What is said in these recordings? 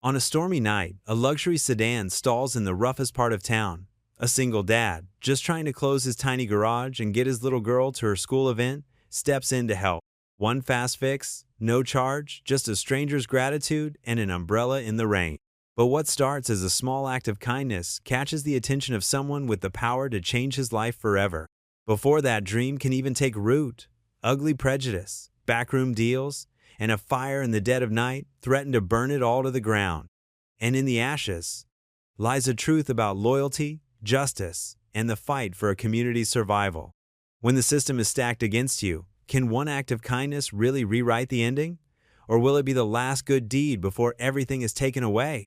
On a stormy night, a luxury sedan stalls in the roughest part of town. A single dad, just trying to close his tiny garage and get his little girl to her school event, steps in to help. One fast fix, no charge, just a stranger's gratitude and an umbrella in the rain. But what starts as a small act of kindness catches the attention of someone with the power to change his life forever. Before that dream can even take root, ugly prejudice, backroom deals, and a fire in the dead of night threaten to burn it all to the ground. And in the ashes lies a truth about loyalty, justice, and the fight for a community's survival. When the system is stacked against you, can one act of kindness really rewrite the ending? Or will it be the last good deed before everything is taken away?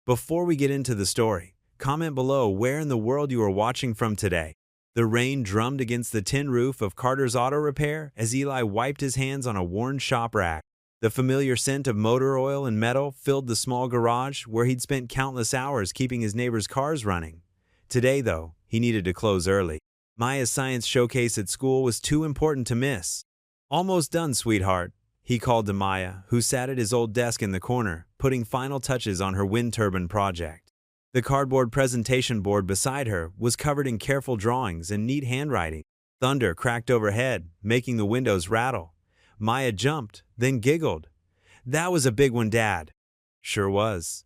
Before we get into the story, comment below where in the world you are watching from today. The rain drummed against the tin roof of Carter's Auto Repair as Eli wiped his hands on a worn shop rack. The familiar scent of motor oil and metal filled the small garage where he'd spent countless hours keeping his neighbors' cars running. Today, though, he needed to close early. Maya's science showcase at school was too important to miss. "Almost done, sweetheart," he called to Maya, who sat at his old desk in the corner, putting final touches on her wind turbine project. The cardboard presentation board beside her was covered in careful drawings and neat handwriting. Thunder cracked overhead, making the windows rattle. Maya jumped, then giggled. "That was a big one, Dad." "Sure was."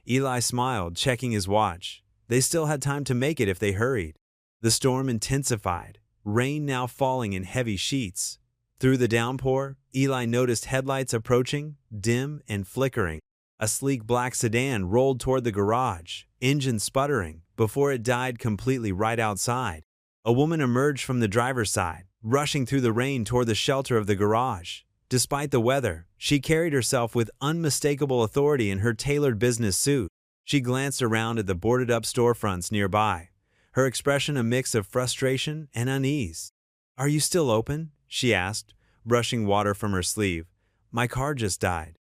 Eli smiled, checking his watch. They still had time to make it if they hurried. The storm intensified, rain now falling in heavy sheets. Through the downpour, Eli noticed headlights approaching, dim and flickering. A sleek black sedan rolled toward the garage, engine sputtering, before it died completely right outside. A woman emerged from the driver's side, rushing through the rain toward the shelter of the garage. Despite the weather, she carried herself with unmistakable authority in her tailored business suit. She glanced around at the boarded-up storefronts nearby, her expression a mix of frustration and unease. "Are you still open?" she asked, brushing water from her sleeve. "My car just died."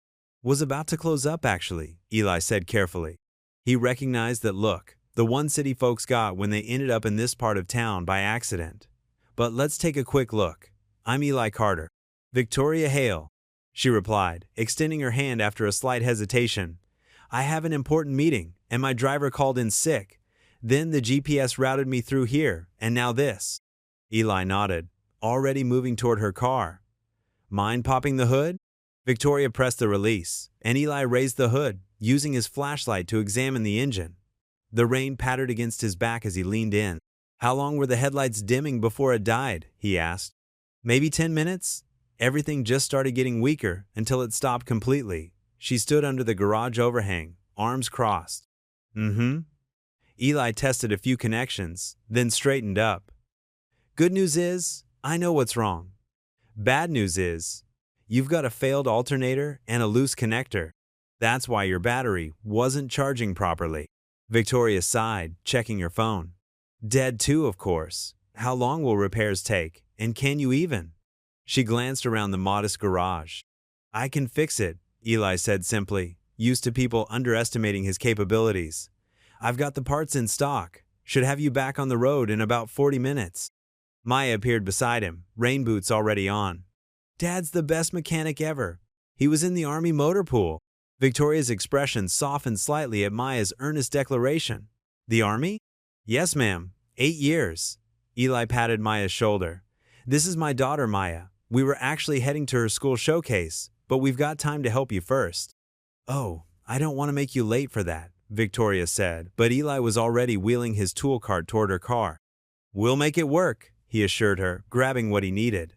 "Was about to close up, actually," Eli said carefully. He recognized that look, the one city folks got when they ended up in this part of town by accident. "But let's take a quick look. I'm Eli Carter." "Victoria Hale," she replied, extending her hand after a slight hesitation. "I have an important meeting, and my driver called in sick. Then the GPS routed me through here, and now this." Eli nodded, already moving toward her car. "Mind popping the hood?" Victoria pressed the release, and Eli raised the hood, using his flashlight to examine the engine. The rain pattered against his back as he leaned in. "How long were the headlights dimming before it died?" he asked. "Maybe 10 minutes. Everything just started getting weaker until it stopped completely." She stood under the garage overhang, arms crossed. Eli tested a few connections, then straightened up. "Good news is, I know what's wrong. Bad news is, you've got a failed alternator and a loose connector. That's why your battery wasn't charging properly." Victoria sighed, checking her phone. "Dead too, of course. How long will repairs take, and can you even?" She glanced around the modest garage. "I can fix it," Eli said simply, used to people underestimating his capabilities. "I've got the parts in stock. Should have you back on the road in about 40 minutes. Maya appeared beside him, rain boots already on. "Dad's the best mechanic ever. He was in the Army motor pool." Victoria's expression softened slightly at Maya's earnest declaration. "The Army?" "Yes, ma'am. 8 years." Eli patted Maya's shoulder. "This is my daughter, Maya. We were actually heading to her school showcase, but we've got time to help you first." "Oh, I don't want to make you late for that," Victoria said, but Eli was already wheeling his tool cart toward her car. "We'll make it work," he assured her, grabbing what he needed.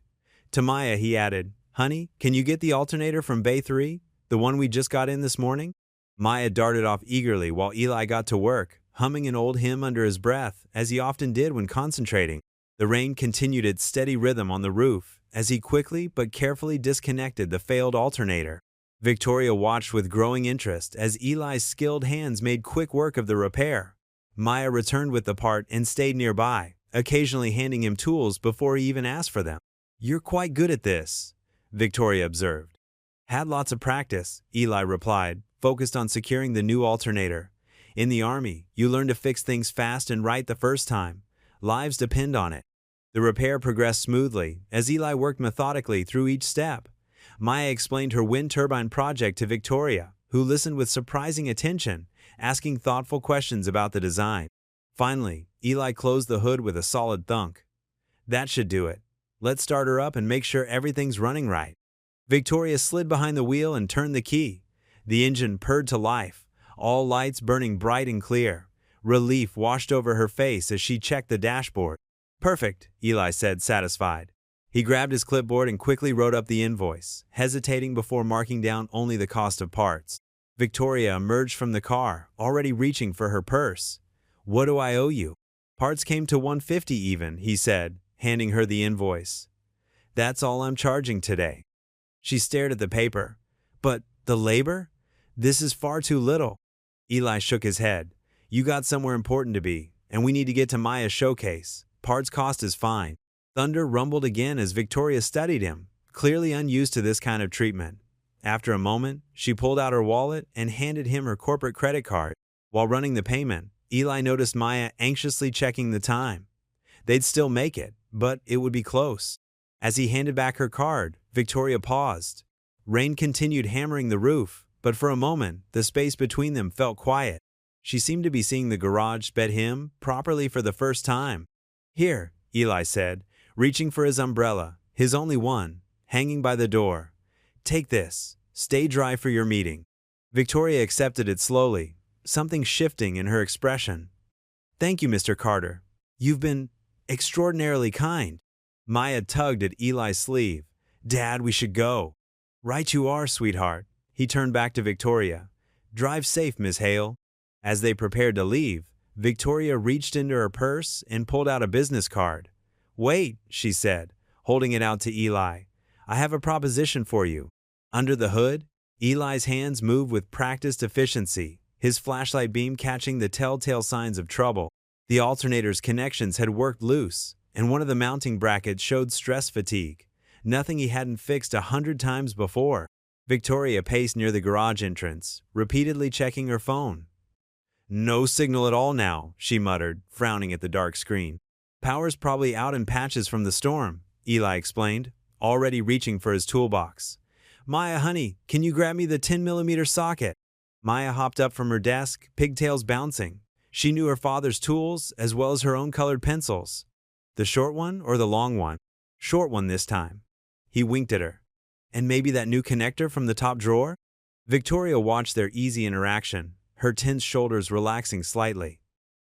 To Maya, he added, "Honey, can you get the alternator from Bay 3, the one we just got in this morning?" Maya darted off eagerly while Eli got to work, humming an old hymn under his breath, as he often did when concentrating. The rain continued its steady rhythm on the roof, as he quickly but carefully disconnected the failed alternator. Victoria watched with growing interest as Eli's skilled hands made quick work of the repair. Maya returned with the part and stayed nearby, occasionally handing him tools before he even asked for them. "You're quite good at this," Victoria observed. "Had lots of practice," Eli replied, focused on securing the new alternator. "In the Army, you learn to fix things fast and right the first time. Lives depend on it." The repair progressed smoothly as Eli worked methodically through each step. Maya explained her wind turbine project to Victoria, who listened with surprising attention, asking thoughtful questions about the design. Finally, Eli closed the hood with a solid thunk. That should do it. Let's start her up and make sure everything's running right. Victoria slid behind the wheel and turned the key. The engine purred to life, all lights burning bright and clear. Relief washed over her face as she checked the dashboard. Perfect, Eli said, satisfied. He grabbed his clipboard and quickly wrote up the invoice, hesitating before marking down only the cost of parts. Victoria emerged from the car, already reaching for her purse. What do I owe you? Parts came to $150 even, he said, handing her the invoice. That's all I'm charging today. She stared at the paper. But the labor? This is far too little. Eli shook his head. You got somewhere important to be, and we need to get to Maya's showcase. Parts cost is fine. Thunder rumbled again as Victoria studied him, clearly unused to this kind of treatment. After a moment, she pulled out her wallet and handed him her corporate credit card. While running the payment, Eli noticed Maya anxiously checking the time. They'd still make it, but it would be close. As he handed back her card, Victoria paused. Rain continued hammering the roof, but for a moment, the space between them felt quiet. She seemed to be seeing the garage bed him properly for the first time. Here, Eli said, reaching for his umbrella, his only one, hanging by the door. Take this. Stay dry for your meeting. Victoria accepted it slowly, something shifting in her expression. Thank you, Mr. Carter. You've been extraordinarily kind. Maya tugged at Eli's sleeve. Dad, we should go. Right you are, sweetheart. He turned back to Victoria. Drive safe, Miss Hale. As they prepared to leave, Victoria reached into her purse and pulled out a business card. Wait, she said, holding it out to Eli. I have a proposition for you. Under the hood, Eli's hands moved with practiced efficiency, his flashlight beam catching the telltale signs of trouble. The alternator's connections had worked loose, and one of the mounting brackets showed stress fatigue, nothing he hadn't fixed 100 times before. Victoria paced near the garage entrance, repeatedly checking her phone. No signal at all now, she muttered, frowning at the dark screen. Power's probably out in patches from the storm, Eli explained, already reaching for his toolbox. Maya, honey, can you grab me the 10mm socket? Maya hopped up from her desk, pigtails bouncing. She knew her father's tools as well as her own colored pencils. The short one or the long one? Short one this time. He winked at her. And maybe that new connector from the top drawer? Victoria watched their easy interaction, her tense shoulders relaxing slightly.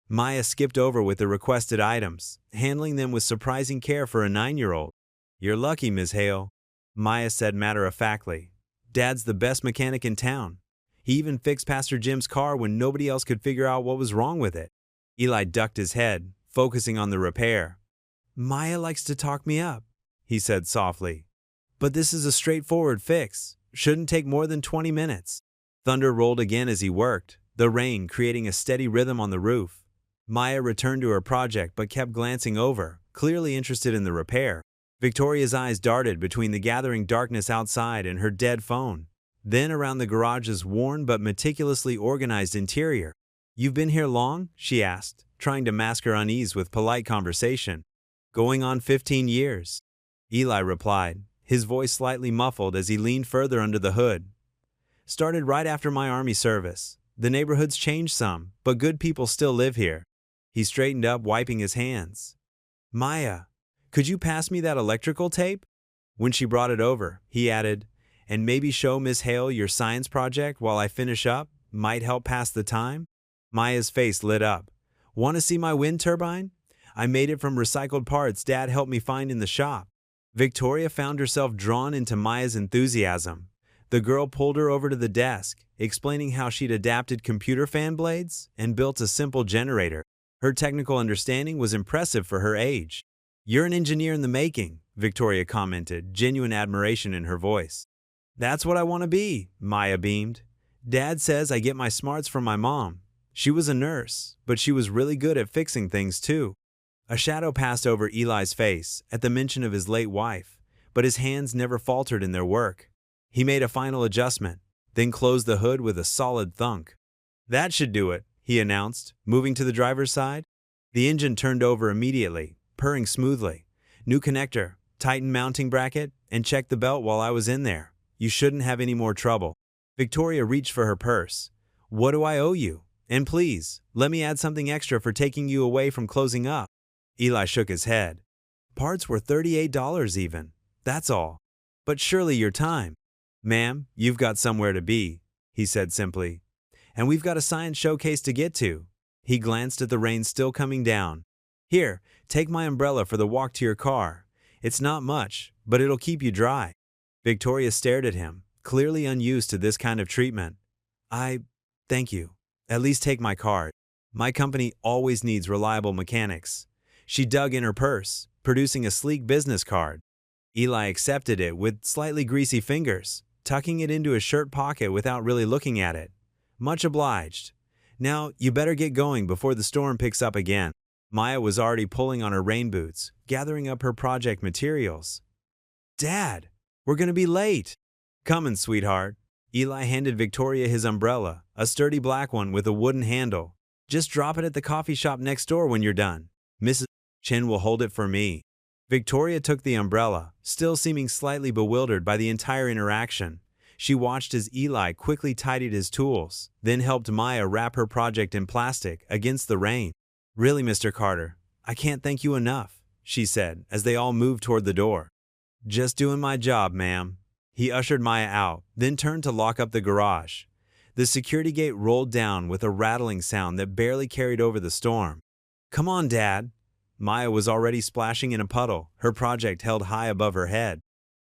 Maya skipped over with the requested items, handling them with surprising care for a 9-year-old. You're lucky, Ms. Hale, Maya said matter-of-factly. Dad's the best mechanic in town. He even fixed Pastor Jim's car when nobody else could figure out what was wrong with it. Eli ducked his head, focusing on the repair. Maya likes to talk me up, he said softly. But this is a straightforward fix. Shouldn't take more than 20 minutes. Thunder rolled again as he worked, the rain creating a steady rhythm on the roof. Maya returned to her project but kept glancing over, clearly interested in the repair. Victoria's eyes darted between the gathering darkness outside and her dead phone, then around the garage's worn but meticulously organized interior. You've been here long? She asked, trying to mask her unease with polite conversation. Going on 15 years. Eli replied, his voice slightly muffled as he leaned further under the hood. Started right after my Army service. The neighborhood's changed some, but good people still live here. He straightened up, wiping his hands. Maya, could you pass me that electrical tape? When she brought it over, he added, and maybe show Miss Hale your science project while I finish up, might help pass the time? Maya's face lit up. Want to see my wind turbine? I made it from recycled parts Dad helped me find in the shop. Victoria found herself drawn into Maya's enthusiasm. The girl pulled her over to the desk, explaining how she'd adapted computer fan blades and built a simple generator. Her technical understanding was impressive for her age. You're an engineer in the making, Victoria commented, genuine admiration in her voice. That's what I want to be, Maya beamed. Dad says I get my smarts from my mom. She was a nurse, but she was really good at fixing things too. A shadow passed over Eli's face at the mention of his late wife, but his hands never faltered in their work. He made a final adjustment, then closed the hood with a solid thunk. That should do it, he announced, moving to the driver's side. The engine turned over immediately, purring smoothly. New connector, tighten mounting bracket, and check the belt while I was in there. You shouldn't have any more trouble. Victoria reached for her purse. "What do I owe you? And please, let me add something extra for taking you away from closing up." Eli shook his head. "Parts were $38 even. That's all. But surely your time." "Ma'am, you've got somewhere to be," he said simply. "And we've got a science showcase to get to." He glanced at the rain still coming down. "Here, take my umbrella for the walk to your car. It's not much, but it'll keep you dry." Victoria stared at him, clearly unused to this kind of treatment. Thank you. At least take my card. My company always needs reliable mechanics." She dug in her purse, producing a sleek business card. Eli accepted it with slightly greasy fingers, tucking it into his shirt pocket without really looking at it. "Much obliged. Now, you better get going before the storm picks up again." Maya was already pulling on her rain boots, gathering up her project materials. "Dad, we're gonna be late." "Coming, sweetheart." Eli handed Victoria his umbrella, a sturdy black one with a wooden handle. "Just drop it at the coffee shop next door when you're done. Mrs. Chin will hold it for me." Victoria took the umbrella, still seeming slightly bewildered by the entire interaction. She watched as Eli quickly tidied his tools, then helped Maya wrap her project in plastic against the rain. "Really, Mr. Carter, I can't thank you enough," she said as they all moved toward the door. "Just doing my job, ma'am." He ushered Maya out, then turned to lock up the garage. The security gate rolled down with a rattling sound that barely carried over the storm. "Come on, Dad." Maya was already splashing in a puddle, her project held high above her head.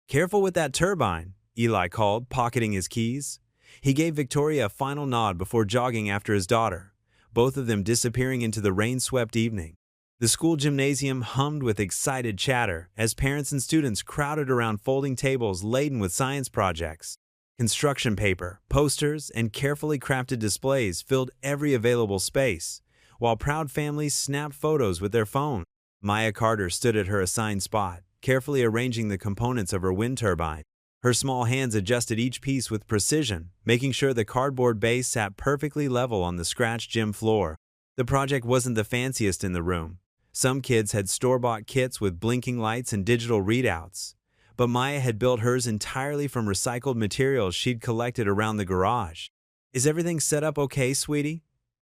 "Careful with that turbine," Eli called, pocketing his keys. He gave Victoria a final nod before jogging after his daughter, both of them disappearing into the rain-swept evening. The school gymnasium hummed with excited chatter as parents and students crowded around folding tables laden with science projects. Construction paper, posters, and carefully crafted displays filled every available space, while proud families snapped photos with their phones. Maya Carter stood at her assigned spot, carefully arranging the components of her wind turbine. Her small hands adjusted each piece with precision, making sure the cardboard base sat perfectly level on the scratched gym floor. The project wasn't the fanciest in the room. Some kids had store-bought kits with blinking lights and digital readouts, but Maya had built hers entirely from recycled materials she'd collected around the garage. "Is everything set up okay, sweetie?"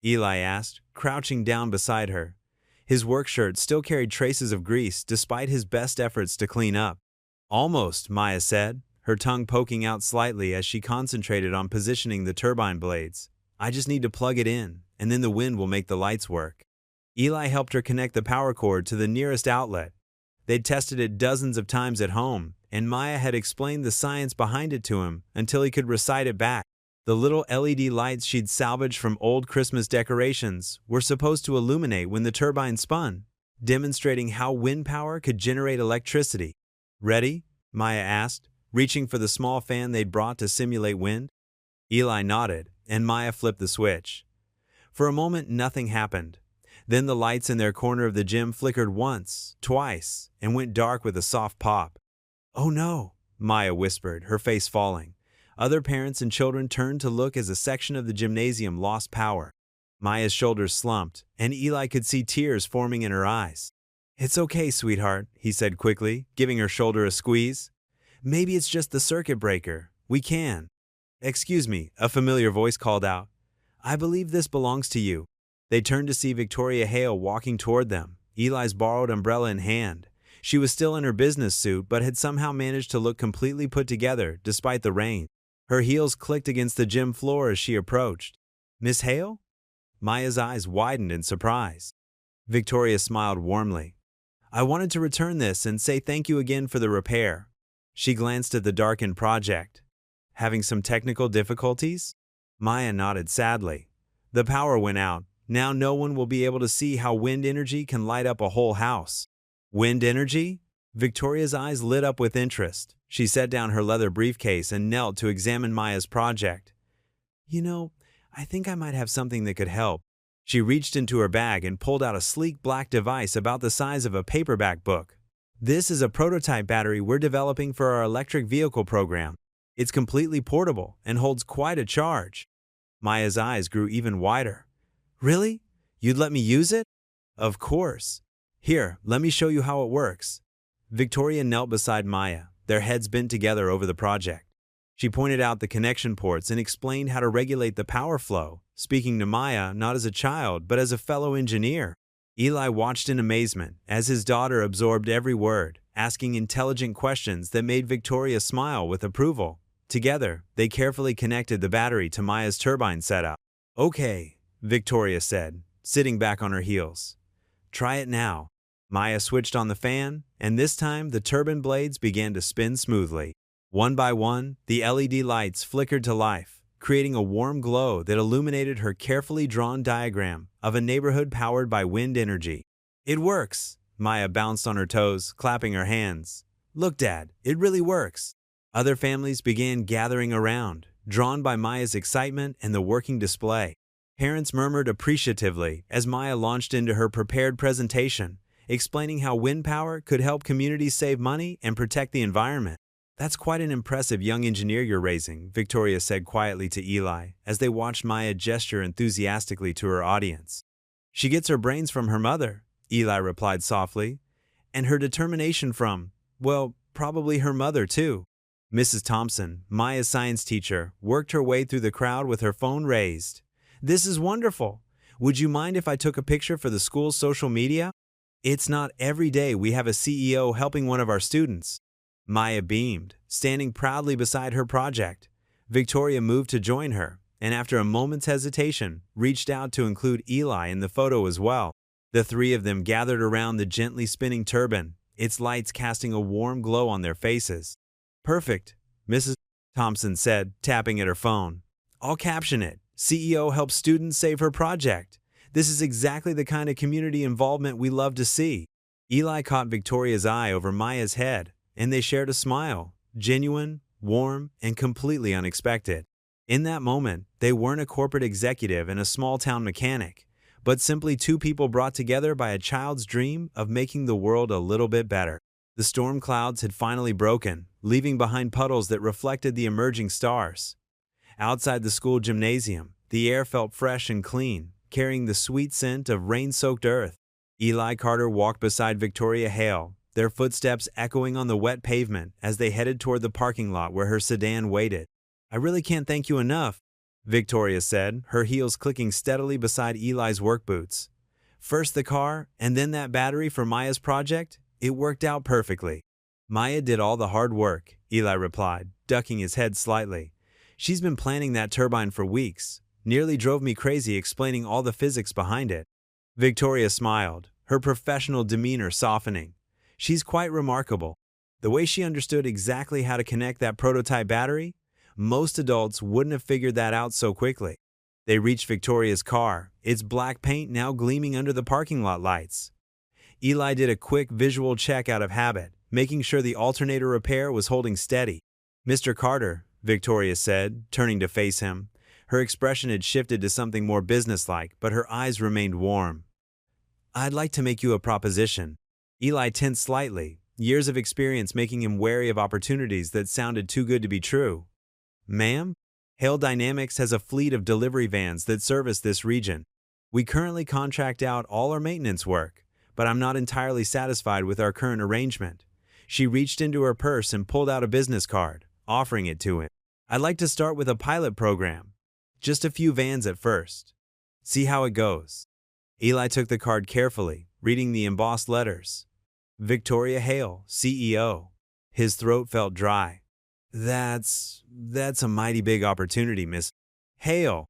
Eli asked, crouching down beside her. His work shirt still carried traces of grease despite his best efforts to clean up. "Almost," Maya said, her tongue poking out slightly as she concentrated on positioning the turbine blades. "I just need to plug it in, and then the wind will make the lights work." Eli helped her connect the power cord to the nearest outlet. They'd tested it dozens of times at home, and Maya had explained the science behind it to him until he could recite it back. The little LED lights she'd salvaged from old Christmas decorations were supposed to illuminate when the turbine spun, demonstrating how wind power could generate electricity. "Ready?" Maya asked, reaching for the small fan they'd brought to simulate wind. Eli nodded, and Maya flipped the switch. For a moment, nothing happened. Then the lights in their corner of the gym flickered once, twice, and went dark with a soft pop. "Oh no," Maya whispered, her face falling. Other parents and children turned to look as a section of the gymnasium lost power. Maya's shoulders slumped, and Eli could see tears forming in her eyes. "It's okay, sweetheart," he said quickly, giving her shoulder a squeeze. "Maybe it's just the circuit breaker. We can." "Excuse me," a familiar voice called out. "I believe this belongs to you." They turned to see Victoria Hale walking toward them, Eli's borrowed umbrella in hand. She was still in her business suit but had somehow managed to look completely put together despite the rain. Her heels clicked against the gym floor as she approached. "Miss Hale?" Maya's eyes widened in surprise. Victoria smiled warmly. "I wanted to return this and say thank you again for the repair." She glanced at the darkened project. "Having some technical difficulties?" Maya nodded sadly. "The power went out. Now no one will be able to see how wind energy can light up a whole house." "Wind energy?" Victoria's eyes lit up with interest. She set down her leather briefcase and knelt to examine Maya's project. "You know, I think I might have something that could help." She reached into her bag and pulled out a sleek black device about the size of a paperback book. "This is a prototype battery we're developing for our electric vehicle program. It's completely portable and holds quite a charge." Maya's eyes grew even wider. "Really? You'd let me use it?" "Of course. Here, let me show you how it works." Victoria knelt beside Maya, their heads bent together over the project. She pointed out the connection ports and explained how to regulate the power flow, speaking to Maya not as a child but as a fellow engineer. Eli watched in amazement as his daughter absorbed every word, asking intelligent questions that made Victoria smile with approval. Together, they carefully connected the battery to Maya's turbine setup. "Okay," Victoria said, sitting back on her heels. "Try it now." Maya switched on the fan, and this time the turbine blades began to spin smoothly. One by one, the LED lights flickered to life, creating a warm glow that illuminated her carefully drawn diagram of a neighborhood powered by wind energy. "It works!" Maya bounced on her toes, clapping her hands. "Look, Dad, it really works!" Other families began gathering around, drawn by Maya's excitement and the working display. Parents murmured appreciatively as Maya launched into her prepared presentation, explaining how wind power could help communities save money and protect the environment. "That's quite an impressive young engineer you're raising," Victoria said quietly to Eli as they watched Maya gesture enthusiastically to her audience. "She gets her brains from her mother," Eli replied softly, "and her determination from, well, probably her mother too." Mrs. Thompson, Maya's science teacher, worked her way through the crowd with her phone raised. "This is wonderful. Would you mind if I took a picture for the school's social media? It's not every day we have a CEO helping one of our students." Maya beamed, standing proudly beside her project. Victoria moved to join her, and after a moment's hesitation, reached out to include Eli in the photo as well. The three of them gathered around the gently spinning turbine, its lights casting a warm glow on their faces. "Perfect," Mrs. Thompson said, tapping at her phone. "I'll caption it. CEO helps students save her project. This is exactly the kind of community involvement we love to see." Eli caught Victoria's eye over Maya's head, and they shared a smile, genuine, warm, and completely unexpected. In that moment, they weren't a corporate executive and a small-town mechanic, but simply two people brought together by a child's dream of making the world a little bit better. The storm clouds had finally broken, leaving behind puddles that reflected the emerging stars. Outside the school gymnasium, the air felt fresh and clean, carrying the sweet scent of rain-soaked earth. Eli Carter walked beside Victoria Hale, their footsteps echoing on the wet pavement as they headed toward the parking lot where her sedan waited. "I really can't thank you enough," Victoria said, her heels clicking steadily beside Eli's work boots. "First the car, and then that battery for Maya's project. It worked out perfectly." "Maya did all the hard work," Eli replied, ducking his head slightly. "She's been planning that turbine for weeks. Nearly drove me crazy explaining all the physics behind it." Victoria smiled, her professional demeanor softening. "She's quite remarkable. The way she understood exactly how to connect that prototype battery, most adults wouldn't have figured that out so quickly." They reached Victoria's car, its black paint now gleaming under the parking lot lights. Eli did a quick visual check out of habit, making sure the alternator repair was holding steady. "Mr. Carter," Victoria said, turning to face him. Her expression had shifted to something more businesslike, but her eyes remained warm. "I'd like to make you a proposition." Eli tensed slightly, years of experience making him wary of opportunities that sounded too good to be true. "Ma'am? Hail Dynamics has a fleet of delivery vans that service this region. We currently contract out all our maintenance work, but I'm not entirely satisfied with our current arrangement." She reached into her purse and pulled out a business card, offering it to him. "I'd like to start with a pilot program. Just a few vans at first. See how it goes." Eli took the card carefully, reading the embossed letters. "Victoria Hale, CEO." His throat felt dry. That's a mighty big opportunity, Miss Hale."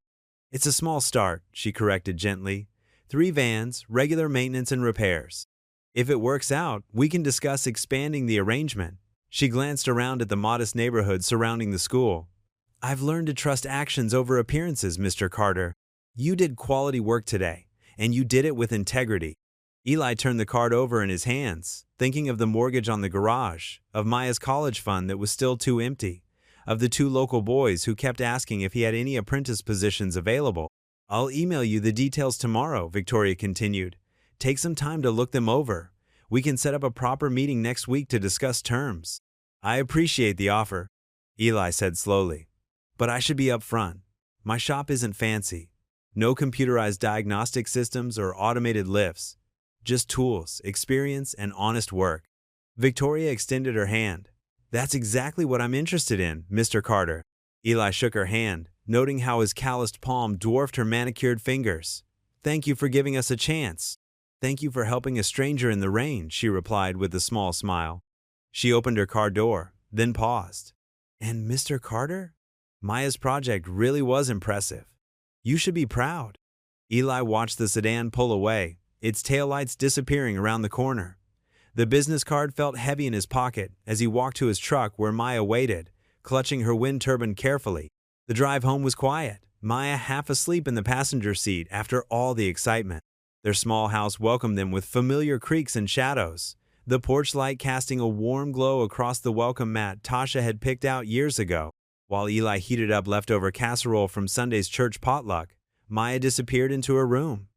"It's a small start," she corrected gently. 3 vans, regular maintenance and repairs. If it works out, we can discuss expanding the arrangement." She glanced around at the modest neighborhood surrounding the school. "I've learned to trust actions over appearances, Mr. Carter. You did quality work today, and you did it with integrity." Eli turned the card over in his hands, thinking of the mortgage on the garage, of Maya's college fund that was still too empty, of the 2 local boys who kept asking if he had any apprentice positions available. "I'll email you the details tomorrow," Victoria continued. "Take some time to look them over. We can set up a proper meeting next week to discuss terms." "I appreciate the offer," Eli said slowly. "But I should be upfront. My shop isn't fancy. No computerized diagnostic systems or automated lifts. Just tools, experience, and honest work." Victoria extended her hand. That's exactly what I'm interested in, Mr. Carter. Eli shook her hand, noting how his calloused palm dwarfed her manicured fingers. Thank you for giving us a chance. Thank you for helping a stranger in the rain, she replied with a small smile. She opened her car door, then paused. And Mr. Carter? Maya's project really was impressive. You should be proud. Eli watched the sedan pull away, its taillights disappearing around the corner. The business card felt heavy in his pocket as he walked to his truck where Maya waited, clutching her wind turbine carefully. The drive home was quiet, Maya half asleep in the passenger seat after all the excitement. Their small house welcomed them with familiar creaks and shadows, the porch light casting a warm glow across the welcome mat Tasha had picked out years ago. While Eli heated up leftover casserole from Sunday's church potluck, Maya disappeared into her room.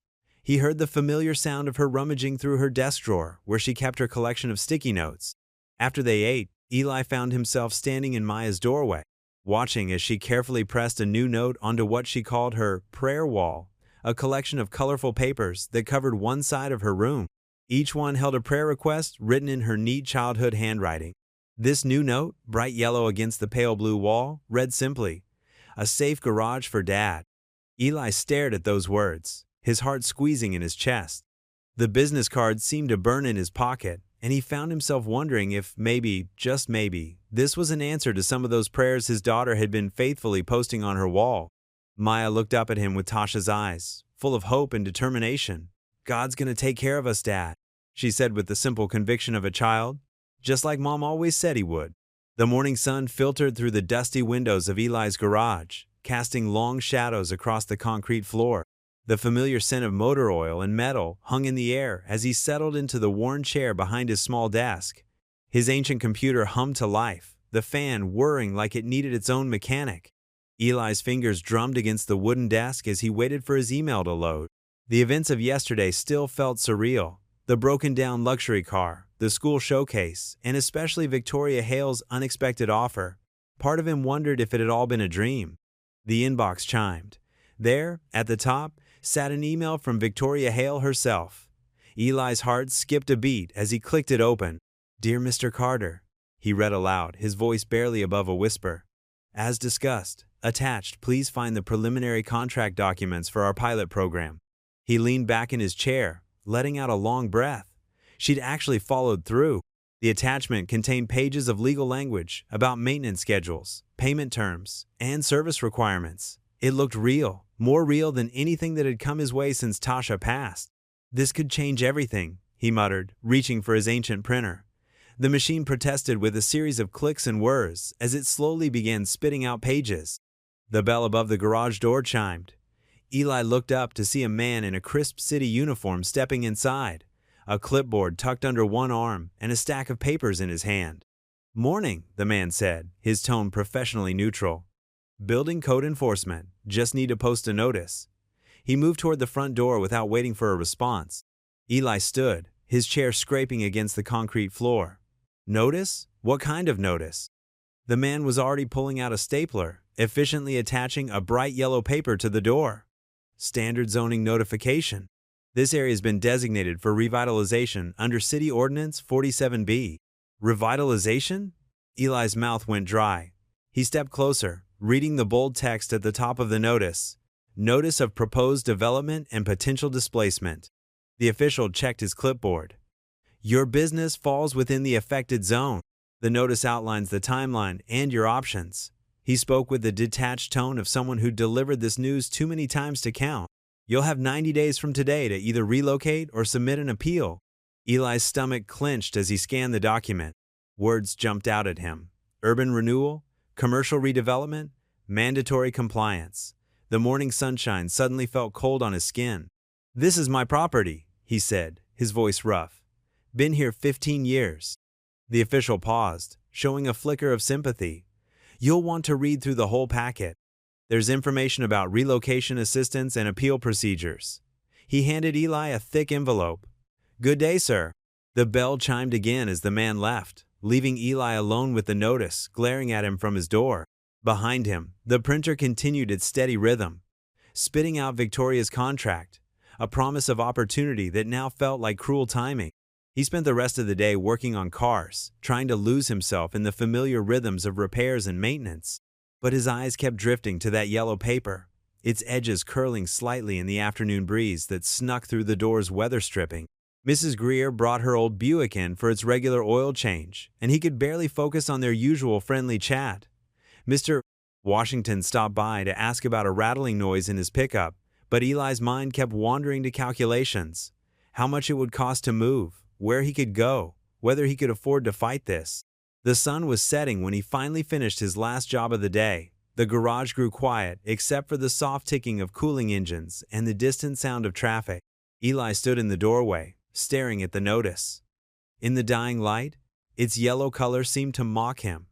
He heard the familiar sound of her rummaging through her desk drawer, where she kept her collection of sticky notes. After they ate, Eli found himself standing in Maya's doorway, watching as she carefully pressed a new note onto what she called her prayer wall, a collection of colorful papers that covered one side of her room. Each one held a prayer request written in her neat childhood handwriting. This new note, bright yellow against the pale blue wall, read simply, "A safe garage for Dad." Eli stared at those words, his heart squeezing in his chest. The business card seemed to burn in his pocket, and he found himself wondering if maybe, just maybe, this was an answer to some of those prayers his daughter had been faithfully posting on her wall. Maya looked up at him with Tasha's eyes, full of hope and determination. "God's gonna take care of us, Dad," she said with the simple conviction of a child, just like Mom always said he would. The morning sun filtered through the dusty windows of Eli's garage, casting long shadows across the concrete floor. The familiar scent of motor oil and metal hung in the air as he settled into the worn chair behind his small desk. His ancient computer hummed to life, the fan whirring like it needed its own mechanic. Eli's fingers drummed against the wooden desk as he waited for his email to load. The events of yesterday still felt surreal. The broken-down luxury car, the school showcase, and especially Victoria Hale's unexpected offer. Part of him wondered if it had all been a dream. The inbox chimed. There, at the top, sat an email from Victoria Hale herself. Eli's heart skipped a beat as he clicked it open. "Dear Mr. Carter," he read aloud, his voice barely above a whisper. "As discussed, attached, please find the preliminary contract documents for our pilot program." He leaned back in his chair, letting out a long breath. She'd actually followed through. The attachment contained pages of legal language about maintenance schedules, payment terms, and service requirements. It looked real, more real than anything that had come his way since Tasha passed. "This could change everything," he muttered, reaching for his ancient printer. The machine protested with a series of clicks and whirs as it slowly began spitting out pages. The bell above the garage door chimed. Eli looked up to see a man in a crisp city uniform stepping inside, a clipboard tucked under one arm and a stack of papers in his hand. "Morning," the man said, his tone professionally neutral. "Building code enforcement. Just need to post a notice." He moved toward the front door without waiting for a response. Eli stood, his chair scraping against the concrete floor. "Notice? What kind of notice?" The man was already pulling out a stapler, efficiently attaching a bright yellow paper to the door. "Standard zoning notification. This area has been designated for revitalization under City Ordinance 47B. Revitalization? Eli's mouth went dry. He stepped closer, reading the bold text at the top of the notice. Notice of proposed development and potential displacement. The official checked his clipboard. Your business falls within the affected zone. The notice outlines the timeline and your options. He spoke with the detached tone of someone who delivered this news too many times to count. You'll have 90 days from today to either relocate or submit an appeal. Eli's stomach clenched as he scanned the document. Words jumped out at him. Urban renewal, commercial redevelopment, mandatory compliance. The morning sunshine suddenly felt cold on his skin. "This is my property," he said, his voice rough. "Been here 15 years. The official paused, showing a flicker of sympathy. "You'll want to read through the whole packet. There's information about relocation assistance and appeal procedures." He handed Eli a thick envelope. "Good day, sir." The bell chimed again as the man left, leaving Eli alone with the notice glaring at him from his door. Behind him, the printer continued its steady rhythm, spitting out Victoria's contract, a promise of opportunity that now felt like cruel timing. He spent the rest of the day working on cars, trying to lose himself in the familiar rhythms of repairs and maintenance. But his eyes kept drifting to that yellow paper, its edges curling slightly in the afternoon breeze that snuck through the door's weather stripping. Mrs. Greer brought her old Buick in for its regular oil change, and he could barely focus on their usual friendly chat. Mr. Washington stopped by to ask about a rattling noise in his pickup, but Eli's mind kept wandering to calculations. How much it would cost to move, where he could go, whether he could afford to fight this. The sun was setting when he finally finished his last job of the day. The garage grew quiet, except for the soft ticking of cooling engines and the distant sound of traffic. Eli stood in the doorway, staring at the notice. In the dying light, its yellow color seemed to mock him,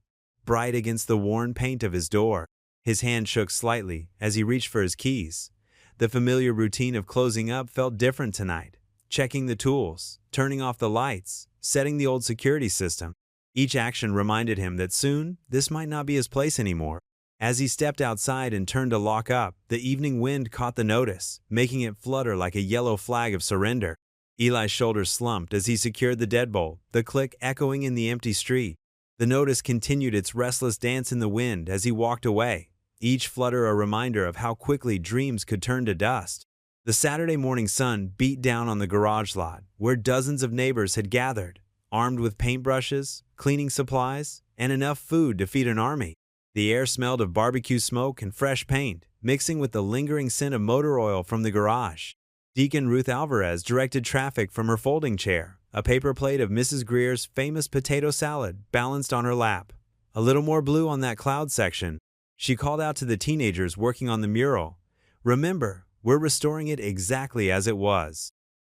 bright against the worn paint of his door. His hand shook slightly as he reached for his keys. The familiar routine of closing up felt different tonight. Checking the tools, turning off the lights, setting the old security system. Each action reminded him that soon this might not be his place anymore. As he stepped outside and turned to lock up, the evening wind caught the notice, making it flutter like a yellow flag of surrender. Eli's shoulders slumped as he secured the deadbolt, the click echoing in the empty street. The notice continued its restless dance in the wind as he walked away, each flutter a reminder of how quickly dreams could turn to dust. The Saturday morning sun beat down on the garage lot, where dozens of neighbors had gathered, armed with paintbrushes, cleaning supplies, and enough food to feed an army. The air smelled of barbecue smoke and fresh paint, mixing with the lingering scent of motor oil from the garage. Deacon Ruth Alvarez directed traffic from her folding chair, a paper plate of Mrs. Greer's famous potato salad balanced on her lap. A little more blue on that cloud section. She called out to the teenagers working on the mural. Remember, we're restoring it exactly as it was.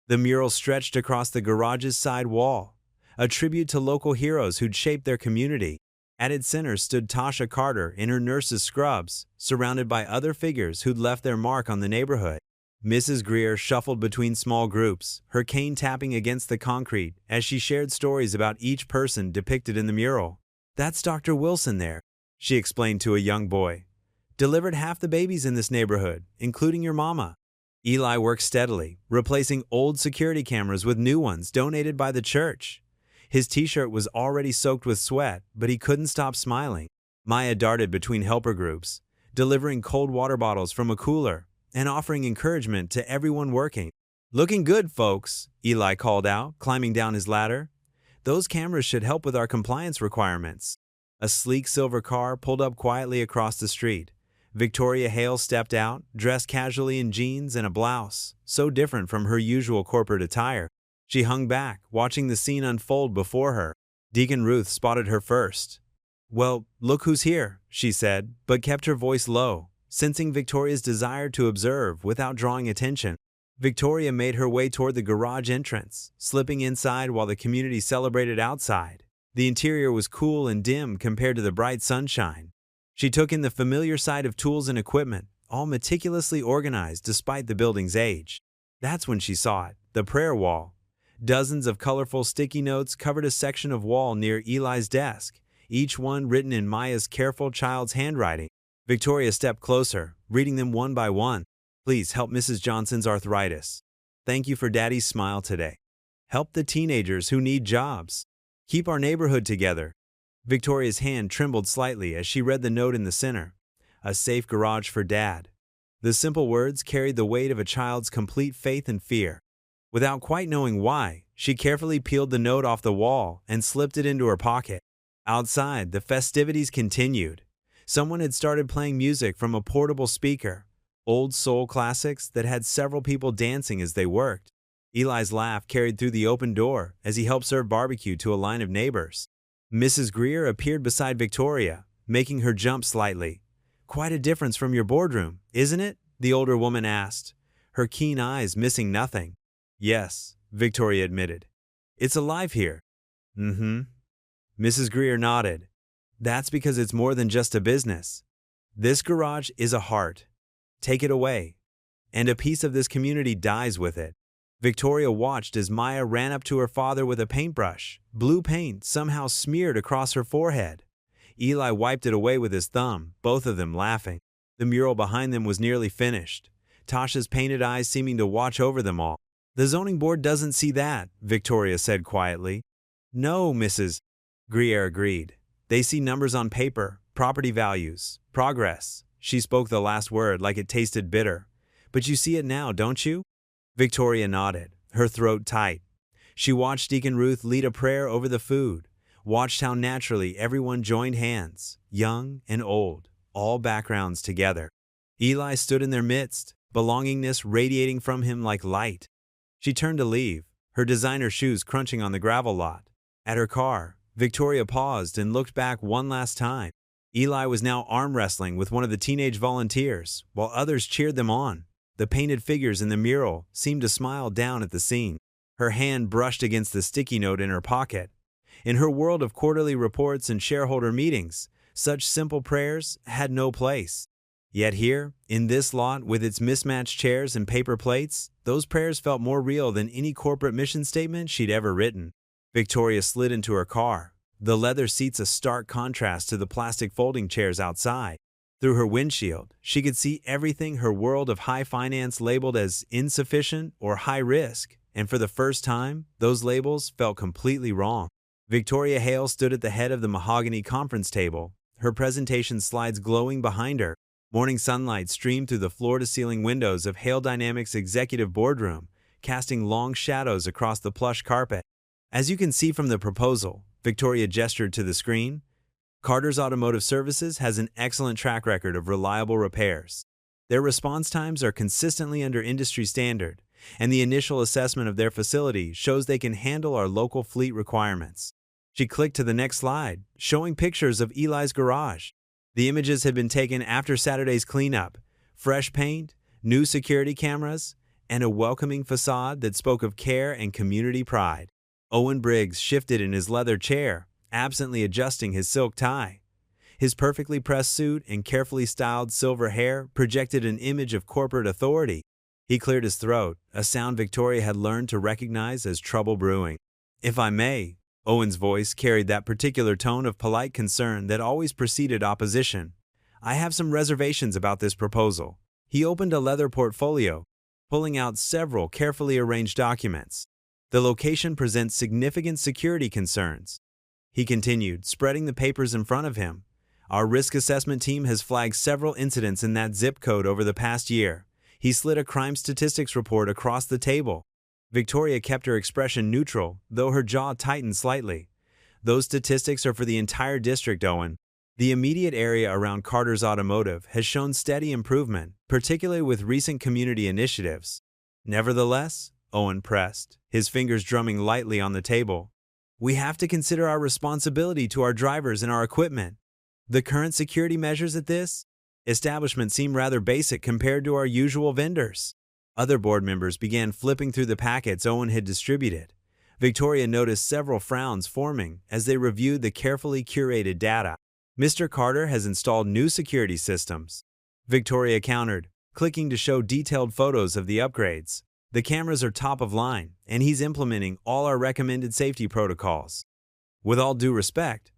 The mural stretched across the garage's side wall, a tribute to local heroes who'd shaped their community. At its center stood Tasha Carter in her nurse's scrubs, surrounded by other figures who'd left their mark on the neighborhood. Mrs. Greer shuffled between small groups, her cane tapping against the concrete as she shared stories about each person depicted in the mural. "That's Dr. Wilson there," she explained to a young boy. "Delivered half the babies in this neighborhood, including your mama." Eli worked steadily, replacing old security cameras with new ones donated by the church. His t-shirt was already soaked with sweat, but he couldn't stop smiling. Maya darted between helper groups, delivering cold water bottles from a cooler and offering encouragement to everyone working. "Looking good, folks," Eli called out, climbing down his ladder. "Those cameras should help with our compliance requirements." A sleek silver car pulled up quietly across the street. Victoria Hale stepped out, dressed casually in jeans and a blouse, so different from her usual corporate attire. She hung back, watching the scene unfold before her. Deacon Ruth spotted her first. "Well, look who's here," she said, but kept her voice low, sensing Victoria's desire to observe without drawing attention. Victoria made her way toward the garage entrance, slipping inside while the community celebrated outside. The interior was cool and dim compared to the bright sunshine. She took in the familiar sight of tools and equipment, all meticulously organized despite the building's age. That's when she saw it, the prayer wall. Dozens of colorful sticky notes covered a section of wall near Eli's desk, each one written in Maya's careful child's handwriting. Victoria stepped closer, reading them one by one. "Please help Mrs. Johnson's arthritis. Thank you for Daddy's smile today. Help the teenagers who need jobs. Keep our neighborhood together." Victoria's hand trembled slightly as she read the note in the center. "A safe garage for Dad." The simple words carried the weight of a child's complete faith and fear. Without quite knowing why, she carefully peeled the note off the wall and slipped it into her pocket. Outside, the festivities continued. Someone had started playing music from a portable speaker, old soul classics that had several people dancing as they worked. Eli's laugh carried through the open door as he helped serve barbecue to a line of neighbors. Mrs. Greer appeared beside Victoria, making her jump slightly. "Quite a difference from your boardroom, isn't it?" the older woman asked, her keen eyes missing nothing. "Yes," Victoria admitted. "It's alive here." Mrs. Greer nodded. "That's because it's more than just a business. This garage is a heart. Take it away, and a piece of this community dies with it." Victoria watched as Maya ran up to her father with a paintbrush, blue paint somehow smeared across her forehead. Eli wiped it away with his thumb, both of them laughing. The mural behind them was nearly finished, Tasha's painted eyes seeming to watch over them all. The zoning board doesn't see that, Victoria said quietly. No, Mrs. Greer agreed. They see numbers on paper, property values, progress. She spoke the last word like it tasted bitter. But you see it now, don't you? Victoria nodded, her throat tight. She watched Deacon Ruth lead a prayer over the food, watched how naturally everyone joined hands, young and old, all backgrounds together. Eli stood in their midst, belongingness radiating from him like light. She turned to leave, her designer shoes crunching on the gravel lot. At her car, Victoria paused and looked back one last time. Eli was now arm wrestling with one of the teenage volunteers, while others cheered them on. The painted figures in the mural seemed to smile down at the scene. Her hand brushed against the sticky note in her pocket. In her world of quarterly reports and shareholder meetings, such simple prayers had no place. Yet here, in this lot with its mismatched chairs and paper plates, those prayers felt more real than any corporate mission statement she'd ever written. Victoria slid into her car, the leather seats a stark contrast to the plastic folding chairs outside. Through her windshield, she could see everything her world of high finance labeled as insufficient or high risk, and for the first time, those labels felt completely wrong. Victoria Hale stood at the head of the mahogany conference table, her presentation slides glowing behind her. Morning sunlight streamed through the floor-to-ceiling windows of Hale Dynamics' executive boardroom, casting long shadows across the plush carpet. As you can see from the proposal, Victoria gestured to the screen, Carter's Automotive Services has an excellent track record of reliable repairs. Their response times are consistently under industry standard, and the initial assessment of their facility shows they can handle our local fleet requirements. She clicked to the next slide, showing pictures of Eli's garage. The images had been taken after Saturday's cleanup, fresh paint, new security cameras, and a welcoming facade that spoke of care and community pride. Owen Briggs shifted in his leather chair, absently adjusting his silk tie. His perfectly pressed suit and carefully styled silver hair projected an image of corporate authority. He cleared his throat, a sound Victoria had learned to recognize as trouble brewing. If I may, Owen's voice carried that particular tone of polite concern that always preceded opposition. I have some reservations about this proposal. He opened a leather portfolio, pulling out several carefully arranged documents. The location presents significant security concerns. He continued, spreading the papers in front of him. Our risk assessment team has flagged several incidents in that zip code over the past year. He slid a crime statistics report across the table. Victoria kept her expression neutral, though her jaw tightened slightly. Those statistics are for the entire district, Owen. The immediate area around Carter's Automotive has shown steady improvement, particularly with recent community initiatives. Nevertheless, Owen pressed, his fingers drumming lightly on the table, we have to consider our responsibility to our drivers and our equipment. The current security measures at this establishment seem rather basic compared to our usual vendors. Other board members began flipping through the packets Owen had distributed. Victoria noticed several frowns forming as they reviewed the carefully curated data. Mr. Carter has installed new security systems. Victoria countered, clicking to show detailed photos of the upgrades. The cameras are top of line, and he's implementing all our recommended safety protocols. With all due respect,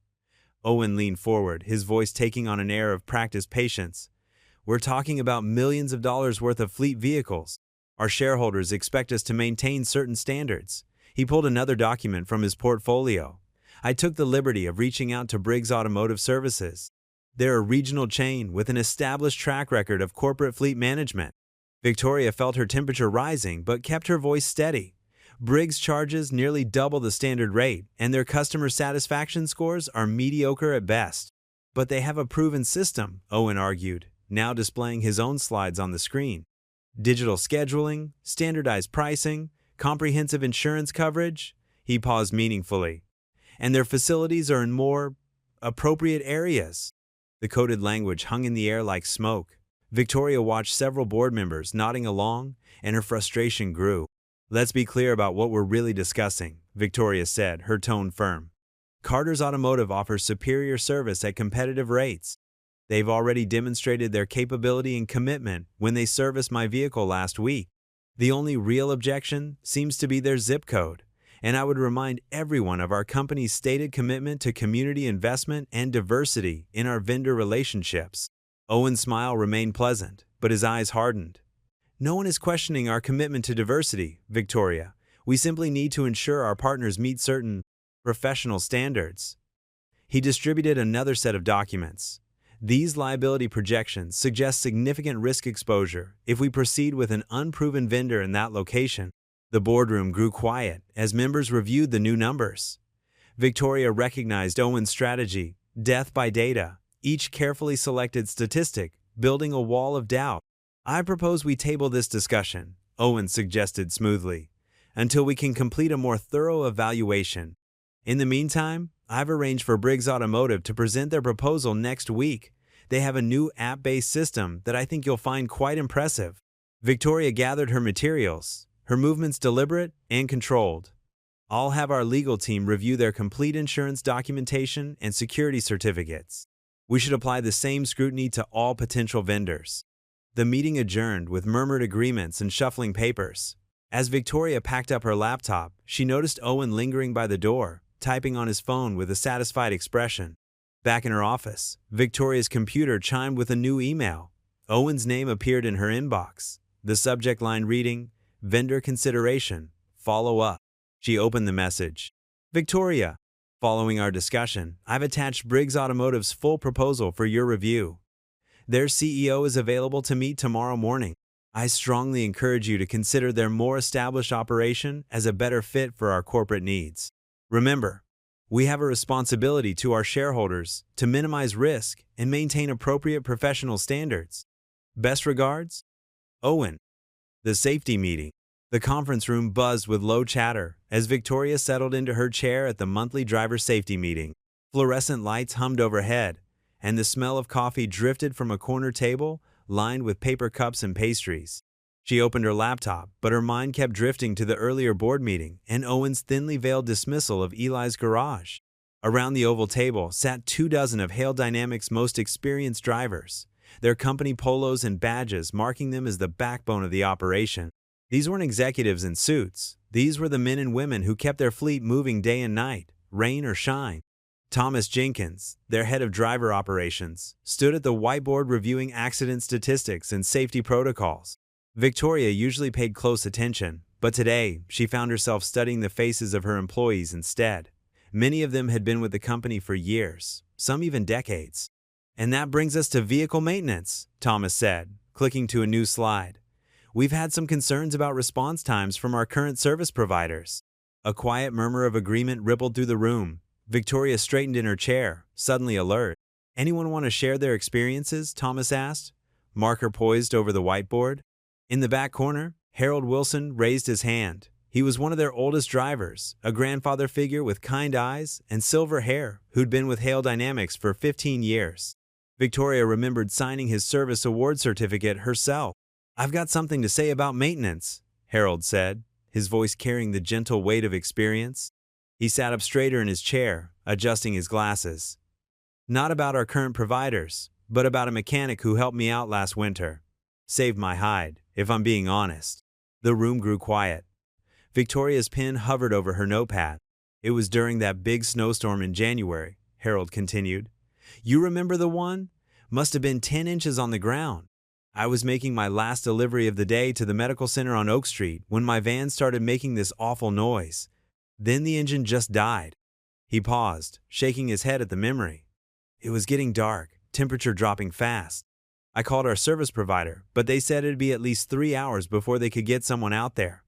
Owen leaned forward, his voice taking on an air of practiced patience. We're talking about millions of dollars worth of fleet vehicles. Our shareholders expect us to maintain certain standards. He pulled another document from his portfolio. I took the liberty of reaching out to Briggs Automotive Services. They're a regional chain with an established track record of corporate fleet management. Victoria felt her temperature rising but kept her voice steady. Briggs charges nearly double the standard rate, and their customer satisfaction scores are mediocre at best. But they have a proven system, Owen argued, now displaying his own slides on the screen. Digital scheduling, standardized pricing, comprehensive insurance coverage. He paused meaningfully. And their facilities are in more appropriate areas. The coded language hung in the air like smoke. Victoria watched several board members nodding along, and her frustration grew. Let's be clear about what we're really discussing, Victoria said, her tone firm. Carter's Automotive offers superior service at competitive rates. They've already demonstrated their capability and commitment when they serviced my vehicle last week. The only real objection seems to be their zip code, and I would remind everyone of our company's stated commitment to community investment and diversity in our vendor relationships. Owen's smile remained pleasant, but his eyes hardened. No one is questioning our commitment to diversity, Victoria. We simply need to ensure our partners meet certain professional standards. He distributed another set of documents. These liability projections suggest significant risk exposure if we proceed with an unproven vendor in that location. The boardroom grew quiet as members reviewed the new numbers. Victoria recognized Owen's strategy, death by data, each carefully selected statistic, building a wall of doubt. I propose we table this discussion, Owen suggested smoothly, until we can complete a more thorough evaluation. In the meantime, I've arranged for Briggs Automotive to present their proposal next week. They have a new app-based system that I think you'll find quite impressive. Victoria gathered her materials, her movements deliberate and controlled. I'll have our legal team review their complete insurance documentation and security certificates. We should apply the same scrutiny to all potential vendors. The meeting adjourned with murmured agreements and shuffling papers. As Victoria packed up her laptop, she noticed Owen lingering by the door, typing on his phone with a satisfied expression. Back in her office, Victoria's computer chimed with a new email. Owen's name appeared in her inbox, the subject line reading, "Vendor consideration, follow up." She opened the message. "Victoria, following our discussion, I've attached Briggs Automotive's full proposal for your review. Their CEO is available to meet tomorrow morning. I strongly encourage you to consider their more established operation as a better fit for our corporate needs. Remember, we have a responsibility to our shareholders to minimize risk and maintain appropriate professional standards. Best regards, Owen." The safety meeting. The conference room buzzed with low chatter as Victoria settled into her chair at the monthly driver safety meeting. Fluorescent lights hummed overhead, and the smell of coffee drifted from a corner table lined with paper cups and pastries. She opened her laptop, but her mind kept drifting to the earlier board meeting and Owen's thinly veiled dismissal of Eli's garage. Around the oval table sat 24 of Hale Dynamics' most experienced drivers, their company polos and badges marking them as the backbone of the operation. These weren't executives in suits. These were the men and women who kept their fleet moving day and night, rain or shine. Thomas Jenkins, their head of driver operations, stood at the whiteboard reviewing accident statistics and safety protocols. Victoria usually paid close attention, but today she found herself studying the faces of her employees instead. Many of them had been with the company for years, some even decades. "And that brings us to vehicle maintenance," Thomas said, clicking to a new slide. "We've had some concerns about response times from our current service providers." A quiet murmur of agreement rippled through the room. Victoria straightened in her chair, suddenly alert. "Anyone want to share their experiences?" Thomas asked, marker poised over the whiteboard. In the back corner, Harold Wilson raised his hand. He was one of their oldest drivers, a grandfather figure with kind eyes and silver hair who'd been with Hale Dynamics for 15 years. Victoria remembered signing his service award certificate herself. "I've got something to say about maintenance," Harold said, his voice carrying the gentle weight of experience. He sat up straighter in his chair, adjusting his glasses. "Not about our current providers, but about a mechanic who helped me out last winter. Saved my hide, if I'm being honest." The room grew quiet. Victoria's pen hovered over her notepad. "It was during that big snowstorm in January," Harold continued. "You remember the one? Must have been 10 inches on the ground. I was making my last delivery of the day to the medical center on Oak Street when my van started making this awful noise. Then the engine just died." He paused, shaking his head at the memory. "It was getting dark, temperature dropping fast. I called our service provider, but they said it'd be at least 3 hours before they could get someone out there.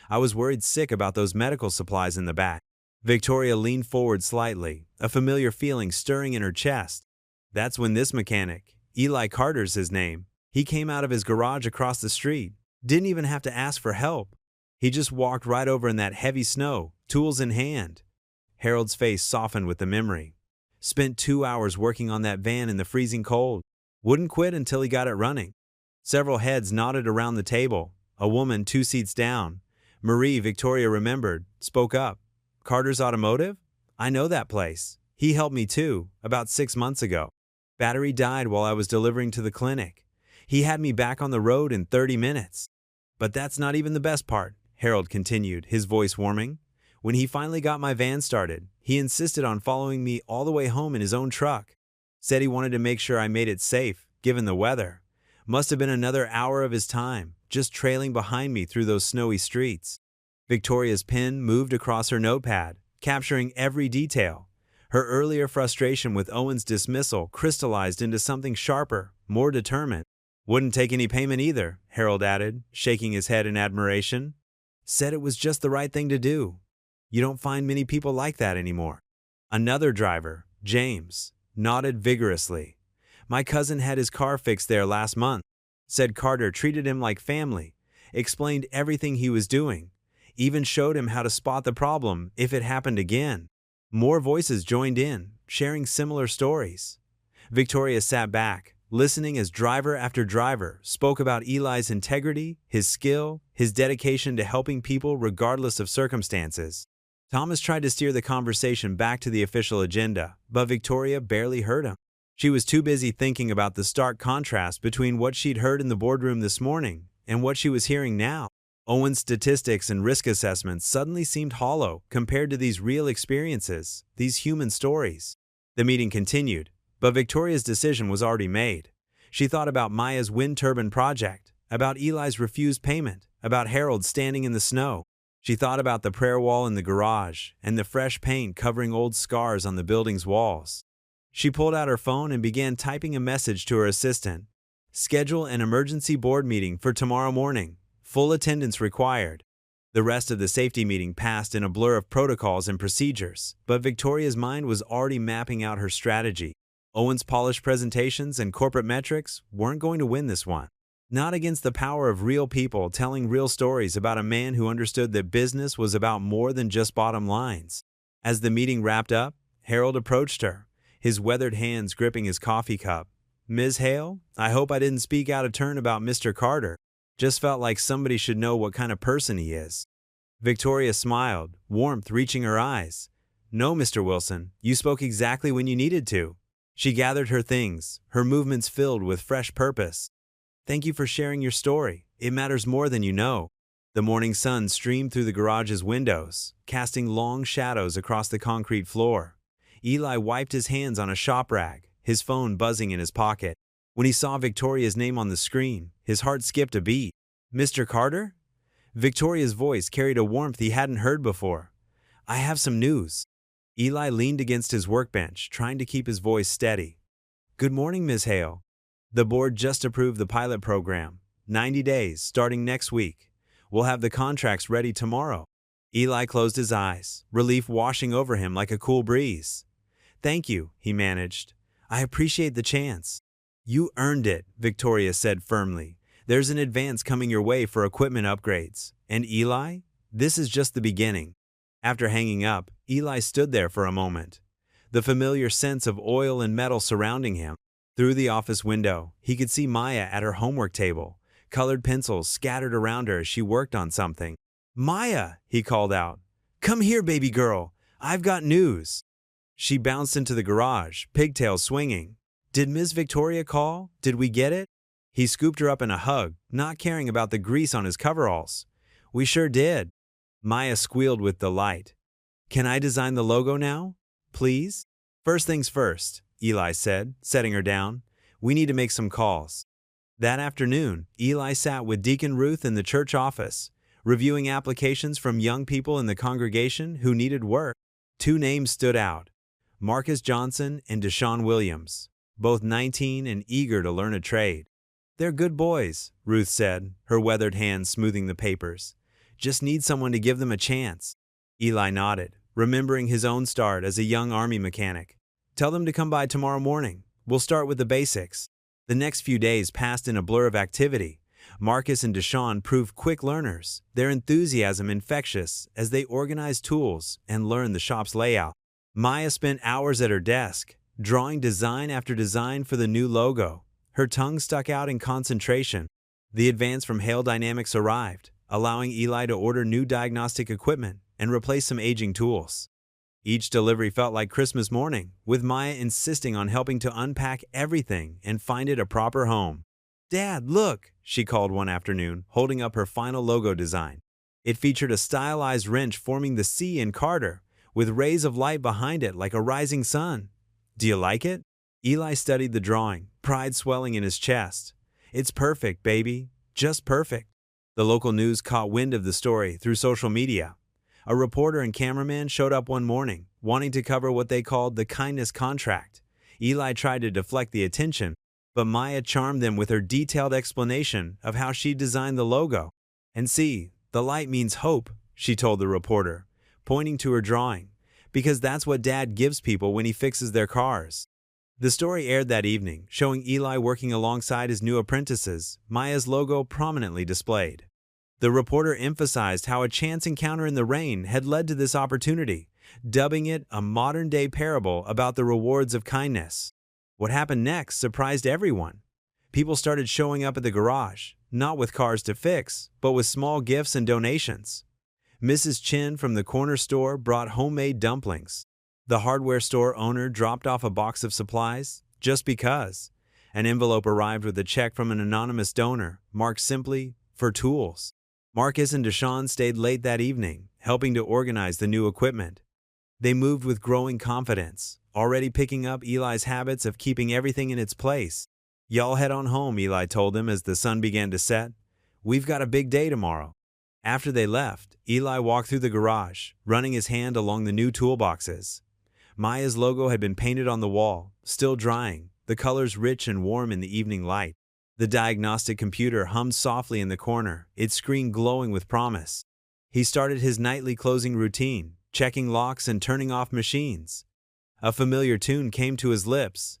I was worried sick about those medical supplies in the back." Victoria leaned forward slightly, a familiar feeling stirring in her chest. "That's when this mechanic, Eli Carter's his name, he came out of his garage across the street. Didn't even have to ask for help. He just walked right over in that heavy snow, tools in hand." Harold's face softened with the memory. "Spent 2 hours working on that van in the freezing cold. Wouldn't quit until he got it running." Several heads nodded around the table. A woman 2 seats down, Marie, Victoria remembered, spoke up. "Carter's Automotive? I know that place. He helped me too, about 6 months ago. Battery died while I was delivering to the clinic. He had me back on the road in 30 minutes. But that's not even the best part," Harold continued, his voice warming. "When he finally got my van started, he insisted on following me all the way home in his own truck. Said he wanted to make sure I made it safe, given the weather. Must have been another hour of his time, just trailing behind me through those snowy streets. Victoria's pen moved across her notepad, capturing every detail. Her earlier frustration with Owen's dismissal crystallized into something sharper, more determined. Wouldn't take any payment either, Harold added, shaking his head in admiration. Said it was just the right thing to do. You don't find many people like that anymore. Another driver, James, nodded vigorously. My cousin had his car fixed there last month. Said Carter treated him like family, explained everything he was doing, even showed him how to spot the problem if it happened again. More voices joined in, sharing similar stories. Victoria sat back, listening as driver after driver spoke about Eli's integrity, his skill, his dedication to helping people regardless of circumstances. Thomas tried to steer the conversation back to the official agenda, but Victoria barely heard him. She was too busy thinking about the stark contrast between what she'd heard in the boardroom this morning and what she was hearing now. Owen's statistics and risk assessments suddenly seemed hollow compared to these real experiences, these human stories. The meeting continued, but Victoria's decision was already made. She thought about Maya's wind turbine project, about Eli's refused payment, about Harold standing in the snow. She thought about the prayer wall in the garage and the fresh paint covering old scars on the building's walls. She pulled out her phone and began typing a message to her assistant. Schedule an emergency board meeting for tomorrow morning. Full attendance required. The rest of the safety meeting passed in a blur of protocols and procedures, but Victoria's mind was already mapping out her strategy. Owen's polished presentations and corporate metrics weren't going to win this one. Not against the power of real people telling real stories about a man who understood that business was about more than just bottom lines. As the meeting wrapped up, Harold approached her, his weathered hands gripping his coffee cup. Ms. Hale, I hope I didn't speak out of turn about Mr. Carter. Just felt like somebody should know what kind of person he is. Victoria smiled, warmth reaching her eyes. No, Mr. Wilson, you spoke exactly when you needed to. She gathered her things, her movements filled with fresh purpose. Thank you for sharing your story. It matters more than you know. The morning sun streamed through the garage's windows, casting long shadows across the concrete floor. Eli wiped his hands on a shop rag, his phone buzzing in his pocket. When he saw Victoria's name on the screen, his heart skipped a beat. Mr. Carter? Victoria's voice carried a warmth he hadn't heard before. I have some news. Eli leaned against his workbench, trying to keep his voice steady. Good morning, Ms. Hale. The board just approved the pilot program. 90 days, starting next week. We'll have the contracts ready tomorrow. Eli closed his eyes, relief washing over him like a cool breeze. Thank you, he managed. I appreciate the chance. You earned it, Victoria said firmly. There's an advance coming your way for equipment upgrades. And Eli? This is just the beginning. After hanging up, Eli stood there for a moment. The familiar sense of oil and metal surrounding him. Through the office window, he could see Maya at her homework table, colored pencils scattered around her as she worked on something. Maya, he called out. Come here, baby girl. I've got news. She bounced into the garage, pigtails swinging. Did Ms. Victoria call? Did we get it? He scooped her up in a hug, not caring about the grease on his coveralls. We sure did. Maya squealed with delight. Can I design the logo now? Please? First things first, Eli said, setting her down. We need to make some calls. That afternoon, Eli sat with Deacon Ruth in the church office, reviewing applications from young people in the congregation who needed work. Two names stood out, Marcus Johnson and Deshaun Williams, both 19 and eager to learn a trade. They're good boys, Ruth said, her weathered hands smoothing the papers. Just need someone to give them a chance. Eli nodded, remembering his own start as a young army mechanic. Tell them to come by tomorrow morning. We'll start with the basics. The next few days passed in a blur of activity. Marcus and Deshaun proved quick learners, their enthusiasm infectious as they organized tools and learned the shop's layout. Maya spent hours at her desk, drawing design after design for the new logo. Her tongue stuck out in concentration. The advance from Hale Dynamics arrived, allowing Eli to order new diagnostic equipment and replace some aging tools. Each delivery felt like Christmas morning, with Maya insisting on helping to unpack everything and find it a proper home. Dad, look, she called one afternoon, holding up her final logo design. It featured a stylized wrench forming the C in Carter, with rays of light behind it like a rising sun. Do you like it? Eli studied the drawing, pride swelling in his chest. It's perfect, baby. Just perfect. The local news caught wind of the story through social media. A reporter and cameraman showed up one morning, wanting to cover what they called the kindness contract. Eli tried to deflect the attention, but Maya charmed them with her detailed explanation of how she designed the logo. And see, the light means hope, she told the reporter, pointing to her drawing, because that's what Dad gives people when he fixes their cars. The story aired that evening, showing Eli working alongside his new apprentices, Maya's logo prominently displayed. The reporter emphasized how a chance encounter in the rain had led to this opportunity, dubbing it a modern-day parable about the rewards of kindness. What happened next surprised everyone. People started showing up at the garage, not with cars to fix, but with small gifts and donations. Mrs. Chin from the corner store brought homemade dumplings. The hardware store owner dropped off a box of supplies, just because. An envelope arrived with a check from an anonymous donor, marked simply, "For tools." Marcus and Deshawn stayed late that evening, helping to organize the new equipment. They moved with growing confidence, already picking up Eli's habits of keeping everything in its place. "Y'all head on home," Eli told them as the sun began to set. "We've got a big day tomorrow." After they left, Eli walked through the garage, running his hand along the new toolboxes. Maya's logo had been painted on the wall, still drying, the colors rich and warm in the evening light. The diagnostic computer hummed softly in the corner, its screen glowing with promise. He started his nightly closing routine, checking locks and turning off machines. A familiar tune came to his lips.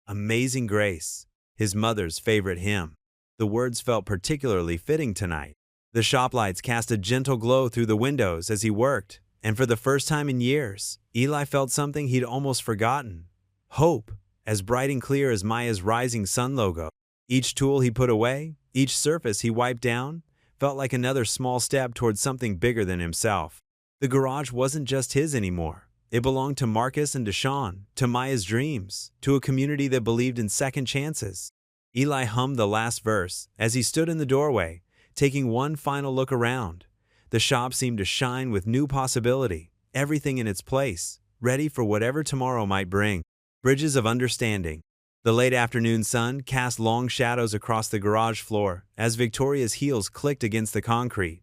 "Amazing Grace," his mother's favorite hymn. The words felt particularly fitting tonight. The shop lights cast a gentle glow through the windows as he worked, and for the first time in years, Eli felt something he'd almost forgotten. Hope, as bright and clear as Maya's rising sun logo. Each tool he put away, each surface he wiped down, felt like another small step towards something bigger than himself. The garage wasn't just his anymore. It belonged to Marcus and Deshawn, to Maya's dreams, to a community that believed in second chances. Eli hummed the last verse as he stood in the doorway, taking one final look around. The shop seemed to shine with new possibility, everything in its place, ready for whatever tomorrow might bring. Bridges of understanding. The late afternoon sun cast long shadows across the garage floor as Victoria's heels clicked against the concrete.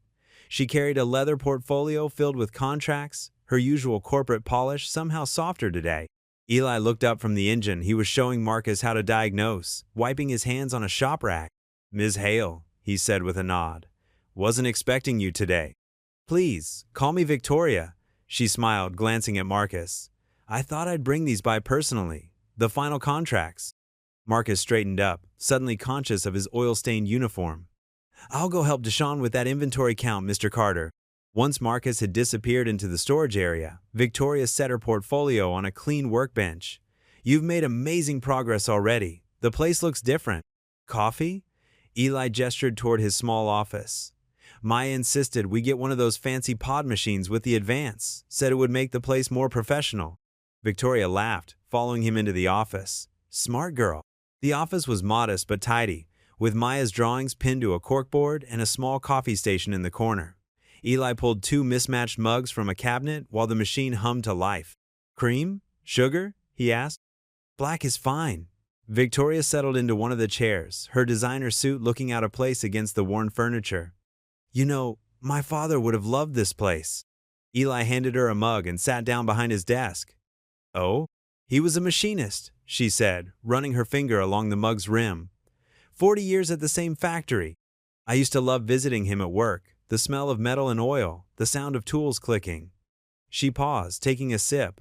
She carried a leather portfolio filled with contracts, her usual corporate polish somehow softer today. Eli looked up from the engine he was showing Marcus how to diagnose, wiping his hands on a shop rack. "Ms. Hale," he said with a nod. "Wasn't expecting you today." "Please, call me Victoria," she smiled, glancing at Marcus. "I thought I'd bring these by personally. The final contracts." Marcus straightened up, suddenly conscious of his oil-stained uniform. "I'll go help Deshawn with that inventory count, Mr. Carter." Once Marcus had disappeared into the storage area, Victoria set her portfolio on a clean workbench. "You've made amazing progress already. The place looks different." "Coffee?" Eli gestured toward his small office. "Maya insisted we get one of those fancy pod machines with the advance, said it would make the place more professional." Victoria laughed, following him into the office. "Smart girl." The office was modest but tidy, with Maya's drawings pinned to a corkboard and a small coffee station in the corner. Eli pulled two mismatched mugs from a cabinet while the machine hummed to life. "Cream? Sugar?" he asked. "Black is fine." Victoria settled into one of the chairs, her designer suit looking out of place against the worn furniture. "You know, my father would have loved this place." Eli handed her a mug and sat down behind his desk. "Oh? He was a machinist," she said, running her finger along the mug's rim. 40 years at the same factory. I used to love visiting him at work, the smell of metal and oil, the sound of tools clicking." She paused, taking a sip.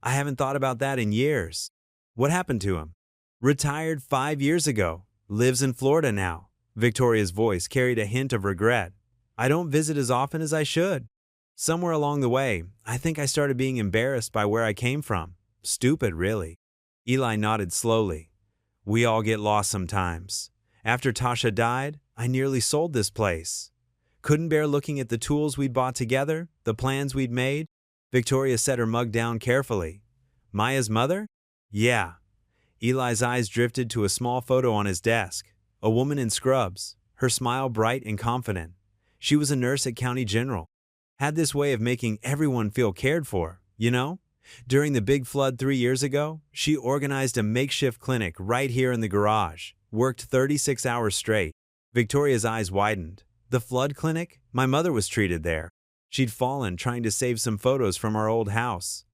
"I haven't thought about that in years." "What happened to him?" "Retired 5 years ago. Lives in Florida now." Victoria's voice carried a hint of regret. "I don't visit as often as I should. Somewhere along the way, I think I started being embarrassed by where I came from. Stupid, really." Eli nodded slowly. "We all get lost sometimes. After Tasha died, I nearly sold this place. Couldn't bear looking at the tools we'd bought together, the plans we'd made." Victoria set her mug down carefully. "Maya's mother?" "Yeah." Eli's eyes drifted to a small photo on his desk. A woman in scrubs, her smile bright and confident. She was a nurse at County General. Had this way of making everyone feel cared for, you know? During the big flood 3 years ago, she organized a makeshift clinic right here in the garage. Worked 36 hours straight. Victoria's eyes widened. The flood clinic? My mother was treated there. She'd fallen trying to save some photos from our old house.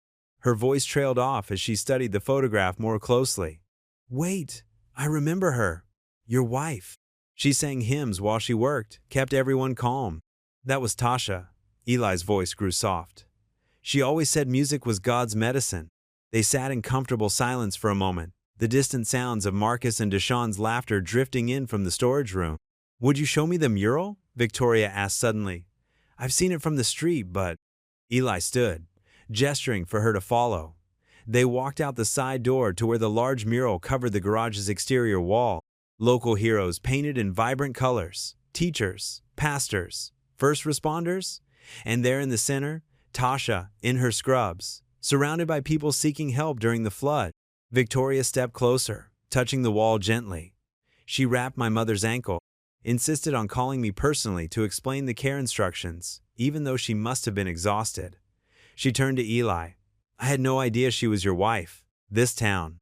Her voice trailed off as she studied the photograph more closely. Wait, I remember her. Your wife. She sang hymns while she worked, kept everyone calm. That was Tasha. Eli's voice grew soft. She always said music was God's medicine. They sat in comfortable silence for a moment, the distant sounds of Marcus and Deshawn's laughter drifting in from the storage room. Would you show me the mural? Victoria asked suddenly. I've seen it from the street, but… Eli stood, gesturing for her to follow. They walked out the side door to where the large mural covered the garage's exterior wall. Local heroes painted in vibrant colors, teachers, pastors, first responders, and there in the center, Tasha, in her scrubs, surrounded by people seeking help during the flood. Victoria stepped closer, touching the wall gently. She wrapped my mother's ankle, insisted on calling me personally to explain the care instructions, even though she must have been exhausted. She turned to Eli. I had no idea she was your wife. This town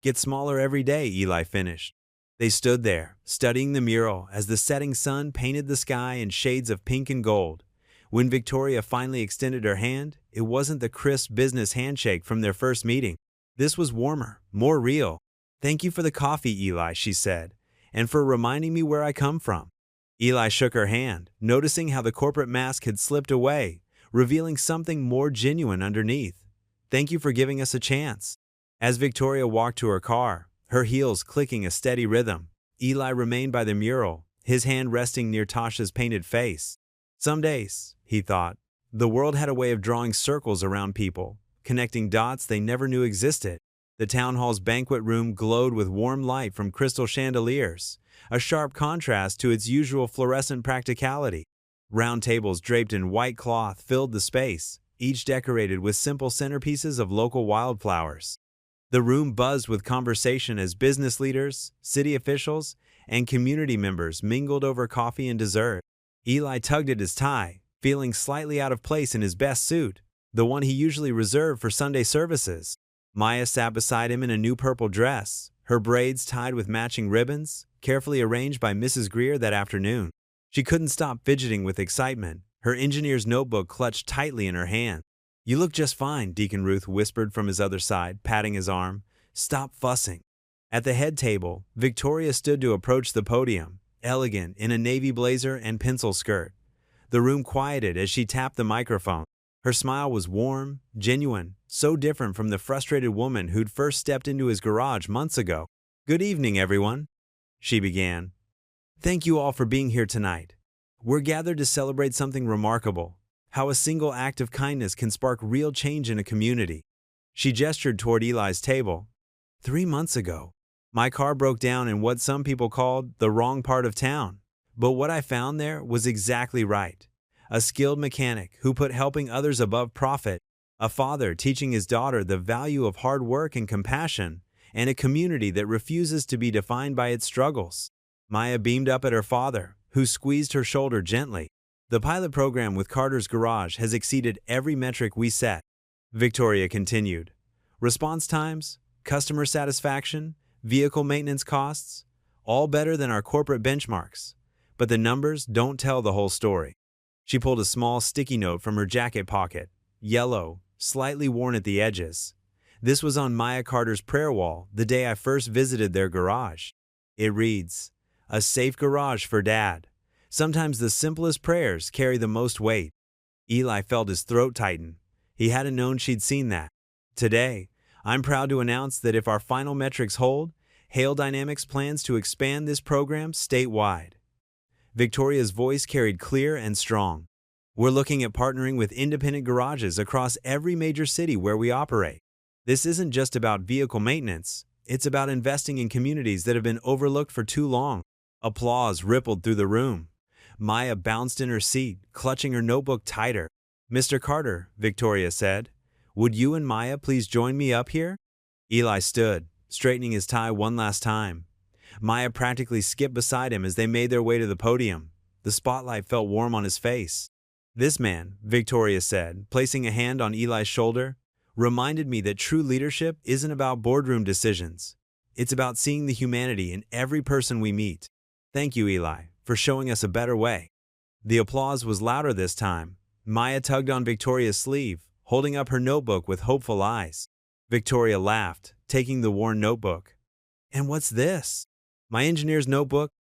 gets smaller every day, Eli finished. They stood there, studying the mural as the setting sun painted the sky in shades of pink and gold. When Victoria finally extended her hand, it wasn't the crisp business handshake from their first meeting. This was warmer, more real. Thank you for the coffee, Eli, she said, and for reminding me where I come from. Eli shook her hand, noticing how the corporate mask had slipped away, revealing something more genuine underneath. Thank you for giving us a chance. As Victoria walked to her car, her heels clicking a steady rhythm, Eli remained by the mural, his hand resting near Tasha's painted face. Some days, he thought, the world had a way of drawing circles around people, connecting dots they never knew existed. The town hall's banquet room glowed with warm light from crystal chandeliers, a sharp contrast to its usual fluorescent practicality. Round tables draped in white cloth filled the space, each decorated with simple centerpieces of local wildflowers. The room buzzed with conversation as business leaders, city officials, and community members mingled over coffee and dessert. Eli tugged at his tie, feeling slightly out of place in his best suit, the one he usually reserved for Sunday services. Maya sat beside him in a new purple dress, her braids tied with matching ribbons, carefully arranged by Mrs. Greer that afternoon. She couldn't stop fidgeting with excitement, her engineer's notebook clutched tightly in her hand. You look just fine, Deacon Ruth whispered from his other side, patting his arm. Stop fussing. At the head table, Victoria stood to approach the podium, elegant in a navy blazer and pencil skirt. The room quieted as she tapped the microphone. Her smile was warm, genuine, so different from the frustrated woman who'd first stepped into his garage months ago. Good evening, everyone, she began. Thank you all for being here tonight. We're gathered to celebrate something remarkable, how a single act of kindness can spark real change in a community. She gestured toward Eli's table. 3 months ago, my car broke down in what some people called the wrong part of town. But what I found there was exactly right. A skilled mechanic who put helping others above profit, a father teaching his daughter the value of hard work and compassion, and a community that refuses to be defined by its struggles. Maya beamed up at her father, who squeezed her shoulder gently. The pilot program with Carter's Garage has exceeded every metric we set. Victoria continued. Response times, customer satisfaction, vehicle maintenance costs, all better than our corporate benchmarks. But the numbers don't tell the whole story. She pulled a small sticky note from her jacket pocket, yellow, slightly worn at the edges. This was on Maya Carter's prayer wall the day I first visited their garage. It reads, "A safe garage for Dad. Sometimes the simplest prayers carry the most weight." Eli felt his throat tighten. He hadn't known she'd seen that. Today, I'm proud to announce that if our final metrics hold, Hail Dynamics plans to expand this program statewide. Victoria's voice carried clear and strong. We're looking at partnering with independent garages across every major city where we operate. This isn't just about vehicle maintenance, it's about investing in communities that have been overlooked for too long. Applause rippled through the room. Maya bounced in her seat, clutching her notebook tighter. Mr. Carter, Victoria said, would you and Maya please join me up here? Eli stood, straightening his tie one last time. Maya practically skipped beside him as they made their way to the podium. The spotlight felt warm on his face. This man, Victoria said, placing a hand on Eli's shoulder, reminded me that true leadership isn't about boardroom decisions. It's about seeing the humanity in every person we meet. Thank you, Eli, for showing us a better way. The applause was louder this time. Maya tugged on Victoria's sleeve, holding up her notebook with hopeful eyes. Victoria laughed, taking the worn notebook. "And what's this?" "My engineer's notebook,"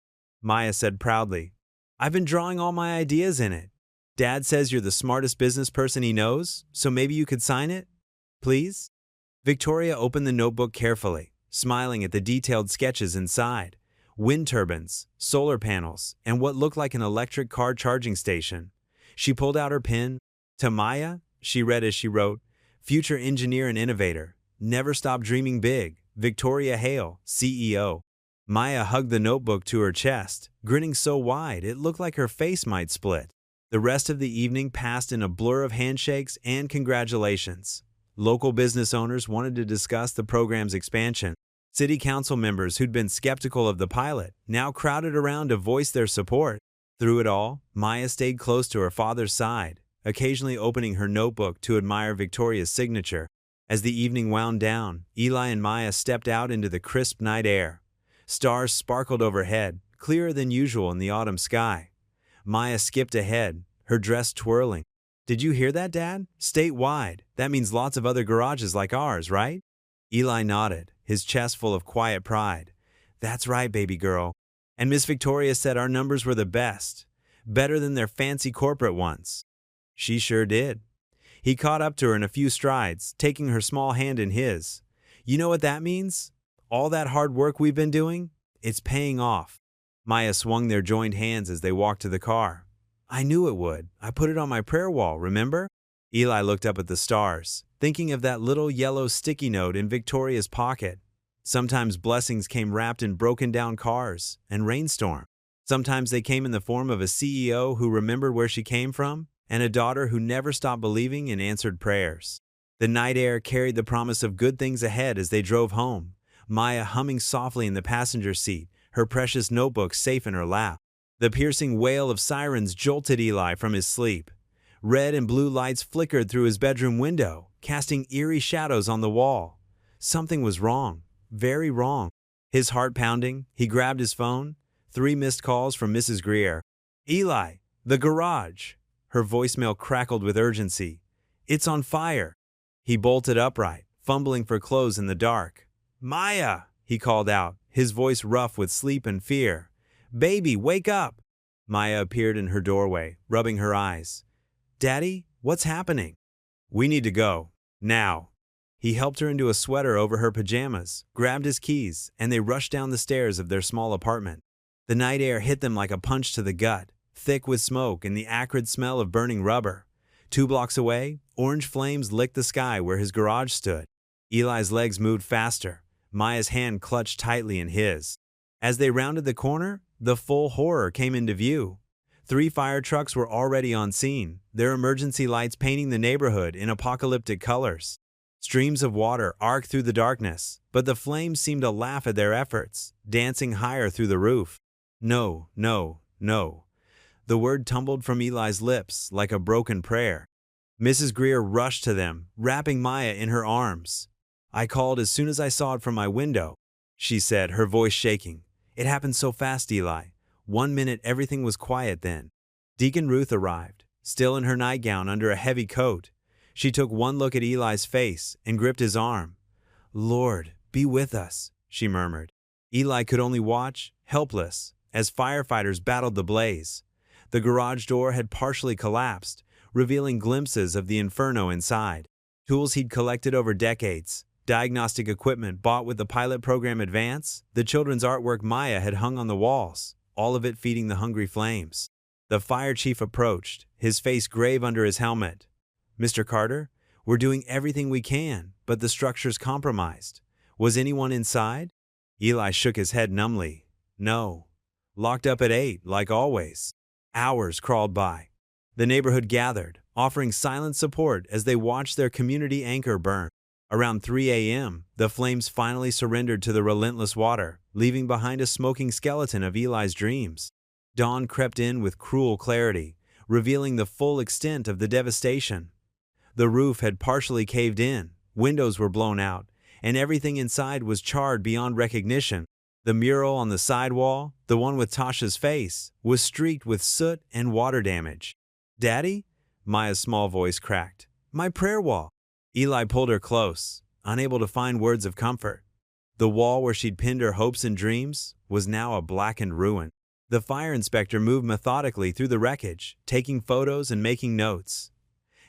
Maya said proudly. "I've been drawing all my ideas in it. Dad says you're the smartest business person he knows, so maybe you could sign it? Please?" Victoria opened the notebook carefully, smiling at the detailed sketches inside. Wind turbines, solar panels, and what looked like an electric car charging station. She pulled out her pen. "To Maya," she read as she wrote, "future engineer and innovator. Never stop dreaming big. Victoria Hale, CEO." Maya hugged the notebook to her chest, grinning so wide it looked like her face might split. The rest of the evening passed in a blur of handshakes and congratulations. Local business owners wanted to discuss the program's expansion. City council members who'd been skeptical of the pilot now crowded around to voice their support. Through it all, Maya stayed close to her father's side, occasionally opening her notebook to admire Victoria's signature. As the evening wound down, Eli and Maya stepped out into the crisp night air. Stars sparkled overhead, clearer than usual in the autumn sky. Maya skipped ahead, her dress twirling. "Did you hear that, Dad? Statewide. That means lots of other garages like ours, right?" Eli nodded, his chest full of quiet pride. "That's right, baby girl. And Miss Victoria said our numbers were the best. Better than their fancy corporate ones." She sure did. He caught up to her in a few strides, taking her small hand in his. "You know what that means? All that hard work we've been doing? It's paying off." Maya swung their joined hands as they walked to the car. "I knew it would. I put it on my prayer wall, remember?" Eli looked up at the stars, thinking of that little yellow sticky note in Victoria's pocket. Sometimes blessings came wrapped in broken-down cars and rainstorm. Sometimes they came in the form of a CEO who remembered where she came from and a daughter who never stopped believing and answered prayers. The night air carried the promise of good things ahead as they drove home, Maya humming softly in the passenger seat, her precious notebook safe in her lap. The piercing wail of sirens jolted Eli from his sleep. Red and blue lights flickered through his bedroom window, casting eerie shadows on the wall. Something was wrong, very wrong. His heart pounding, he grabbed his phone. 3 missed calls from Mrs. Greer. "Eli, the garage." Her voicemail crackled with urgency. "It's on fire." He bolted upright, fumbling for clothes in the dark. "Maya," he called out, his voice rough with sleep and fear. "Baby, wake up." Maya appeared in her doorway, rubbing her eyes. "Daddy, what's happening?" "We need to go. Now." He helped her into a sweater over her pajamas, grabbed his keys, and they rushed down the stairs of their small apartment. The night air hit them like a punch to the gut, thick with smoke and the acrid smell of burning rubber. 2 blocks away, orange flames licked the sky where his garage stood. Eli's legs moved faster. Maya's hand clutched tightly in his. As they rounded the corner, the full horror came into view. 3 fire trucks were already on scene, their emergency lights painting the neighborhood in apocalyptic colors. Streams of water arced through the darkness, but the flames seemed to laugh at their efforts, dancing higher through the roof. "No, no, no." The word tumbled from Eli's lips like a broken prayer. Mrs. Greer rushed to them, wrapping Maya in her arms. "I called as soon as I saw it from my window," she said, her voice shaking. "It happened so fast, Eli. 1 minute everything was quiet then." Deacon Ruth arrived, still in her nightgown under a heavy coat. She took one look at Eli's face and gripped his arm. "Lord, be with us," she murmured. Eli could only watch, helpless, as firefighters battled the blaze. The garage door had partially collapsed, revealing glimpses of the inferno inside. Tools he'd collected over decades, diagnostic equipment bought with the pilot program advance, the children's artwork Maya had hung on the walls, all of it feeding the hungry flames. The fire chief approached, his face grave under his helmet. "Mr. Carter, we're doing everything we can, but the structure's compromised. Was anyone inside?" Eli shook his head numbly. "No. Locked up at 8, like always." Hours crawled by. The neighborhood gathered, offering silent support as they watched their community anchor burn. Around 3 a.m., the flames finally surrendered to the relentless water, leaving behind a smoking skeleton of Eli's dreams. Dawn crept in with cruel clarity, revealing the full extent of the devastation. The roof had partially caved in, windows were blown out, and everything inside was charred beyond recognition. The mural on the side wall, the one with Tasha's face, was streaked with soot and water damage. "Daddy?" Maya's small voice cracked. "My prayer wall." Eli pulled her close, unable to find words of comfort. The wall where she'd pinned her hopes and dreams was now a blackened ruin. The fire inspector moved methodically through the wreckage, taking photos and making notes.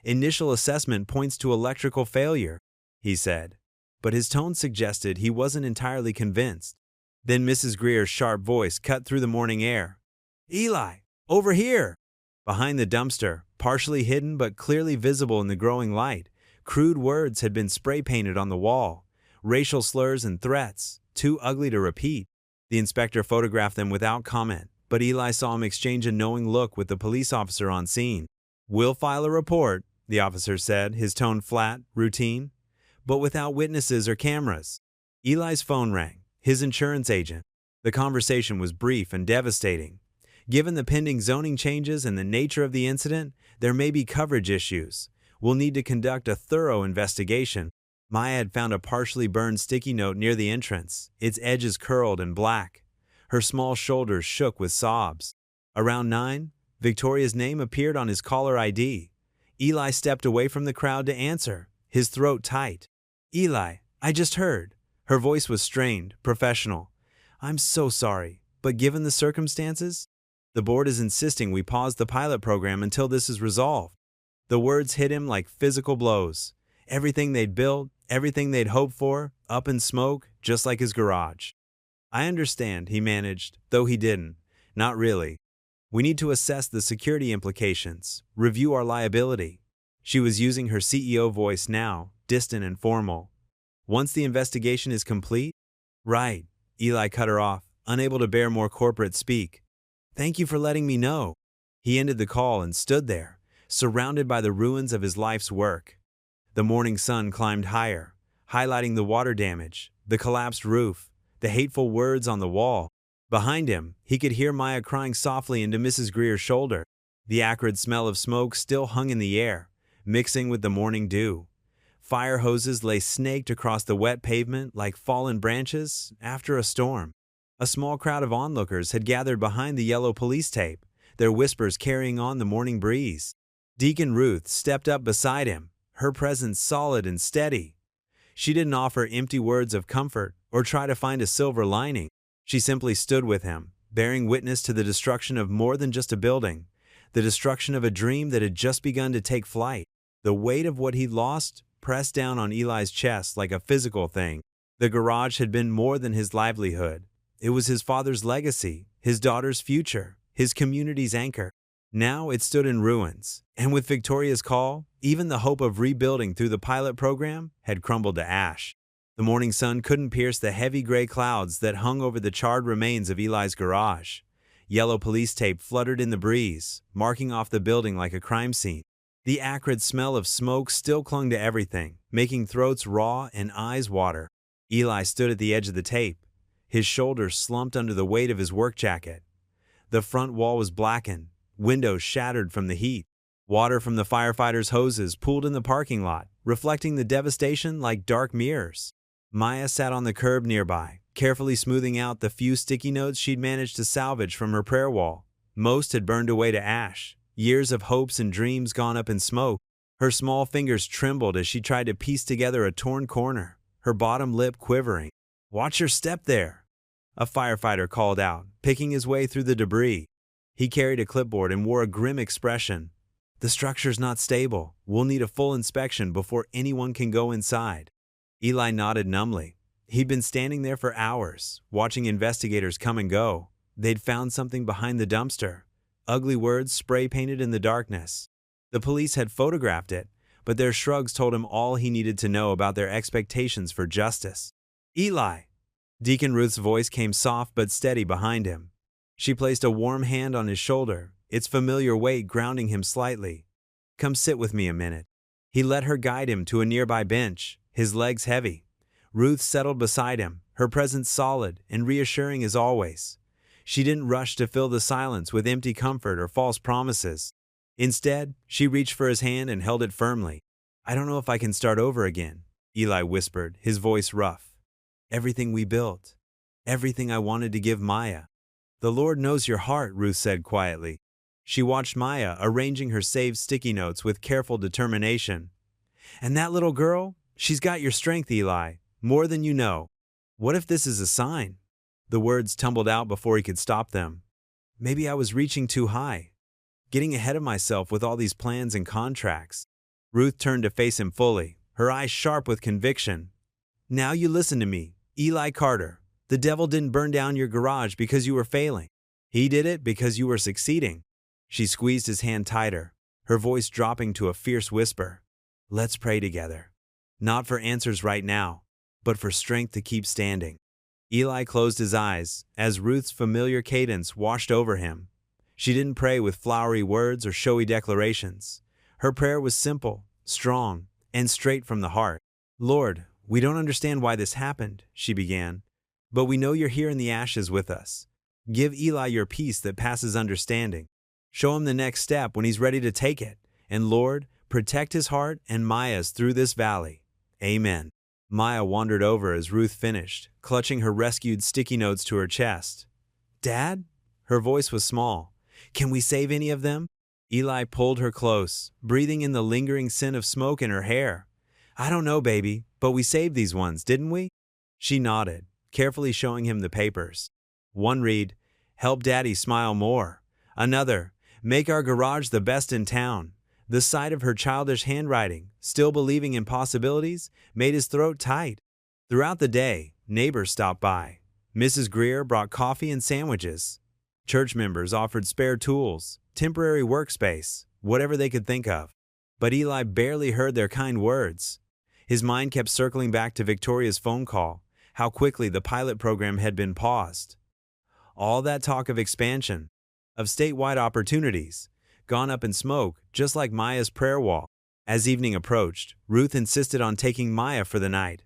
"Initial assessment points to electrical failure," he said, but his tone suggested he wasn't entirely convinced. Then Mrs. Greer's sharp voice cut through the morning air. "Eli, over here!" Behind the dumpster, partially hidden but clearly visible in the growing light, crude words had been spray-painted on the wall, racial slurs and threats, too ugly to repeat. The inspector photographed them without comment, but Eli saw him exchange a knowing look with the police officer on scene. "We'll file a report," the officer said, his tone flat, routine, "but without witnesses or cameras." Eli's phone rang, his insurance agent. The conversation was brief and devastating. "Given the pending zoning changes and the nature of the incident, there may be coverage issues. We'll need to conduct a thorough investigation." Maya had found a partially burned sticky note near the entrance, its edges curled and black. Her small shoulders shook with sobs. Around 9, Victoria's name appeared on his caller ID. Eli stepped away from the crowd to answer, his throat tight. "Eli, I just heard." Her voice was strained, professional. "I'm so sorry, but given the circumstances, the board is insisting we pause the pilot program until this is resolved." The words hit him like physical blows. Everything they'd built, everything they'd hoped for, up in smoke, just like his garage. "I understand," he managed, though he didn't. "Not really. We need to assess the security implications, review our liability." She was using her CEO voice now, distant and formal. "Once the investigation is complete?" "Right," Eli cut her off, unable to bear more corporate speak. "Thank you for letting me know." He ended the call and stood there, surrounded by the ruins of his life's work. The morning sun climbed higher, highlighting the water damage, the collapsed roof, the hateful words on the wall. Behind him, he could hear Maya crying softly into Mrs. Greer's shoulder. The acrid smell of smoke still hung in the air, mixing with the morning dew. Fire hoses lay snaked across the wet pavement like fallen branches after a storm. A small crowd of onlookers had gathered behind the yellow police tape, their whispers carrying on the morning breeze. Deacon Ruth stepped up beside him, her presence solid and steady. She didn't offer empty words of comfort or try to find a silver lining. She simply stood with him, bearing witness to the destruction of more than just a building, the destruction of a dream that had just begun to take flight. The weight of what he'd lost pressed down on Eli's chest like a physical thing. The garage had been more than his livelihood. It was his father's legacy, his daughter's future, his community's anchor. Now it stood in ruins, and with Victoria's call, even the hope of rebuilding through the pilot program had crumbled to ash. The morning sun couldn't pierce the heavy gray clouds that hung over the charred remains of Eli's garage. Yellow police tape fluttered in the breeze, marking off the building like a crime scene. The acrid smell of smoke still clung to everything, making throats raw and eyes water. Eli stood at the edge of the tape, his shoulders slumped under the weight of his work jacket. The front wall was blackened, windows shattered from the heat. Water from the firefighters' hoses pooled in the parking lot, reflecting the devastation like dark mirrors. Maya sat on the curb nearby, carefully smoothing out the few sticky notes she'd managed to salvage from her prayer wall. Most had burned away to ash, years of hopes and dreams gone up in smoke. Her small fingers trembled as she tried to piece together a torn corner, her bottom lip quivering. "Watch your step there," a firefighter called out, picking his way through the debris. He carried a clipboard and wore a grim expression. "The structure's not stable. We'll need a full inspection before anyone can go inside." Eli nodded numbly. He'd been standing there for hours, watching investigators come and go. They'd found something behind the dumpster. Ugly words spray-painted in the darkness. The police had photographed it, but their shrugs told him all he needed to know about their expectations for justice. "Eli!" Deacon Ruth's voice came soft but steady behind him. She placed a warm hand on his shoulder, its familiar weight grounding him slightly. "Come sit with me a minute." He let her guide him to a nearby bench, his legs heavy. Ruth settled beside him, her presence solid and reassuring as always. She didn't rush to fill the silence with empty comfort or false promises. Instead, she reached for his hand and held it firmly. "I don't know if I can start over again," Eli whispered, his voice rough. Everything we built. Everything I wanted to give Maya. The Lord knows your heart, Ruth said quietly. She watched Maya arranging her saved sticky notes with careful determination. And that little girl? She's got your strength, Eli, more than you know. What if this is a sign? The words tumbled out before he could stop them. Maybe I was reaching too high, getting ahead of myself with all these plans and contracts. Ruth turned to face him fully, her eyes sharp with conviction. Now you listen to me, Eli Carter. The devil didn't burn down your garage because you were failing. He did it because you were succeeding. She squeezed his hand tighter, her voice dropping to a fierce whisper. Let's pray together. Not for answers right now, but for strength to keep standing. Eli closed his eyes as Ruth's familiar cadence washed over him. She didn't pray with flowery words or showy declarations. Her prayer was simple, strong, and straight from the heart. Lord, we don't understand why this happened, she began, but we know you're here in the ashes with us. Give Eli your peace that passes understanding. Show him the next step when he's ready to take it. And Lord, protect his heart and Maya's through this valley. Amen. Maya wandered over as Ruth finished, clutching her rescued sticky notes to her chest. Dad? Her voice was small. Can we save any of them? Eli pulled her close, breathing in the lingering scent of smoke in her hair. I don't know, baby, but we saved these ones, didn't we? She nodded, carefully showing him the papers. One read, Help Daddy smile more. Another, Make our garage the best in town. The sight of her childish handwriting, still believing in possibilities, made his throat tight. Throughout the day, neighbors stopped by. Mrs. Greer brought coffee and sandwiches. Church members offered spare tools, temporary workspace, whatever they could think of. But Eli barely heard their kind words. His mind kept circling back to Victoria's phone call, how quickly the pilot program had been paused. All that talk of expansion, of statewide opportunities, gone up in smoke, just like Maya's prayer wall. As evening approached, Ruth insisted on taking Maya for the night.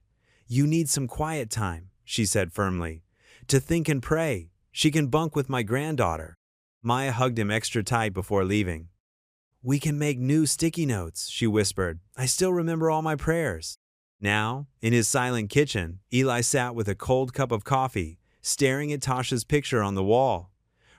You need some quiet time, she said firmly. To think and pray. She can bunk with my granddaughter. Maya hugged him extra tight before leaving. We can make new sticky notes, she whispered. I still remember all my prayers. Now, in his silent kitchen, Eli sat with a cold cup of coffee, staring at Tasha's picture on the wall.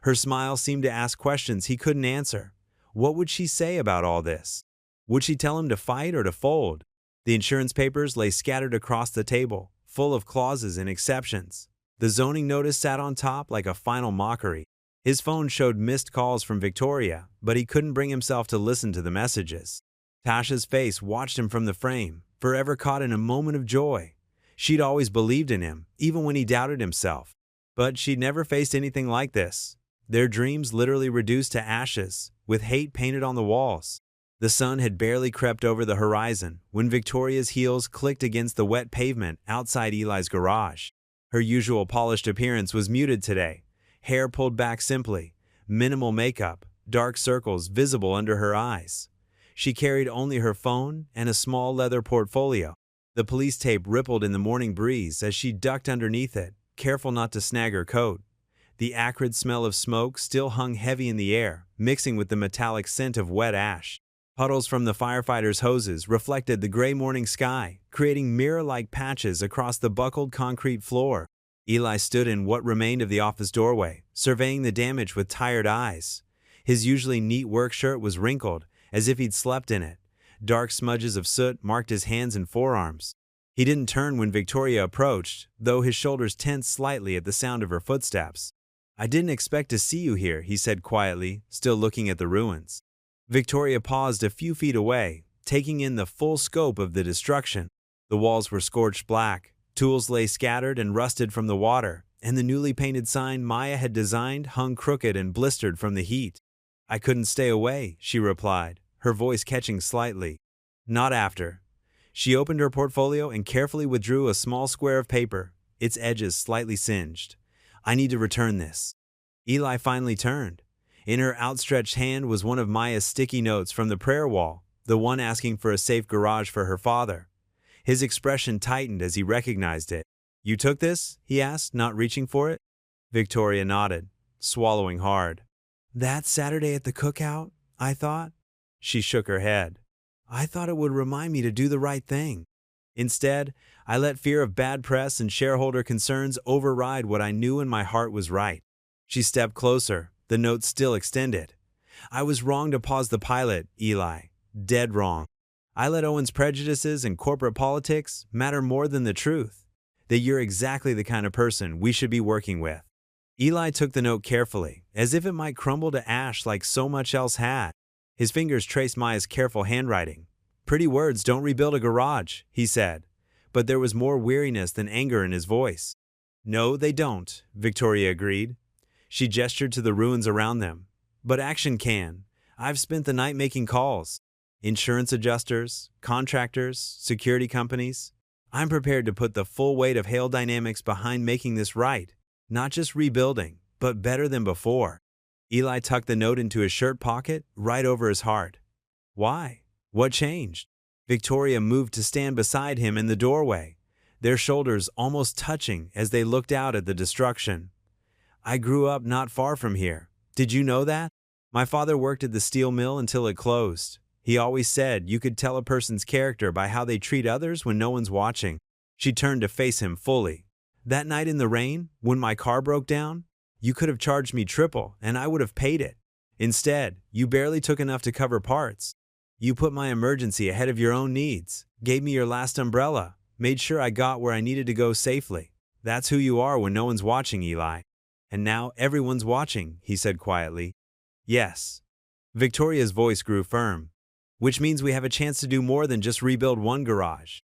Her smile seemed to ask questions he couldn't answer. What would she say about all this? Would she tell him to fight or to fold? The insurance papers lay scattered across the table, full of clauses and exceptions. The zoning notice sat on top like a final mockery. His phone showed missed calls from Victoria, but he couldn't bring himself to listen to the messages. Tasha's face watched him from the frame, forever caught in a moment of joy. She'd always believed in him, even when he doubted himself. But she'd never faced anything like this. Their dreams literally reduced to ashes, with hate painted on the walls. The sun had barely crept over the horizon when Victoria's heels clicked against the wet pavement outside Eli's garage. Her usual polished appearance was muted today, hair pulled back simply, minimal makeup, dark circles visible under her eyes. She carried only her phone and a small leather portfolio. The police tape rippled in the morning breeze as she ducked underneath it, careful not to snag her coat. The acrid smell of smoke still hung heavy in the air, mixing with the metallic scent of wet ash. Puddles from the firefighters' hoses reflected the gray morning sky, creating mirror-like patches across the buckled concrete floor. Eli stood in what remained of the office doorway, surveying the damage with tired eyes. His usually neat work shirt was wrinkled, as if he'd slept in it. Dark smudges of soot marked his hands and forearms. He didn't turn when Victoria approached, though his shoulders tensed slightly at the sound of her footsteps. I didn't expect to see you here, he said quietly, still looking at the ruins. Victoria paused a few feet away, taking in the full scope of the destruction. The walls were scorched black, tools lay scattered and rusted from the water, and the newly painted sign Maya had designed hung crooked and blistered from the heat. I couldn't stay away, she replied, her voice catching slightly. Not after. She opened her portfolio and carefully withdrew a small square of paper, its edges slightly singed. I need to return this. Eli finally turned. In her outstretched hand was one of Maya's sticky notes from the prayer wall, the one asking for a safe garage for her father. His expression tightened as he recognized it. You took this? He asked, not reaching for it. Victoria nodded, swallowing hard. That Saturday at the cookout, I thought? She shook her head. I thought it would remind me to do the right thing. Instead, I let fear of bad press and shareholder concerns override what I knew in my heart was right. She stepped closer, the note still extended. I was wrong to pause the pilot, Eli. Dead wrong. I let Owen's prejudices and corporate politics matter more than the truth. That you're exactly the kind of person we should be working with. Eli took the note carefully, as if it might crumble to ash like so much else had. His fingers traced Maya's careful handwriting. Pretty words don't rebuild a garage, he said, but there was more weariness than anger in his voice. No, they don't, Victoria agreed. She gestured to the ruins around them. But action can. I've spent the night making calls. Insurance adjusters, contractors, security companies. I'm prepared to put the full weight of Hail Dynamics behind making this right. Not just rebuilding, but better than before. Eli tucked the note into his shirt pocket, right over his heart. Why? What changed? Victoria moved to stand beside him in the doorway, their shoulders almost touching as they looked out at the destruction. I grew up not far from here. Did you know that? My father worked at the steel mill until it closed. He always said you could tell a person's character by how they treat others when no one's watching. She turned to face him fully. That night in the rain, when my car broke down, you could have charged me triple and I would have paid it. Instead, you barely took enough to cover parts. You put my emergency ahead of your own needs, gave me your last umbrella, made sure I got where I needed to go safely. That's who you are when no one's watching, Eli. And now everyone's watching, he said quietly. Yes. Victoria's voice grew firm. Which means we have a chance to do more than just rebuild one garage.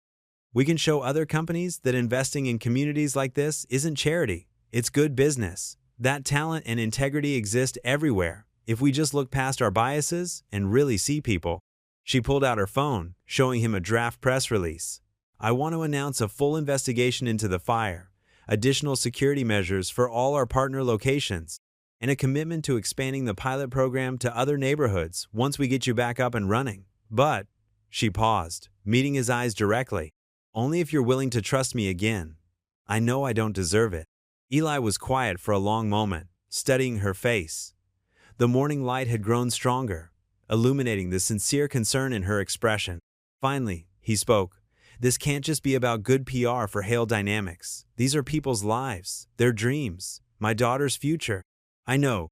We can show other companies that investing in communities like this isn't charity, it's good business. That talent and integrity exist everywhere, if we just look past our biases and really see people. She pulled out her phone, showing him a draft press release. I want to announce a full investigation into the fire, additional security measures for all our partner locations, and a commitment to expanding the pilot program to other neighborhoods once we get you back up and running. But, she paused, meeting his eyes directly, only if you're willing to trust me again. I know I don't deserve it. Eli was quiet for a long moment, studying her face. The morning light had grown stronger, illuminating the sincere concern in her expression. Finally, he spoke. This can't just be about good PR for Hail Dynamics. These are people's lives, their dreams, my daughter's future. I know,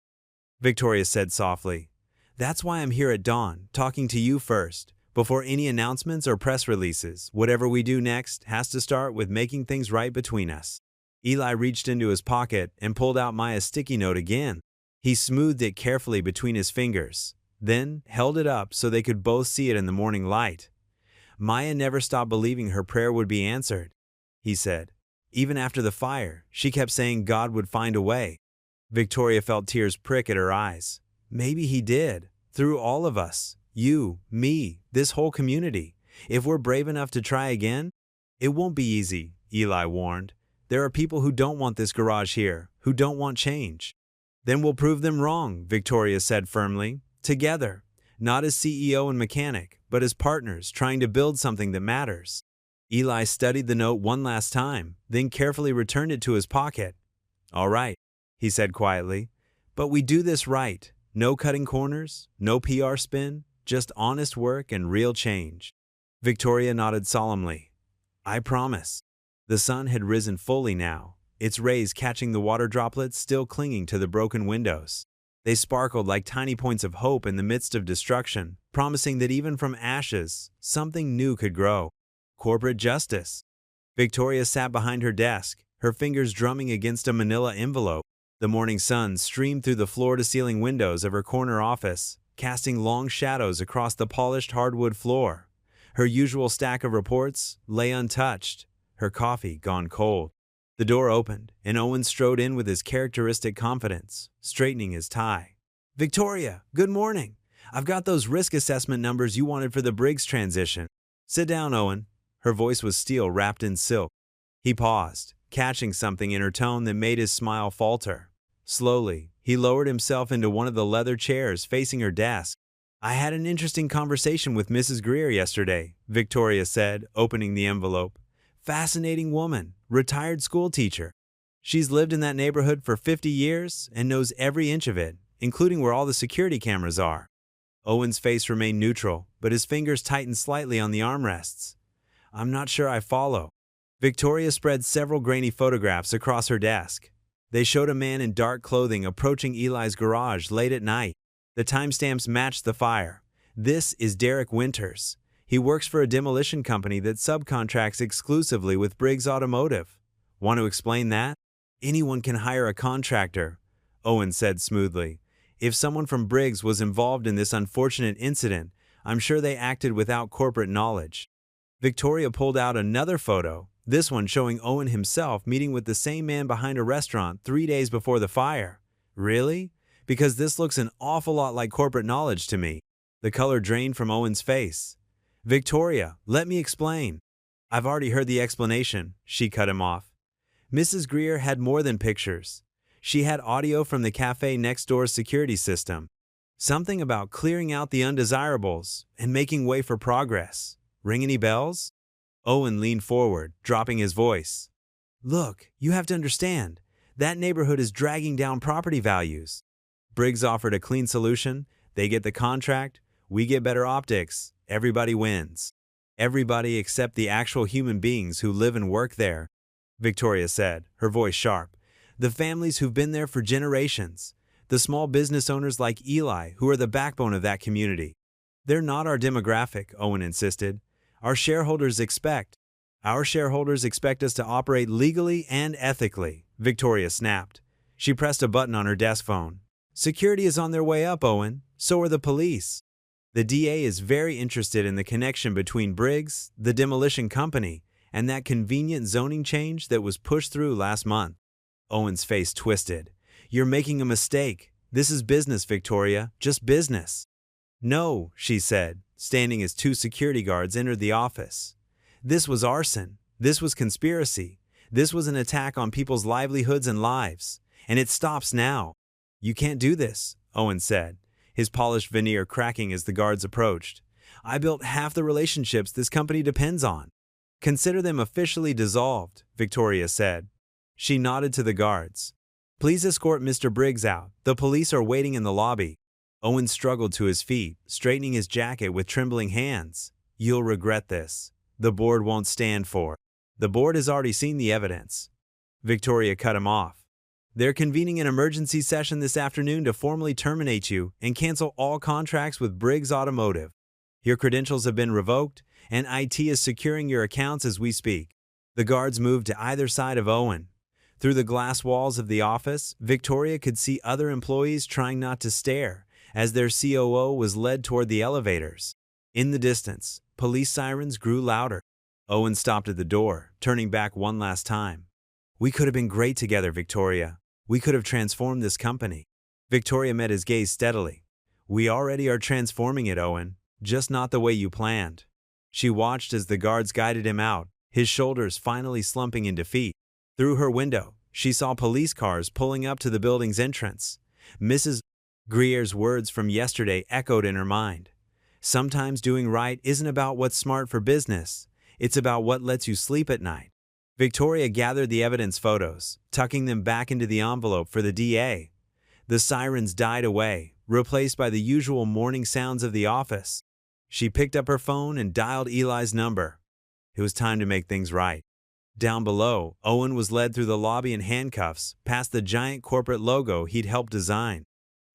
Victoria said softly. That's why I'm here at dawn, talking to you first. Before any announcements or press releases, whatever we do next has to start with making things right between us. Eli reached into his pocket and pulled out Maya's sticky note again. He smoothed it carefully between his fingers, then held it up so they could both see it in the morning light. Maya never stopped believing her prayer would be answered, he said. Even after the fire, she kept saying God would find a way. Victoria felt tears prick at her eyes. Maybe he did, through all of us, you, me, this whole community. If we're brave enough to try again, it won't be easy, Eli warned. There are people who don't want this garage here, who don't want change. Then we'll prove them wrong, Victoria said firmly. Together, not as CEO and mechanic, but as partners trying to build something that matters. Eli studied the note one last time, then carefully returned it to his pocket. All right, he said quietly, but we do this right. No cutting corners, no PR spin, just honest work and real change. Victoria nodded solemnly. I promise. The sun had risen fully now, its rays catching the water droplets still clinging to the broken windows. They sparkled like tiny points of hope in the midst of destruction, promising that even from ashes, something new could grow. Corporate justice. Victoria sat behind her desk, her fingers drumming against a manila envelope. The morning sun streamed through the floor-to-ceiling windows of her corner office, casting long shadows across the polished hardwood floor. Her usual stack of reports lay untouched, her coffee gone cold. The door opened, and Owen strode in with his characteristic confidence, straightening his tie. Victoria, good morning. I've got those risk assessment numbers you wanted for the Briggs transition. Sit down, Owen. Her voice was steel wrapped in silk. He paused, catching something in her tone that made his smile falter. Slowly, he lowered himself into one of the leather chairs facing her desk. I had an interesting conversation with Mrs. Greer yesterday, Victoria said, opening the envelope. Fascinating woman, retired school teacher. She's lived in that neighborhood for 50 years and knows every inch of it, including where all the security cameras are. Owen's face remained neutral, but his fingers tightened slightly on the armrests. I'm not sure I follow. Victoria spread several grainy photographs across her desk. They showed a man in dark clothing approaching Eli's garage late at night. The timestamps matched the fire. This is Derek Winters. He works for a demolition company that subcontracts exclusively with Briggs Automotive. Want to explain that? Anyone can hire a contractor, Owen said smoothly. If someone from Briggs was involved in this unfortunate incident, I'm sure they acted without corporate knowledge. Victoria pulled out another photo, this one showing Owen himself meeting with the same man behind a restaurant 3 days before the fire. Really? Because this looks an awful lot like corporate knowledge to me. The color drained from Owen's face. Victoria, let me explain. I've already heard the explanation, she cut him off. Mrs. Greer had more than pictures. She had audio from the cafe next door's security system. Something about clearing out the undesirables and making way for progress. Ring any bells? Owen leaned forward, dropping his voice. Look, you have to understand. That neighborhood is dragging down property values. Briggs offered a clean solution. They get the contract. We get better optics. Everybody wins. Everybody except the actual human beings who live and work there, Victoria said, her voice sharp. The families who've been there for generations. The small business owners like Eli who are the backbone of that community. They're not our demographic, Owen insisted. Our shareholders expect us to operate legally and ethically, Victoria snapped. She pressed a button on her desk phone. Security is on their way up, Owen. So are the police. The DA is very interested in the connection between Briggs, the demolition company, and that convenient zoning change that was pushed through last month. Owen's face twisted. You're making a mistake. This is business, Victoria. Just business. No, she said, standing as 2 security guards entered the office. This was arson. This was conspiracy. This was an attack on people's livelihoods and lives. And it stops now. You can't do this, Owen said, his polished veneer cracking as the guards approached. I built half the relationships this company depends on. Consider them officially dissolved, Victoria said. She nodded to the guards. Please escort Mr. Briggs out. The police are waiting in the lobby. Owen struggled to his feet, straightening his jacket with trembling hands. You'll regret this. The board won't stand for. The board has already seen the evidence. Victoria cut him off. They're convening an emergency session this afternoon to formally terminate you and cancel all contracts with Briggs Automotive. Your credentials have been revoked, and IT is securing your accounts as we speak. The guards moved to either side of Owen. Through the glass walls of the office, Victoria could see other employees trying not to stare as their COO was led toward the elevators. In the distance, police sirens grew louder. Owen stopped at the door, turning back one last time. We could have been great together, Victoria. We could have transformed this company. Victoria met his gaze steadily. We already are transforming it, Owen, just not the way you planned. She watched as the guards guided him out, his shoulders finally slumping in defeat. Through her window, she saw police cars pulling up to the building's entrance. Mrs. Greer's words from yesterday echoed in her mind. Sometimes doing right isn't about what's smart for business. It's about what lets you sleep at night. Victoria gathered the evidence photos, tucking them back into the envelope for the DA. The sirens died away, replaced by the usual morning sounds of the office. She picked up her phone and dialed Eli's number. It was time to make things right. Down below, Owen was led through the lobby in handcuffs, past the giant corporate logo he'd helped design.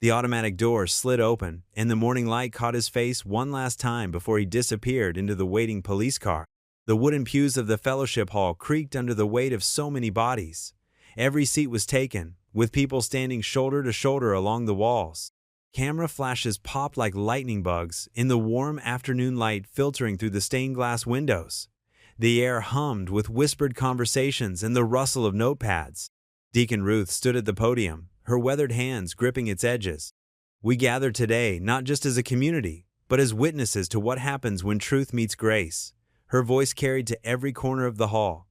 The automatic door slid open, and the morning light caught his face one last time before he disappeared into the waiting police car. The wooden pews of the fellowship hall creaked under the weight of so many bodies. Every seat was taken, with people standing shoulder to shoulder along the walls. Camera flashes popped like lightning bugs in the warm afternoon light filtering through the stained glass windows. The air hummed with whispered conversations and the rustle of notepads. Deacon Ruth stood at the podium, her weathered hands gripping its edges. We gather today not just as a community, but as witnesses to what happens when truth meets grace. Her voice carried to every corner of the hall.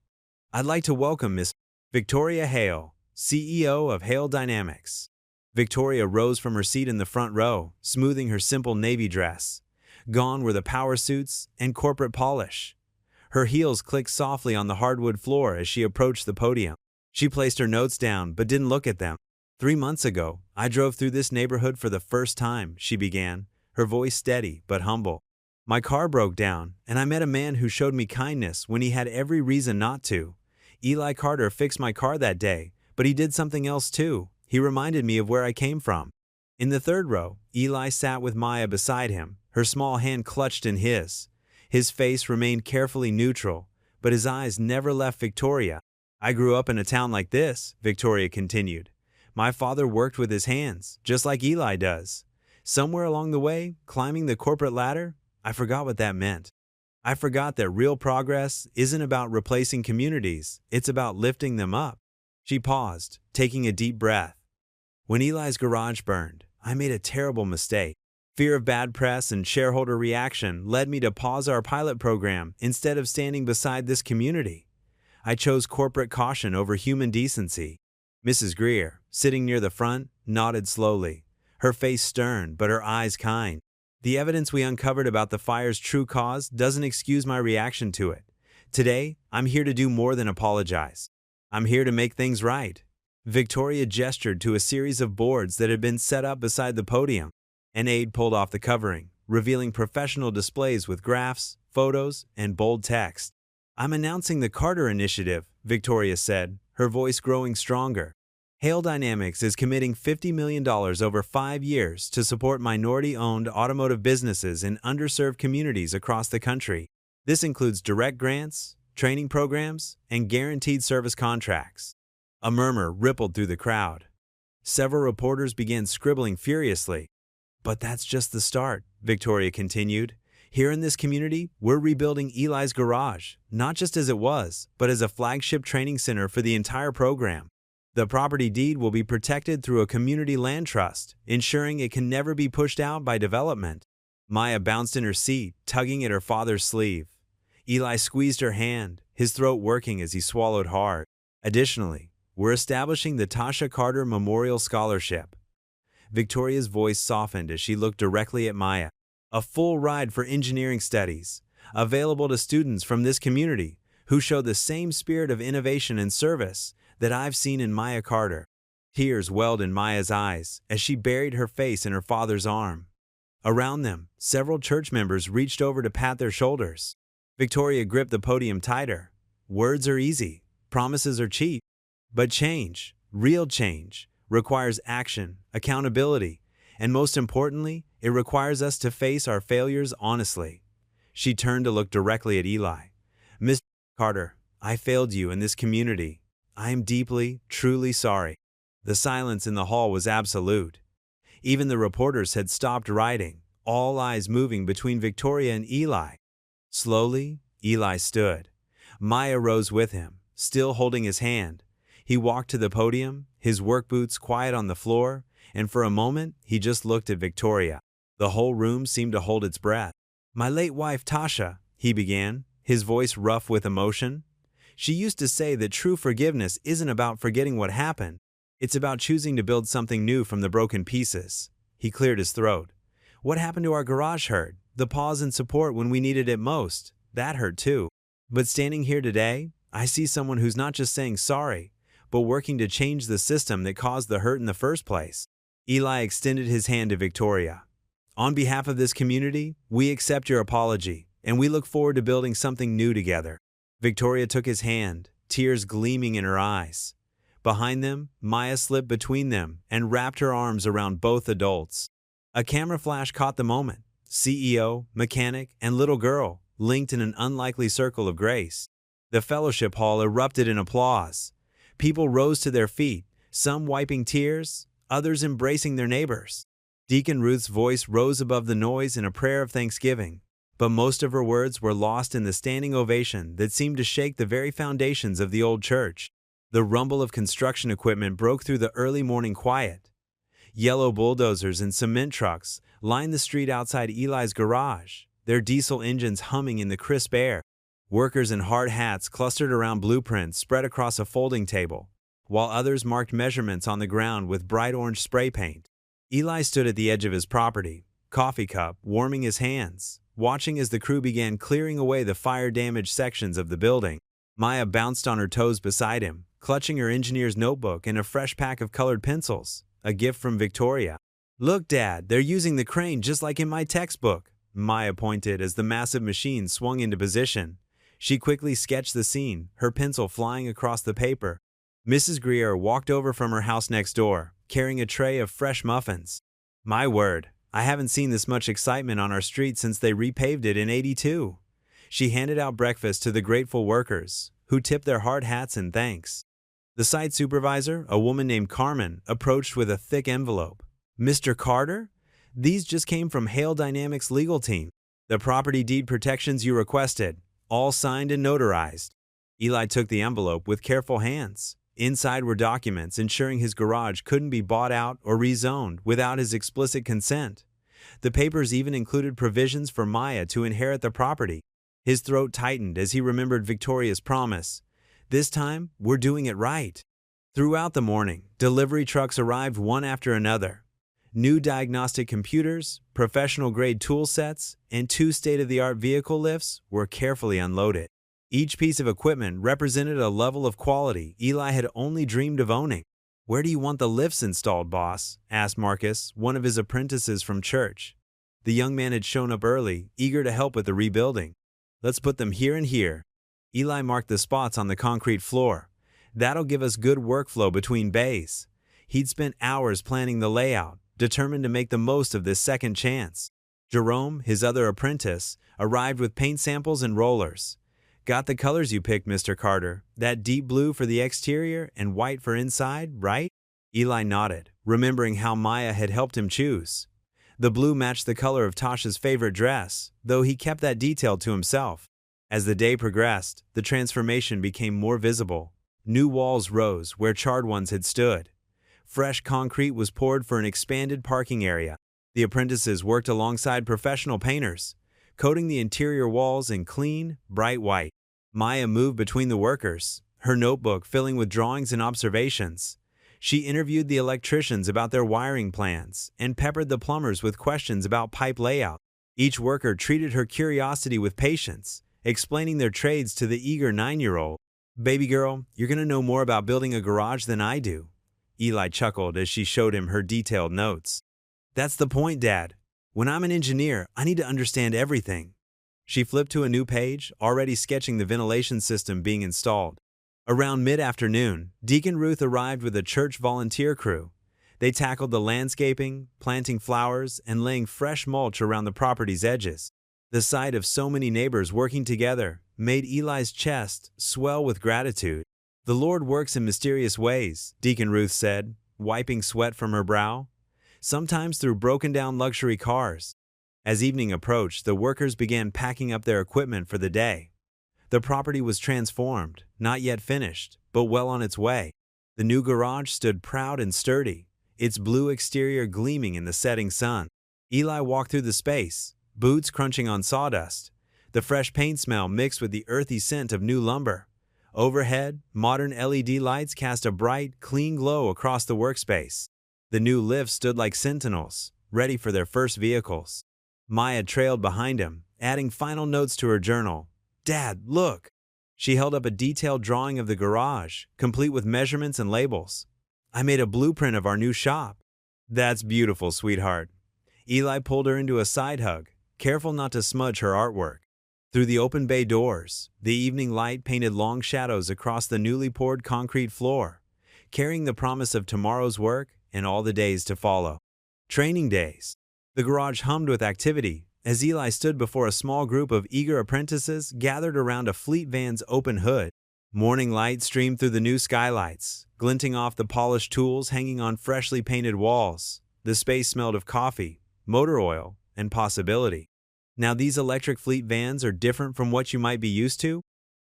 I'd like to welcome Miss Victoria Hale, CEO of Hale Dynamics. Victoria rose from her seat in the front row, smoothing her simple navy dress. Gone were the power suits and corporate polish. Her heels clicked softly on the hardwood floor as she approached the podium. She placed her notes down but didn't look at them. 3 months ago, I drove through this neighborhood for the first time, she began, her voice steady but humble. My car broke down, and I met a man who showed me kindness when he had every reason not to. Eli Carter fixed my car that day, but he did something else too. He reminded me of where I came from. In the third row, Eli sat with Maya beside him, her small hand clutched in his. His face remained carefully neutral, but his eyes never left Victoria. I grew up in a town like this, Victoria continued. My father worked with his hands, just like Eli does. Somewhere along the way, climbing the corporate ladder, I forgot what that meant. I forgot that real progress isn't about replacing communities, it's about lifting them up. She paused, taking a deep breath. When Eli's garage burned, I made a terrible mistake. Fear of bad press and shareholder reaction led me to pause our pilot program instead of standing beside this community. I chose corporate caution over human decency. Mrs. Greer, sitting near the front, nodded slowly, her face stern but her eyes kind. The evidence we uncovered about the fire's true cause doesn't excuse my reaction to it. Today, I'm here to do more than apologize. I'm here to make things right. Victoria gestured to a series of boards that had been set up beside the podium. An aide pulled off the covering, revealing professional displays with graphs, photos, and bold text. I'm announcing the Carter Initiative, Victoria said, her voice growing stronger. Hail Dynamics is committing $50 million over 5 years to support minority-owned automotive businesses in underserved communities across the country. This includes direct grants, training programs, and guaranteed service contracts. A murmur rippled through the crowd. Several reporters began scribbling furiously. But that's just the start, Victoria continued. Here in this community, we're rebuilding Eli's garage, not just as it was, but as a flagship training center for the entire program. The property deed will be protected through a community land trust, ensuring it can never be pushed out by development. Maya bounced in her seat, tugging at her father's sleeve. Eli squeezed her hand, his throat working as he swallowed hard. Additionally, we're establishing the Tasha Carter Memorial Scholarship. Victoria's voice softened as she looked directly at Maya. A full ride for engineering studies, available to students from this community who show the same spirit of innovation and service that I've seen in Maya Carter. Tears welled in Maya's eyes as she buried her face in her father's arm. Around them, several church members reached over to pat their shoulders. Victoria gripped the podium tighter. Words are easy, promises are cheap, but change, real change, requires action, accountability, and most importantly, it requires us to face our failures honestly. She turned to look directly at Eli. Mr. Carter, I failed you in this community. I am deeply, truly sorry. The silence in the hall was absolute. Even the reporters had stopped writing, all eyes moving between Victoria and Eli. Slowly, Eli stood. Maya rose with him, still holding his hand. He walked to the podium, his work boots quiet on the floor, and for a moment, he just looked at Victoria. The whole room seemed to hold its breath. My late wife, Tasha, he began, his voice rough with emotion. She used to say that true forgiveness isn't about forgetting what happened. It's about choosing to build something new from the broken pieces. He cleared his throat. What happened to our garage hurt. The pause and support when we needed it most. That hurt too. But standing here today, I see someone who's not just saying sorry, but working to change the system that caused the hurt in the first place. Eli extended his hand to Victoria. On behalf of this community, we accept your apology, and we look forward to building something new together. Victoria took his hand, tears gleaming in her eyes. Behind them, Maya slipped between them and wrapped her arms around both adults. A camera flash caught the moment. CEO, mechanic, and little girl, linked in an unlikely circle of grace. The fellowship hall erupted in applause. People rose to their feet, some wiping tears, others embracing their neighbors. Deacon Ruth's voice rose above the noise in a prayer of thanksgiving, but most of her words were lost in the standing ovation that seemed to shake the very foundations of the old church. The rumble of construction equipment broke through the early morning quiet. Yellow bulldozers and cement trucks lined the street outside Eli's garage, their diesel engines humming in the crisp air. Workers in hard hats clustered around blueprints spread across a folding table, while others marked measurements on the ground with bright orange spray paint. Eli stood at the edge of his property, coffee cup warming his hands, watching as the crew began clearing away the fire-damaged sections of the building. Maya bounced on her toes beside him, clutching her engineer's notebook and a fresh pack of colored pencils, a gift from Victoria. Look, Dad, they're using the crane just like in my textbook, Maya pointed as the massive machine swung into position. She quickly sketched the scene, her pencil flying across the paper. Mrs. Greer walked over from her house next door, carrying a tray of fresh muffins. My word, I haven't seen this much excitement on our street since they repaved it in '82. She handed out breakfast to the grateful workers, who tipped their hard hats in thanks. The site supervisor, a woman named Carmen, approached with a thick envelope. Mr. Carter? These just came from Hale Dynamics' legal team. The property deed protections you requested, all signed and notarized. Eli took the envelope with careful hands. Inside were documents ensuring his garage couldn't be bought out or rezoned without his explicit consent. The papers even included provisions for Maya to inherit the property. His throat tightened as he remembered Victoria's promise. This time, we're doing it right. Throughout the morning, delivery trucks arrived one after another. New diagnostic computers, professional-grade tool sets, and 2 state-of-the-art vehicle lifts were carefully unloaded. Each piece of equipment represented a level of quality Eli had only dreamed of owning. "Where do you want the lifts installed, boss?" asked Marcus, one of his apprentices from church. The young man had shown up early, eager to help with the rebuilding. "Let's put them here and here." Eli marked the spots on the concrete floor. "That'll give us good workflow between bays." He'd spent hours planning the layout, determined to make the most of this second chance. Jerome, his other apprentice, arrived with paint samples and rollers. "Got the colors you picked, Mr. Carter. That deep blue for the exterior and white for inside, right?" Eli nodded, remembering how Maya had helped him choose. The blue matched the color of Tasha's favorite dress, though he kept that detail to himself. As the day progressed, the transformation became more visible. New walls rose where charred ones had stood. Fresh concrete was poured for an expanded parking area. The apprentices worked alongside professional painters, coating the interior walls in clean, bright white. Maya moved between the workers, her notebook filling with drawings and observations. She interviewed the electricians about their wiring plans and peppered the plumbers with questions about pipe layout. Each worker treated her curiosity with patience, explaining their trades to the eager 9-year-old. "Baby girl, you're going to know more about building a garage than I do." Eli chuckled as she showed him her detailed notes. "That's the point, Dad. When I'm an engineer, I need to understand everything." She flipped to a new page, already sketching the ventilation system being installed. Around mid-afternoon, Deacon Ruth arrived with a church volunteer crew. They tackled the landscaping, planting flowers, and laying fresh mulch around the property's edges. The sight of so many neighbors working together made Eli's chest swell with gratitude. "The Lord works in mysterious ways," Deacon Ruth said, wiping sweat from her brow. "Sometimes through broken-down luxury cars." As evening approached, the workers began packing up their equipment for the day. The property was transformed, not yet finished, but well on its way. The new garage stood proud and sturdy, its blue exterior gleaming in the setting sun. Eli walked through the space, boots crunching on sawdust. The fresh paint smell mixed with the earthy scent of new lumber. Overhead, modern LED lights cast a bright, clean glow across the workspace. The new lifts stood like sentinels, ready for their first vehicles. Maya trailed behind him, adding final notes to her journal. "Dad, look!" She held up a detailed drawing of the garage, complete with measurements and labels. "I made a blueprint of our new shop." "That's beautiful, sweetheart." Eli pulled her into a side hug, careful not to smudge her artwork. Through the open bay doors, the evening light painted long shadows across the newly poured concrete floor, carrying the promise of tomorrow's work and all the days to follow. Training days. The garage hummed with activity as Eli stood before a small group of eager apprentices gathered around a fleet van's open hood. Morning light streamed through the new skylights, glinting off the polished tools hanging on freshly painted walls. The space smelled of coffee, motor oil, and possibility. "Now these electric fleet vans are different from what you might be used to,"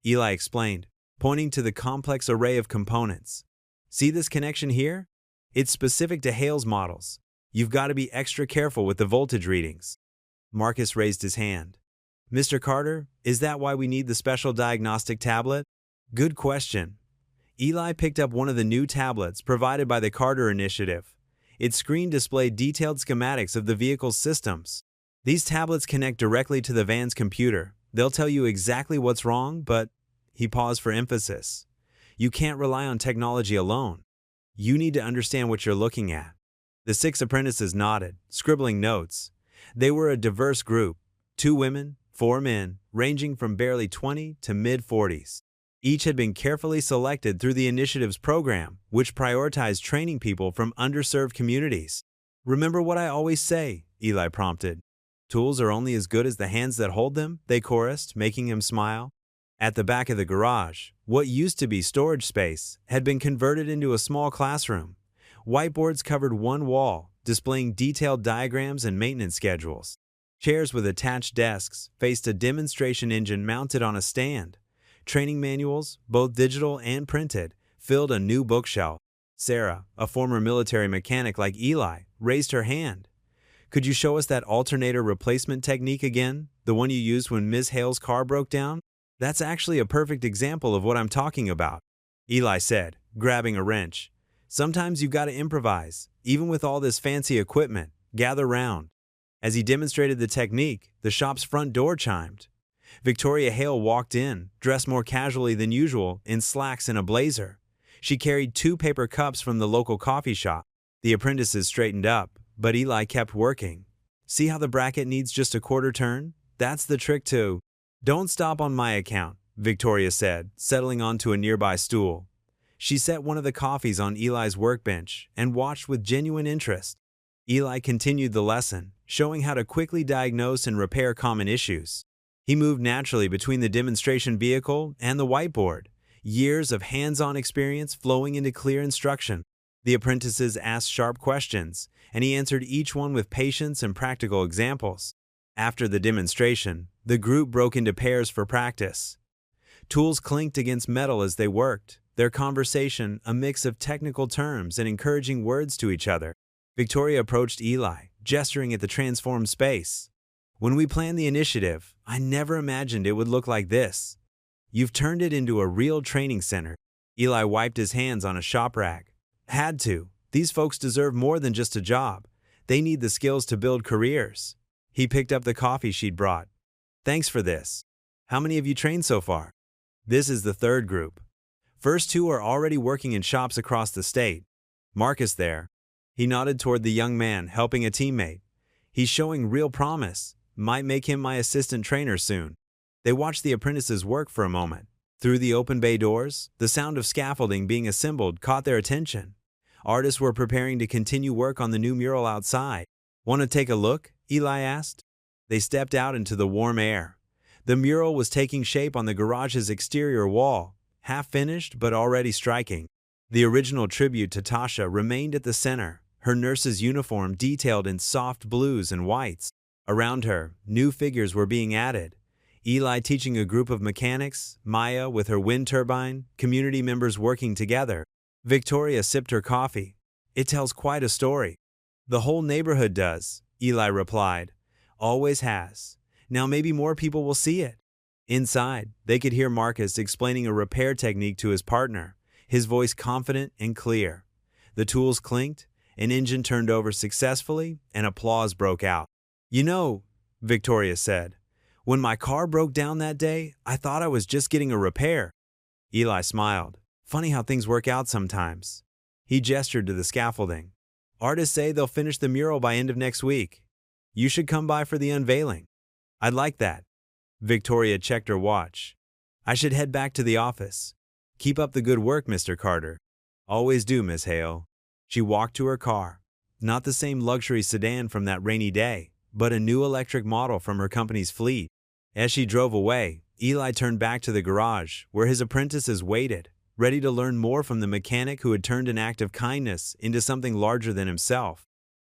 Eli explained, pointing to the complex array of components. "See this connection here? It's specific to Hale's models. You've got to be extra careful with the voltage readings." Marcus raised his hand. "Mr. Carter, is that why we need the special diagnostic tablet?" "Good question." Eli picked up one of the new tablets provided by the Carter Initiative. Its screen displayed detailed schematics of the vehicle's systems. "These tablets connect directly to the van's computer. They'll tell you exactly what's wrong, but," he paused for emphasis, "you can't rely on technology alone. You need to understand what you're looking at." The 6 apprentices nodded, scribbling notes. They were a diverse group, 2 women, 4 men, ranging from barely 20 to mid-40s. Each had been carefully selected through the initiative's program, which prioritized training people from underserved communities. "Remember what I always say," Eli prompted. "Tools are only as good as the hands that hold them," they chorused, making him smile. At the back of the garage, what used to be storage space had been converted into a small classroom. Whiteboards covered one wall, displaying detailed diagrams and maintenance schedules. Chairs with attached desks faced a demonstration engine mounted on a stand. Training manuals, both digital and printed, filled a new bookshelf. Sarah, a former military mechanic like Eli, raised her hand. "Could you show us that alternator replacement technique again? The one you used when Ms. Hale's car broke down?" "That's actually a perfect example of what I'm talking about," Eli said, grabbing a wrench. "Sometimes you've got to improvise, even with all this fancy equipment. Gather round." As he demonstrated the technique, the shop's front door chimed. Victoria Hale walked in, dressed more casually than usual, in slacks and a blazer. She carried 2 paper cups from the local coffee shop. The apprentices straightened up, but Eli kept working. "See how the bracket needs just a quarter turn? That's the trick too." "Don't stop on my account," Victoria said, settling onto a nearby stool. She set one of the coffees on Eli's workbench and watched with genuine interest. Eli continued the lesson, showing how to quickly diagnose and repair common issues. He moved naturally between the demonstration vehicle and the whiteboard, years of hands-on experience flowing into clear instruction. The apprentices asked sharp questions, and he answered each one with patience and practical examples. After the demonstration, the group broke into pairs for practice. Tools clinked against metal as they worked, their conversation a mix of technical terms and encouraging words to each other. Victoria approached Eli, gesturing at the transformed space. "When we planned the initiative, I never imagined it would look like this. You've turned it into a real training center." Eli wiped his hands on a shop rag. "Had to. These folks deserve more than just a job. They need the skills to build careers." He picked up the coffee she'd brought. "Thanks for this. How many have you trained so far?" "This is the 3rd group. First 2 are already working in shops across the state. Marcus there." He nodded toward the young man, helping a teammate. "He's showing real promise. Might make him my assistant trainer soon." They watched the apprentices work for a moment. Through the open bay doors, the sound of scaffolding being assembled caught their attention. Artists were preparing to continue work on the new mural outside. "Want to take a look?" Eli asked. They stepped out into the warm air. The mural was taking shape on the garage's exterior wall, half finished but already striking. The original tribute to Tasha remained at the center, her nurse's uniform detailed in soft blues and whites. Around her, new figures were being added. Eli teaching a group of mechanics, Maya with her wind turbine, community members working together. Victoria sipped her coffee. "It tells quite a story." "The whole neighborhood does," Eli replied. "Always has. Now maybe more people will see it." Inside, they could hear Marcus explaining a repair technique to his partner, his voice confident and clear. The tools clinked, an engine turned over successfully, and applause broke out. "You know," Victoria said, "when my car broke down that day, I thought I was just getting a repair." Eli smiled. "Funny how things work out sometimes." He gestured to the scaffolding. "Artists say they'll finish the mural by end of next week. You should come by for the unveiling." "I'd like that." Victoria checked her watch. "I should head back to the office. Keep up the good work, Mr. Carter." "Always do, Miss Hale." She walked to her car. Not the same luxury sedan from that rainy day, but a new electric model from her company's fleet. As she drove away, Eli turned back to the garage, where his apprentices waited, ready to learn more from the mechanic who had turned an act of kindness into something larger than himself.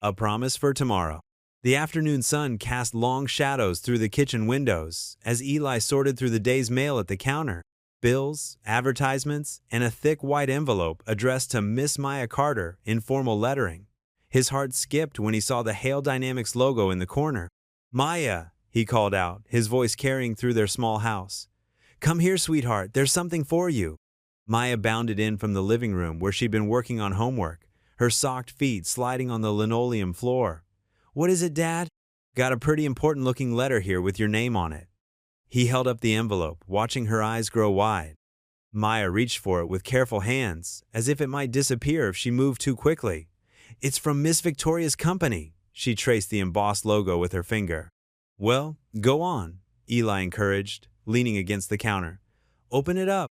A promise for tomorrow. The afternoon sun cast long shadows through the kitchen windows as Eli sorted through the day's mail at the counter. Bills, advertisements, and a thick white envelope addressed to Miss Maya Carter in formal lettering. His heart skipped when he saw the Hale Dynamics logo in the corner. "Maya," he called out, his voice carrying through their small house. "Come here, sweetheart, there's something for you." Maya bounded in from the living room where she'd been working on homework, her socked feet sliding on the linoleum floor. "What is it, Dad?" "Got a pretty important looking letter here with your name on it." He held up the envelope, watching her eyes grow wide. Maya reached for it with careful hands, as if it might disappear if she moved too quickly. "It's from Miss Victoria's company." She traced the embossed logo with her finger. "Well, Go on, Eli encouraged, leaning against the counter. Open it up.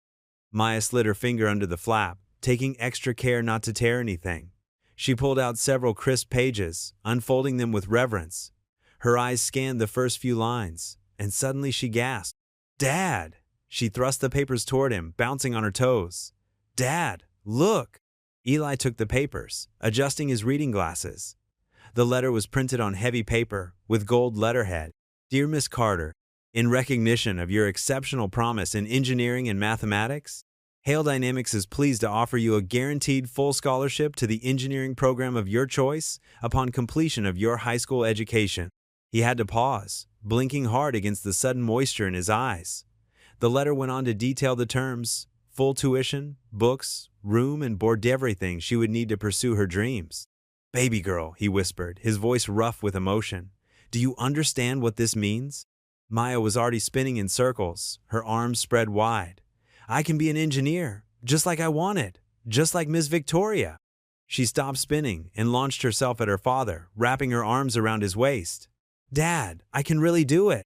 Maya slid her finger under the flap, taking extra care not to tear anything. She pulled out several crisp pages, unfolding them with reverence. Her eyes scanned the first few lines, and suddenly she gasped. Dad! She thrust the papers toward him, bouncing on her toes. Dad, look! Eli took the papers, adjusting his reading glasses. The letter was printed on heavy paper, with gold letterhead. Dear Miss Carter, in recognition of your exceptional promise in engineering and mathematics, Hale Dynamics is pleased to offer you a guaranteed full scholarship to the engineering program of your choice upon completion of your high school education. He had to pause, blinking hard against the sudden moisture in his eyes. The letter went on to detail the terms: full tuition, books, room, and board, everything she would need to pursue her dreams. Baby girl, he whispered, his voice rough with emotion. Do you understand what this means? Maya was already spinning in circles, her arms spread wide. I can be an engineer, just like I wanted, just like Miss Victoria. She stopped spinning and launched herself at her father, wrapping her arms around his waist. Dad, I can really do it.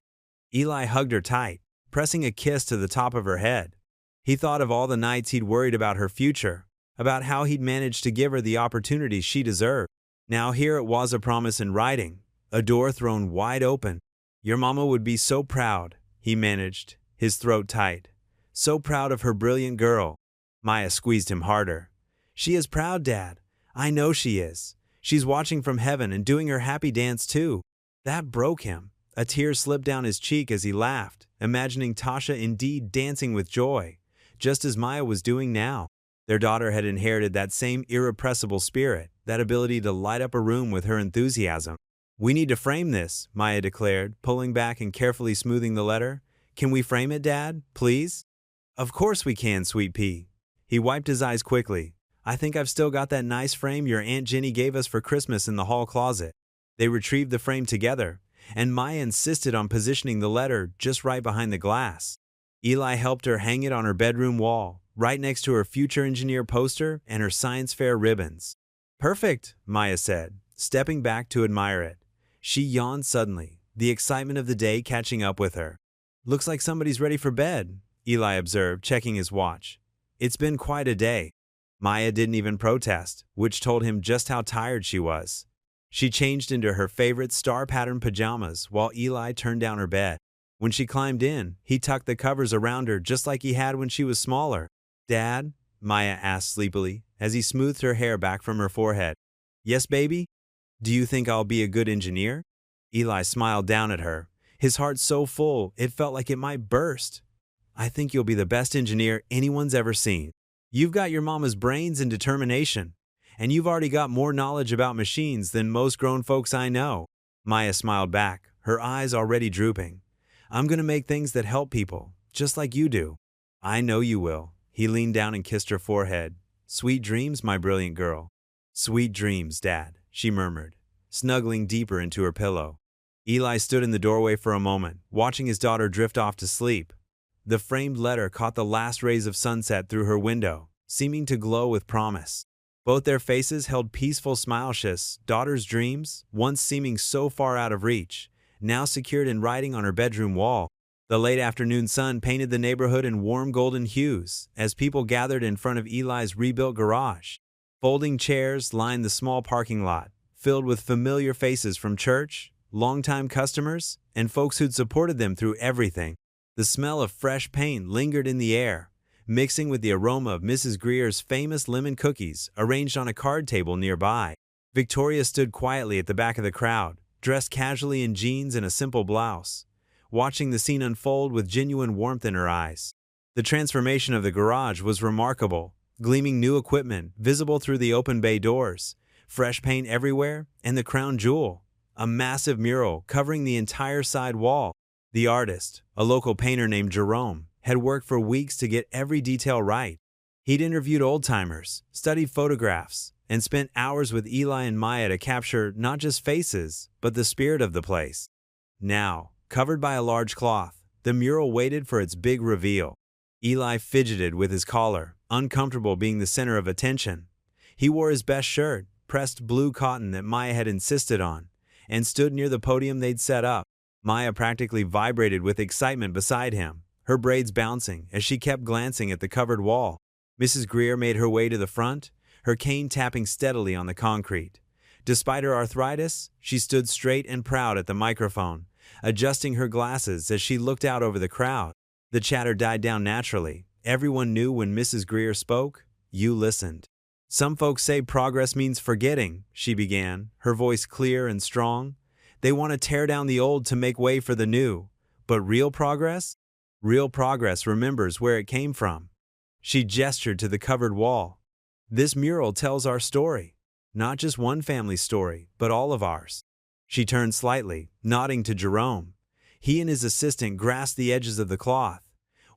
Eli hugged her tight, pressing a kiss to the top of her head. He thought of all the nights he'd worried about her future, about how he'd managed to give her the opportunities she deserved. Now here it was, a promise in writing, a door thrown wide open. Your mama would be so proud, he managed, his throat tight. So proud of her brilliant girl. Maya squeezed him harder. She is proud, Dad. I know she is. She's watching from heaven and doing her happy dance too. That broke him. A tear slipped down his cheek as he laughed, imagining Tasha indeed dancing with joy, just as Maya was doing now. Their daughter had inherited that same irrepressible spirit, that ability to light up a room with her enthusiasm. We need to frame this, Maya declared, pulling back and carefully smoothing the letter. Can we frame it, Dad, please? Of course we can, sweet pea. He wiped his eyes quickly. I think I've still got that nice frame your Aunt Jenny gave us for Christmas in the hall closet. They retrieved the frame together, and Maya insisted on positioning the letter just right behind the glass. Eli helped her hang it on her bedroom wall, right next to her future engineer poster and her science fair ribbons. Perfect, Maya said, stepping back to admire it. She yawned suddenly, the excitement of the day catching up with her. Looks like somebody's ready for bed, Eli observed, checking his watch. It's been quite a day. Maya didn't even protest, which told him just how tired she was. She changed into her favorite star-patterned pajamas while Eli turned down her bed. When she climbed in, he tucked the covers around her just like he had when she was smaller. Dad? Maya asked sleepily, as he smoothed her hair back from her forehead. Yes, baby? Do you think I'll be a good engineer? Eli smiled down at her, his heart so full it felt like it might burst. I think you'll be the best engineer anyone's ever seen. You've got your mama's brains and determination, and you've already got more knowledge about machines than most grown folks I know. Maya smiled back, her eyes already drooping. I'm going to make things that help people, just like you do. I know you will. He leaned down and kissed her forehead. Sweet dreams, my brilliant girl. Sweet dreams, Dad, she murmured, snuggling deeper into her pillow. Eli stood in the doorway for a moment, watching his daughter drift off to sleep. The framed letter caught the last rays of sunset through her window, seeming to glow with promise. Both their faces held peaceful smiles. Daughter's dreams, once seeming so far out of reach, now secured in writing on her bedroom wall. The late afternoon sun painted the neighborhood in warm golden hues as people gathered in front of Eli's rebuilt garage. Folding chairs lined the small parking lot, filled with familiar faces from church, longtime customers, and folks who'd supported them through everything. The smell of fresh paint lingered in the air, mixing with the aroma of Mrs. Greer's famous lemon cookies arranged on a card table nearby. Victoria stood quietly at the back of the crowd, dressed casually in jeans and a simple blouse, watching the scene unfold with genuine warmth in her eyes. The transformation of the garage was remarkable, gleaming new equipment visible through the open bay doors, fresh paint everywhere, and the crown jewel, a massive mural covering the entire side wall. The artist, a local painter named Jerome, had worked for weeks to get every detail right. He'd interviewed old-timers, studied photographs, and spent hours with Eli and Maya to capture not just faces, but the spirit of the place. Now, covered by a large cloth, the mural waited for its big reveal. Eli fidgeted with his collar, uncomfortable being the center of attention. He wore his best shirt, pressed blue cotton that Maya had insisted on, and stood near the podium they'd set up. Maya practically vibrated with excitement beside him, her braids bouncing as she kept glancing at the covered wall. Mrs. Greer made her way to the front, her cane tapping steadily on the concrete. Despite her arthritis, she stood straight and proud at the microphone, adjusting her glasses as she looked out over the crowd. The chatter died down naturally. Everyone knew when Mrs. Greer spoke, you listened. Some folks say progress means forgetting, she began, her voice clear and strong. They want to tear down the old to make way for the new. But real progress? Real progress remembers where it came from. She gestured to the covered wall. This mural tells our story. Not just one family's story, but all of ours. She turned slightly, nodding to Jerome. He and his assistant grasped the edges of the cloth.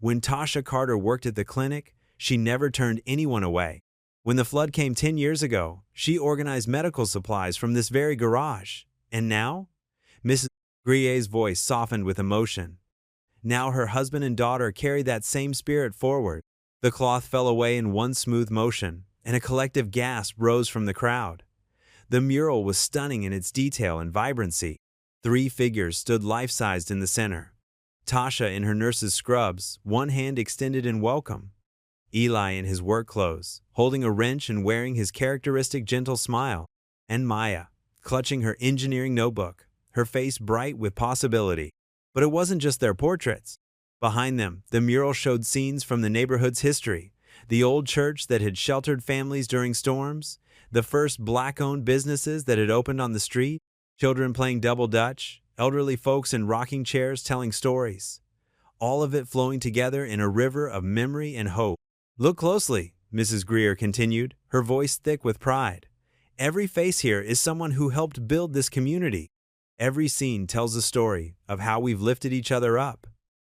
When Tasha Carter worked at the clinic, she never turned anyone away. When the flood came 10 years ago, she organized medical supplies from this very garage. And now? Mrs. Grier's voice softened with emotion. Now her husband and daughter carry that same spirit forward. The cloth fell away in one smooth motion, and a collective gasp rose from the crowd. The mural was stunning in its detail and vibrancy. 3 figures stood life-sized in the center. Tasha in her nurse's scrubs, one hand extended in welcome. Eli in his work clothes, holding a wrench and wearing his characteristic gentle smile. And Maya, clutching her engineering notebook, her face bright with possibility. But it wasn't just their portraits. Behind them, the mural showed scenes from the neighborhood's history. The old church that had sheltered families during storms, the first black-owned businesses that had opened on the street, children playing double dutch, elderly folks in rocking chairs telling stories. All of it flowing together in a river of memory and hope. Look closely, Mrs. Greer continued, her voice thick with pride. Every face here is someone who helped build this community. Every scene tells a story of how we've lifted each other up.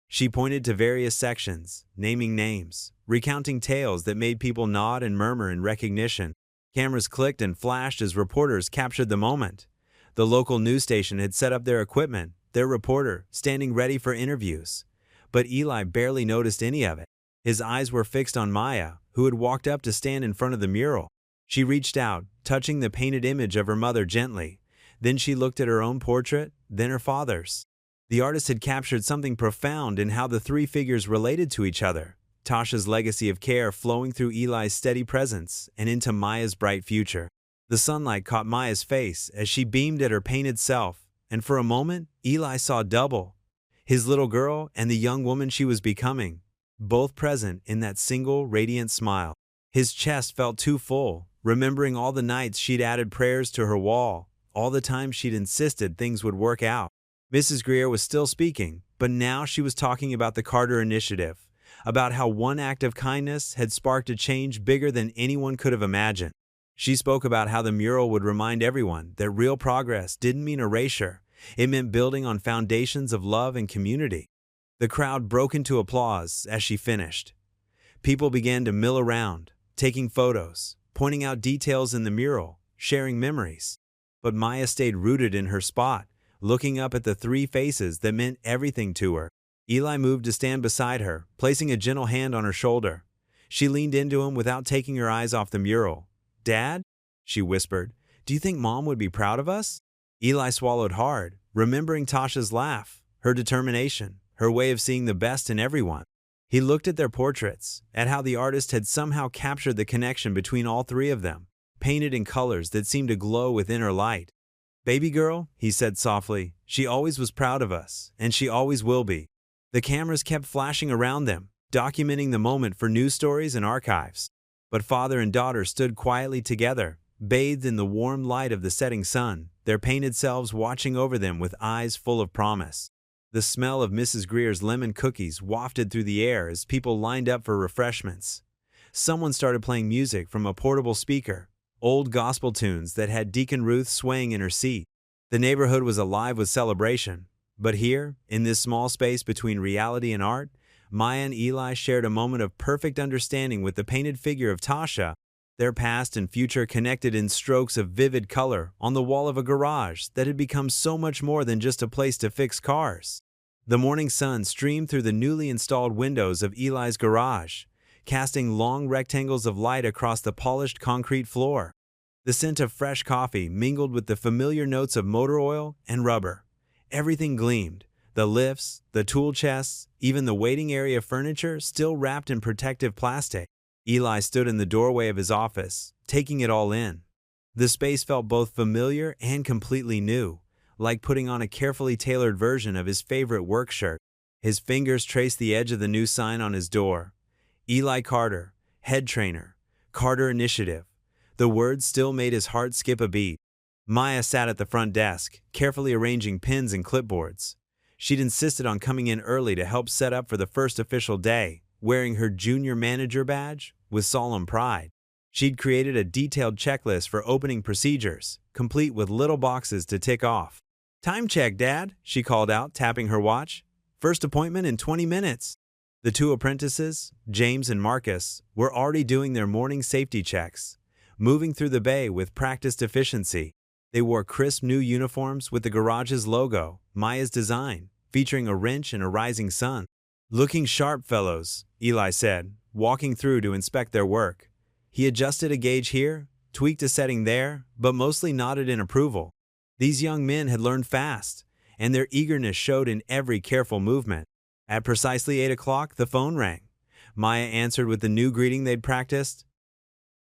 She pointed to various sections, naming names, recounting tales that made people nod and murmur in recognition. Cameras clicked and flashed as reporters captured the moment. The local news station had set up their equipment, their reporter standing ready for interviews. But Eli barely noticed any of it. His eyes were fixed on Maya, who had walked up to stand in front of the mural. She reached out, touching the painted image of her mother gently. Then she looked at her own portrait, then her father's. The artist had captured something profound in how the 3 figures related to each other. Tasha's legacy of care flowing through Eli's steady presence and into Maya's bright future. The sunlight caught Maya's face as she beamed at her painted self, and for a moment, Eli saw double. His little girl and the young woman she was becoming, both present in that single radiant smile. His chest felt too full, remembering all the nights she'd added prayers to her wall, all the times she'd insisted things would work out. Mrs. Greer was still speaking, but now she was talking about the Carter Initiative, about how one act of kindness had sparked a change bigger than anyone could have imagined. She spoke about how the mural would remind everyone that real progress didn't mean erasure, it meant building on foundations of love and community. The crowd broke into applause as she finished. People began to mill around, taking photos, pointing out details in the mural, sharing memories. But Maya stayed rooted in her spot, looking up at the 3 faces that meant everything to her. Eli moved to stand beside her, placing a gentle hand on her shoulder. She leaned into him without taking her eyes off the mural. "Dad?" she whispered. "Do you think Mom would be proud of us?" Eli swallowed hard, remembering Tasha's laugh, her determination, her way of seeing the best in everyone. He looked at their portraits, at how the artist had somehow captured the connection between all 3 of them, painted in colors that seemed to glow with inner light. "Baby girl," he said softly, "she always was proud of us, and she always will be." The cameras kept flashing around them, documenting the moment for news stories and archives. But father and daughter stood quietly together, bathed in the warm light of the setting sun, their painted selves watching over them with eyes full of promise. The smell of Mrs. Greer's lemon cookies wafted through the air as people lined up for refreshments. Someone started playing music from a portable speaker, old gospel tunes that had Deacon Ruth swaying in her seat. The neighborhood was alive with celebration. But here, in this small space between reality and art, Maya and Eli shared a moment of perfect understanding with the painted figure of Tasha, their past and future connected in strokes of vivid color on the wall of a garage that had become so much more than just a place to fix cars. The morning sun streamed through the newly installed windows of Eli's garage, casting long rectangles of light across the polished concrete floor. The scent of fresh coffee mingled with the familiar notes of motor oil and rubber. Everything gleamed. The lifts, the tool chests, even the waiting area furniture still wrapped in protective plastic. Eli stood in the doorway of his office, taking it all in. The space felt both familiar and completely new, like putting on a carefully tailored version of his favorite work shirt. His fingers traced the edge of the new sign on his door. Eli Carter, head trainer, Carter Initiative. The words still made his heart skip a beat. Maya sat at the front desk, carefully arranging pins and clipboards. She'd insisted on coming in early to help set up for the first official day, wearing her junior manager badge with solemn pride. She'd created a detailed checklist for opening procedures, complete with little boxes to tick off. "Time check, Dad," she called out, tapping her watch. "First appointment in 20 minutes. The two apprentices, James and Marcus, were already doing their morning safety checks, moving through the bay with practiced efficiency. They wore crisp new uniforms with the garage's logo, Maya's design, featuring a wrench and a rising sun. "Looking sharp, fellows," Eli said, walking through to inspect their work. He adjusted a gauge here, tweaked a setting there, but mostly nodded in approval. These young men had learned fast, and their eagerness showed in every careful movement. At precisely 8 o'clock, the phone rang. Maya answered with the new greeting they'd practiced.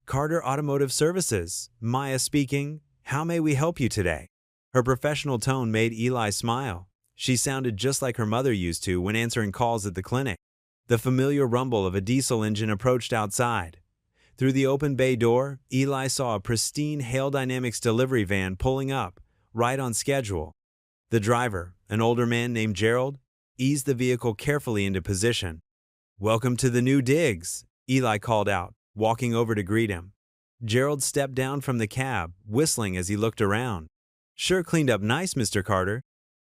"Carter Automotive Services, Maya speaking. How may we help you today?" Her professional tone made Eli smile. She sounded just like her mother used to when answering calls at the clinic. The familiar rumble of a diesel engine approached outside. Through the open bay door, Eli saw a pristine Hale Dynamics delivery van pulling up, right on schedule. The driver, an older man named Gerald, eased the vehicle carefully into position. "Welcome to the new digs," Eli called out, walking over to greet him. Gerald stepped down from the cab, whistling as he looked around. "Sure cleaned up nice, Mr. Carter,"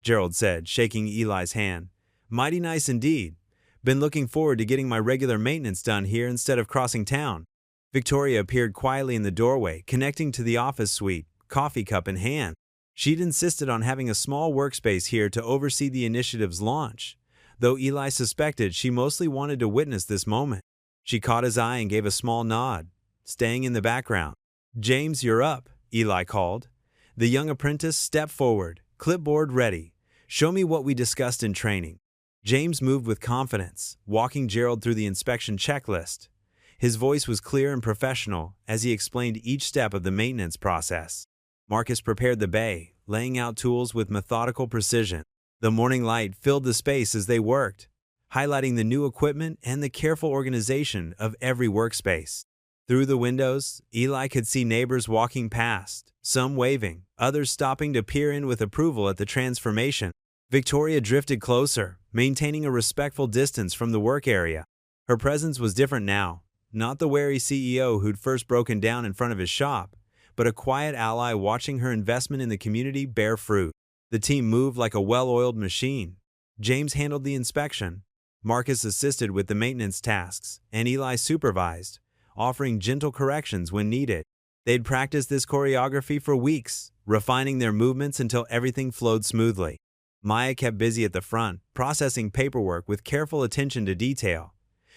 Gerald said, shaking Eli's hand. "Mighty nice indeed. Been looking forward to getting my regular maintenance done here instead of crossing town." Victoria appeared quietly in the doorway, connecting to the office suite, coffee cup in hand. She'd insisted on having a small workspace here to oversee the initiative's launch, though Eli suspected she mostly wanted to witness this moment. She caught his eye and gave a small nod, staying in the background. "James, you're up," Eli called. The young apprentice stepped forward, clipboard ready. "Show me what we discussed in training." James moved with confidence, walking Gerald through the inspection checklist. His voice was clear and professional as he explained each step of the maintenance process. Marcus prepared the bay, laying out tools with methodical precision. The morning light filled the space as they worked, highlighting the new equipment and the careful organization of every workspace. Through the windows, Eli could see neighbors walking past, some waving, others stopping to peer in with approval at the transformation. Victoria drifted closer, maintaining a respectful distance from the work area. Her presence was different now. Not the wary CEO who'd first broken down in front of his shop, but a quiet ally watching her investment in the community bear fruit. The team moved like a well-oiled machine. James handled the inspection. Marcus assisted with the maintenance tasks, and Eli supervised, offering gentle corrections when needed. They'd practiced this choreography for weeks, refining their movements until everything flowed smoothly. Maya kept busy at the front, processing paperwork with careful attention to detail.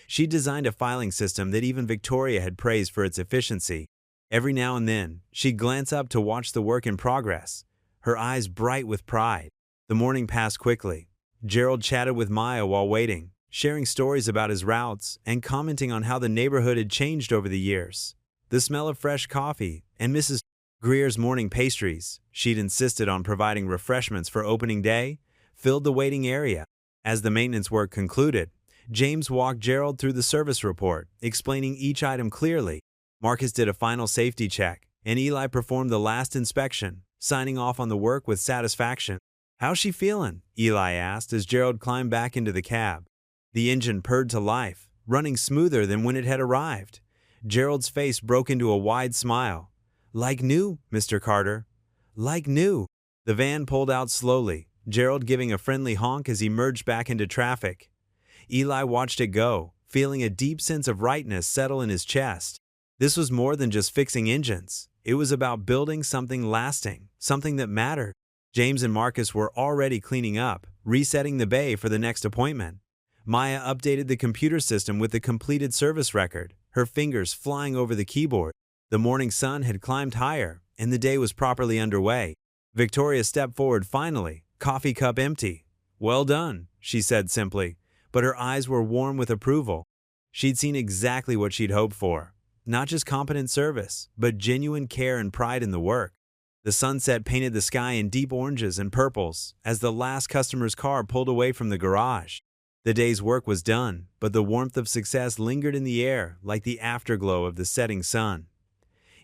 She designed a filing system that even Victoria had praised for its efficiency. Every now and then, she'd glance up to watch the work in progress, her eyes bright with pride. The morning passed quickly. Gerald chatted with Maya while waiting, sharing stories about his routes and commenting on how the neighborhood had changed over the years. The smell of fresh coffee and Mrs. Greer's morning pastries, she'd insisted on providing refreshments for opening day, filled the waiting area. As the maintenance work concluded, James walked Gerald through the service report, explaining each item clearly. Marcus did a final safety check, and Eli performed the last inspection, signing off on the work with satisfaction. "How's she feeling?" Eli asked as Gerald climbed back into the cab. The engine purred to life, running smoother than when it had arrived. Gerald's face broke into a wide smile. "Like new, Mr. Carter. Like new." The van pulled out slowly, Gerald giving a friendly honk as he merged back into traffic. Eli watched it go, feeling a deep sense of rightness settle in his chest. This was more than just fixing engines. It was about building something lasting, something that mattered. James and Marcus were already cleaning up, resetting the bay for the next appointment. Maya updated the computer system with the completed service record, her fingers flying over the keyboard. The morning sun had climbed higher, and the day was properly underway. Victoria stepped forward finally, coffee cup empty. Well done, she said simply, but her eyes were warm with approval. She'd seen exactly what she'd hoped for. Not just competent service, but genuine care and pride in the work. The sunset painted the sky in deep oranges and purples as the last customer's car pulled away from the garage. The day's work was done, but the warmth of success lingered in the air like the afterglow of the setting sun.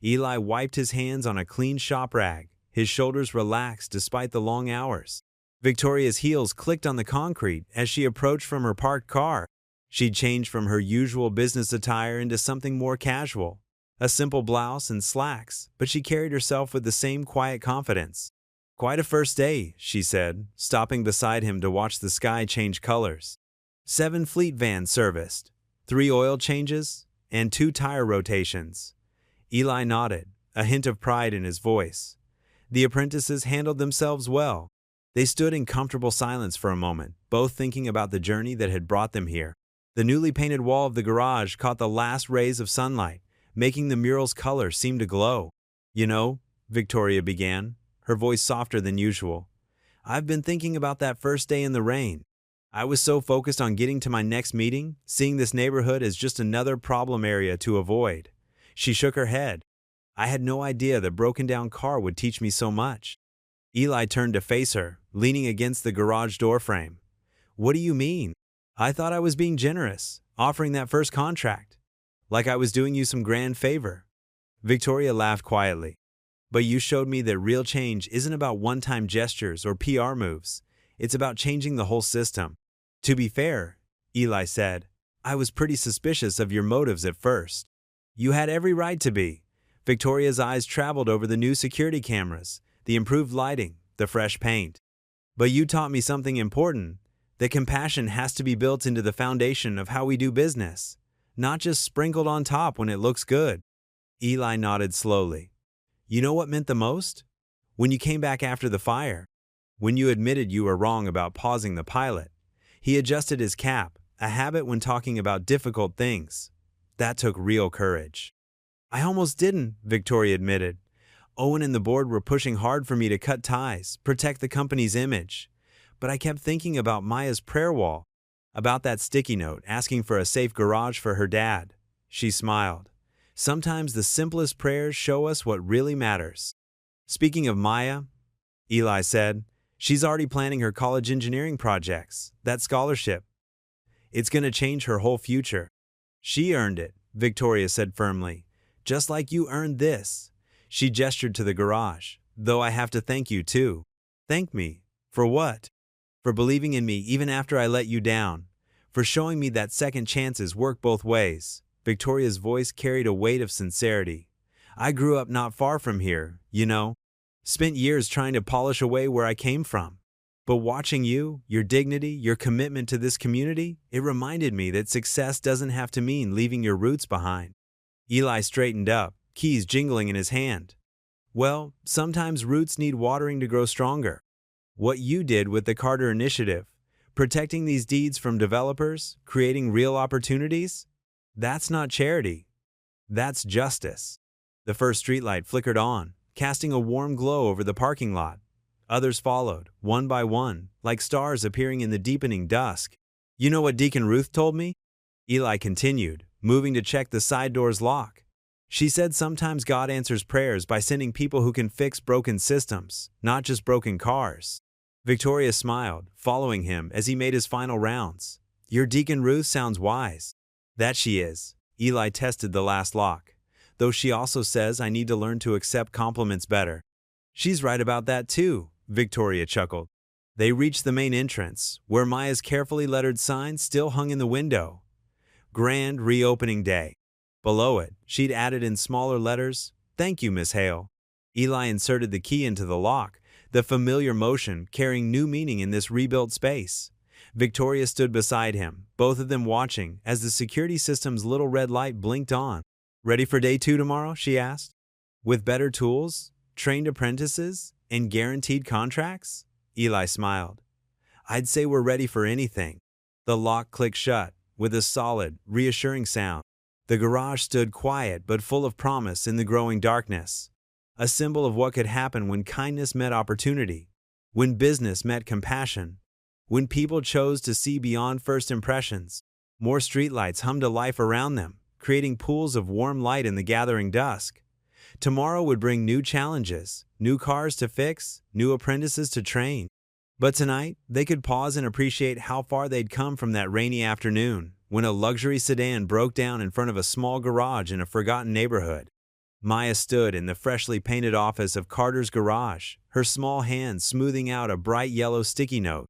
Eli wiped his hands on a clean shop rag, his shoulders relaxed despite the long hours. Victoria's heels clicked on the concrete as she approached from her parked car. She'd changed from her usual business attire into something more casual, a simple blouse and slacks, but she carried herself with the same quiet confidence. "Quite a first day," she said, stopping beside him to watch the sky change colors. 7 fleet vans serviced, 3 oil changes, and 2 tire rotations. Eli nodded, a hint of pride in his voice. The apprentices handled themselves well. They stood in comfortable silence for a moment, both thinking about the journey that had brought them here. The newly painted wall of the garage caught the last rays of sunlight, making the mural's color seem to glow. "You know," Victoria began, her voice softer than usual, "I've been thinking about that first day in the rain. I was so focused on getting to my next meeting, seeing this neighborhood as just another problem area to avoid." She shook her head. "I had no idea the broken-down car would teach me so much." Eli turned to face her, leaning against the garage door frame. "What do you mean? I thought I was being generous, offering that first contract. Like I was doing you some grand favor." Victoria laughed quietly. "But you showed me that real change isn't about one-time gestures or PR moves. It's about changing the whole system." "To be fair," Eli said, "I was pretty suspicious of your motives at first." "You had every right to be." Victoria's eyes traveled over the new security cameras, the improved lighting, the fresh paint. "But you taught me something important, that compassion has to be built into the foundation of how we do business, not just sprinkled on top when it looks good." Eli nodded slowly. "You know what meant the most? When you came back after the fire. When you admitted you were wrong about pausing the pilot." He adjusted his cap, a habit when talking about difficult things. "That took real courage." "I almost didn't," Victoria admitted. "Owen and the board were pushing hard for me to cut ties, protect the company's image. But I kept thinking about Maya's prayer wall, about that sticky note asking for a safe garage for her dad." She smiled. "Sometimes the simplest prayers show us what really matters." "Speaking of Maya," Eli said, "she's already planning her college engineering projects, that scholarship. It's going to change her whole future." "She earned it," Victoria said firmly. "Just like you earned this." She gestured to the garage. "Though I have to thank you too." "Thank me? For what?" "For believing in me even after I let you down. For showing me that second chances work both ways." Victoria's voice carried a weight of sincerity. "I grew up not far from here, you know. Spent years trying to polish away where I came from. But watching you, your dignity, your commitment to this community, it reminded me that success doesn't have to mean leaving your roots behind." Eli straightened up, keys jingling in his hand. "Well, sometimes roots need watering to grow stronger. What you did with the Carter Initiative, protecting these deeds from developers, creating real opportunities, that's not charity. That's justice." The first streetlight flickered on, casting a warm glow over the parking lot. Others followed, one by one, like stars appearing in the deepening dusk. "You know what Deacon Ruth told me?" Eli continued, moving to check the side door's lock. "She said sometimes God answers prayers by sending people who can fix broken systems, not just broken cars." Victoria smiled, following him as he made his final rounds. "Your Deacon Ruth sounds wise." "That she is." Eli tested the last lock. "Though she also says I need to learn to accept compliments better." "She's right about that too," Victoria chuckled. They reached the main entrance, where Maya's carefully lettered sign still hung in the window. "Grand Reopening Day." Below it, she'd added in smaller letters, "Thank you, Miss Hale." Eli inserted the key into the lock, the familiar motion carrying new meaning in this rebuilt space. Victoria stood beside him, both of them watching as the security system's little red light blinked on. "Ready for day 2 tomorrow?" she asked. "With better tools, trained apprentices, and guaranteed contracts?" Eli smiled. "I'd say we're ready for anything." The lock clicked shut, with a solid, reassuring sound. The garage stood quiet but full of promise in the growing darkness. A symbol of what could happen when kindness met opportunity. when business met compassion, when people chose to see beyond first impressions. More streetlights hummed to life around them, creating pools of warm light in the gathering dusk. Tomorrow would bring new challenges, new cars to fix, new apprentices to train. But tonight, they could pause and appreciate how far they'd come from that rainy afternoon, when a luxury sedan broke down in front of a small garage in a forgotten neighborhood. Maya stood in the freshly painted office of Carter's garage, her small hand smoothing out a bright yellow sticky note.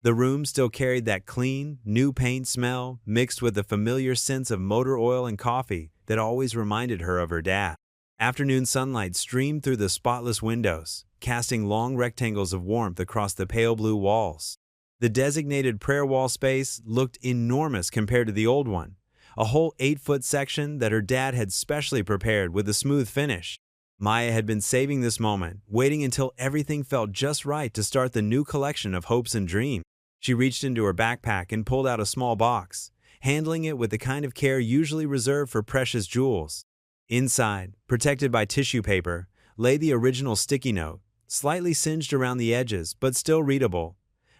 The room still carried that clean, new paint smell, mixed with the familiar scents of motor oil and coffee that always reminded her of her dad. Afternoon sunlight streamed through the spotless windows, casting long rectangles of warmth across the pale blue walls. The designated prayer wall space looked enormous compared to the old one, a whole 8-foot section that her dad had specially prepared with a smooth finish. Maya had been saving this moment, waiting until everything felt just right to start the new collection of hopes and dreams. She reached into her backpack and pulled out a small box, handling it with the kind of care usually reserved for precious jewels. Inside, protected by tissue paper, lay the original sticky note, slightly singed around the edges but still readable.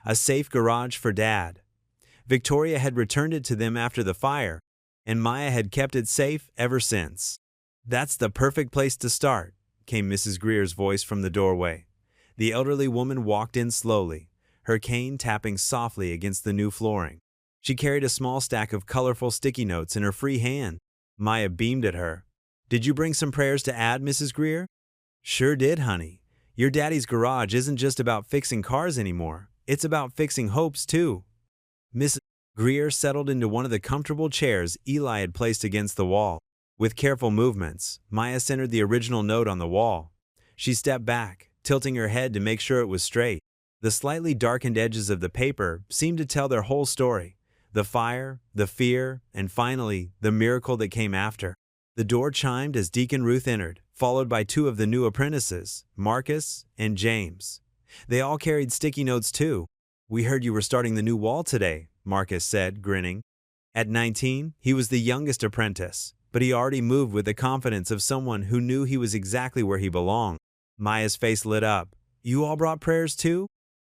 A safe garage for Dad. Victoria had returned it to them after the fire, and Maya had kept it safe ever since. "That's the perfect place to start," came Mrs. Greer's voice from the doorway. The elderly woman walked in slowly, her cane tapping softly against the new flooring. She carried a small stack of colorful sticky notes in her free hand. Maya beamed at her. "Did you bring some prayers to add, Mrs. Greer?" "Sure did, honey. Your daddy's garage isn't just about fixing cars anymore. It's about fixing hopes, too." Mrs. Greer settled into one of the comfortable chairs Eli had placed against the wall. With careful movements, Maya centered the original note on the wall. She stepped back, tilting her head to make sure it was straight. The slightly darkened edges of the paper seemed to tell their whole story: the fire, the fear, and finally, the miracle that came after. The door chimed as Deacon Ruth entered, followed by 2 of the new apprentices, Marcus and James. They all carried sticky notes too. "We heard you were starting the new wall today," Marcus said, grinning. At 19, he was the youngest apprentice, but he already moved with the confidence of someone who knew he was exactly where he belonged. Maya's face lit up. "You all brought prayers too?"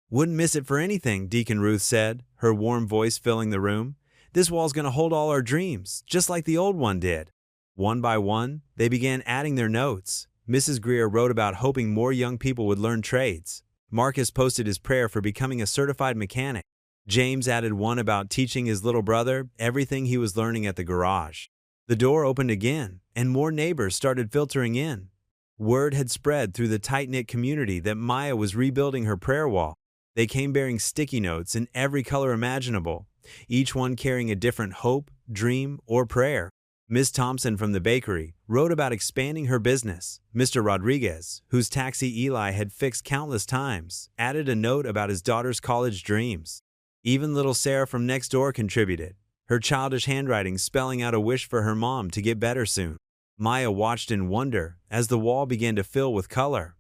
"Wouldn't miss it for anything," Deacon Ruth said, her warm voice filling the room. "This wall's going to hold all our dreams, just like the old one did." One by one, they began adding their notes. Mrs. Greer wrote about hoping more young people would learn trades. Marcus posted his prayer for becoming a certified mechanic. James added one about teaching his little brother everything he was learning at the garage. The door opened again, and more neighbors started filtering in. Word had spread through the tight-knit community that Maya was rebuilding her prayer wall. They came bearing sticky notes in every color imaginable, each one carrying a different hope, dream, or prayer. Miss Thompson from the bakery wrote about expanding her business. Mr. Rodriguez, whose taxi Eli had fixed countless times, added a note about his daughter's college dreams. Even little Sarah from next door contributed, her childish handwriting spelling out a wish for her mom to get better soon. Maya watched in wonder as the wall began to fill with color.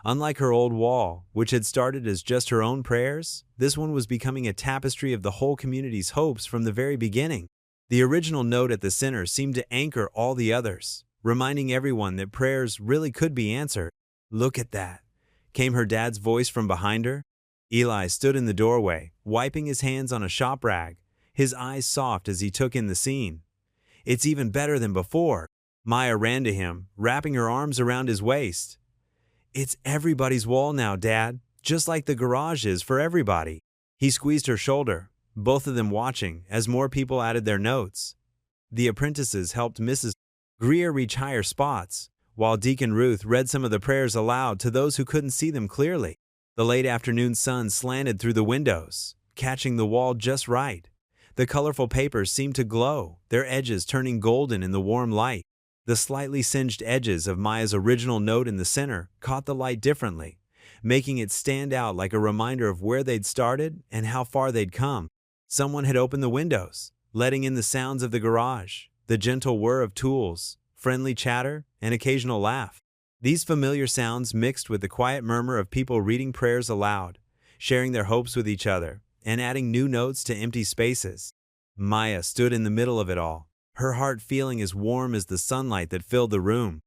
Unlike her old wall, which had started as just her own prayers, this one was becoming a tapestry of the whole community's hopes from the very beginning. The original note at the center seemed to anchor all the others, reminding everyone that prayers really could be answered. "Look at that," came her dad's voice from behind her. Eli stood in the doorway, wiping his hands on a shop rag, his eyes soft as he took in the scene. "It's even better than before." Maya ran to him, wrapping her arms around his waist. "It's everybody's wall now, Dad, just like the garage is for everybody." He squeezed her shoulder, both of them watching as more people added their notes. The apprentices helped Mrs. Greer reach higher spots, while Deacon Ruth read some of the prayers aloud to those who couldn't see them clearly. The late afternoon sun slanted through the windows, catching the wall just right. The colorful papers seemed to glow, their edges turning golden in the warm light. The slightly singed edges of Maya's original note in the center caught the light differently, making it stand out like a reminder of where they'd started and how far they'd come. Someone had opened the windows, letting in the sounds of the garage, the gentle whir of tools, friendly chatter, and occasional laugh. These familiar sounds mixed with the quiet murmur of people reading prayers aloud, sharing their hopes with each other, and adding new notes to empty spaces. Maya stood in the middle of it all, her heart feeling as warm as the sunlight that filled the room.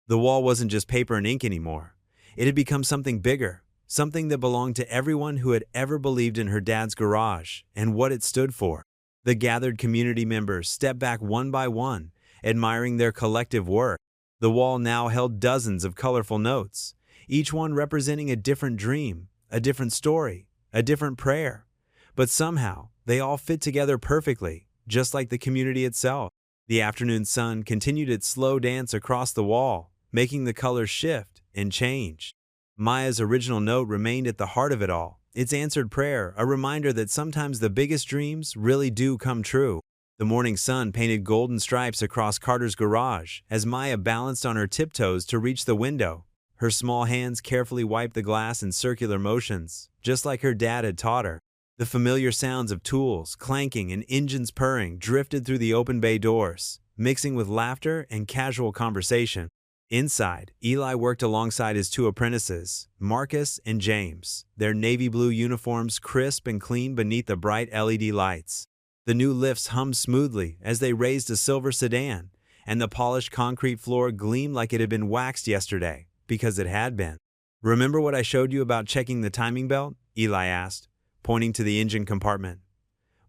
The wall wasn't just paper and ink anymore. It had become something bigger, something that belonged to everyone who had ever believed in her dad's garage and what it stood for. The gathered community members stepped back one by one, admiring their collective work. The wall now held dozens of colorful notes, each one representing a different dream, a different story, a different prayer. But somehow, they all fit together perfectly, just like the community itself. The afternoon sun continued its slow dance across the wall, making the colors shift and change. Maya's original note remained at the heart of it all, its answered prayer, a reminder that sometimes the biggest dreams really do come true. The morning sun painted golden stripes across Carter's garage as Maya balanced on her tiptoes to reach the window. Her small hands carefully wiped the glass in circular motions, just like her dad had taught her. The familiar sounds of tools clanking and engines purring drifted through the open bay doors, mixing with laughter and casual conversation. Inside, Eli worked alongside his two apprentices, Marcus and James, their navy blue uniforms crisp and clean beneath the bright LED lights. The new lifts hummed smoothly as they raised a silver sedan, and the polished concrete floor gleamed like it had been waxed yesterday, because it had been. "Remember what I showed you about checking the timing belt?" Eli asked, pointing to the engine compartment.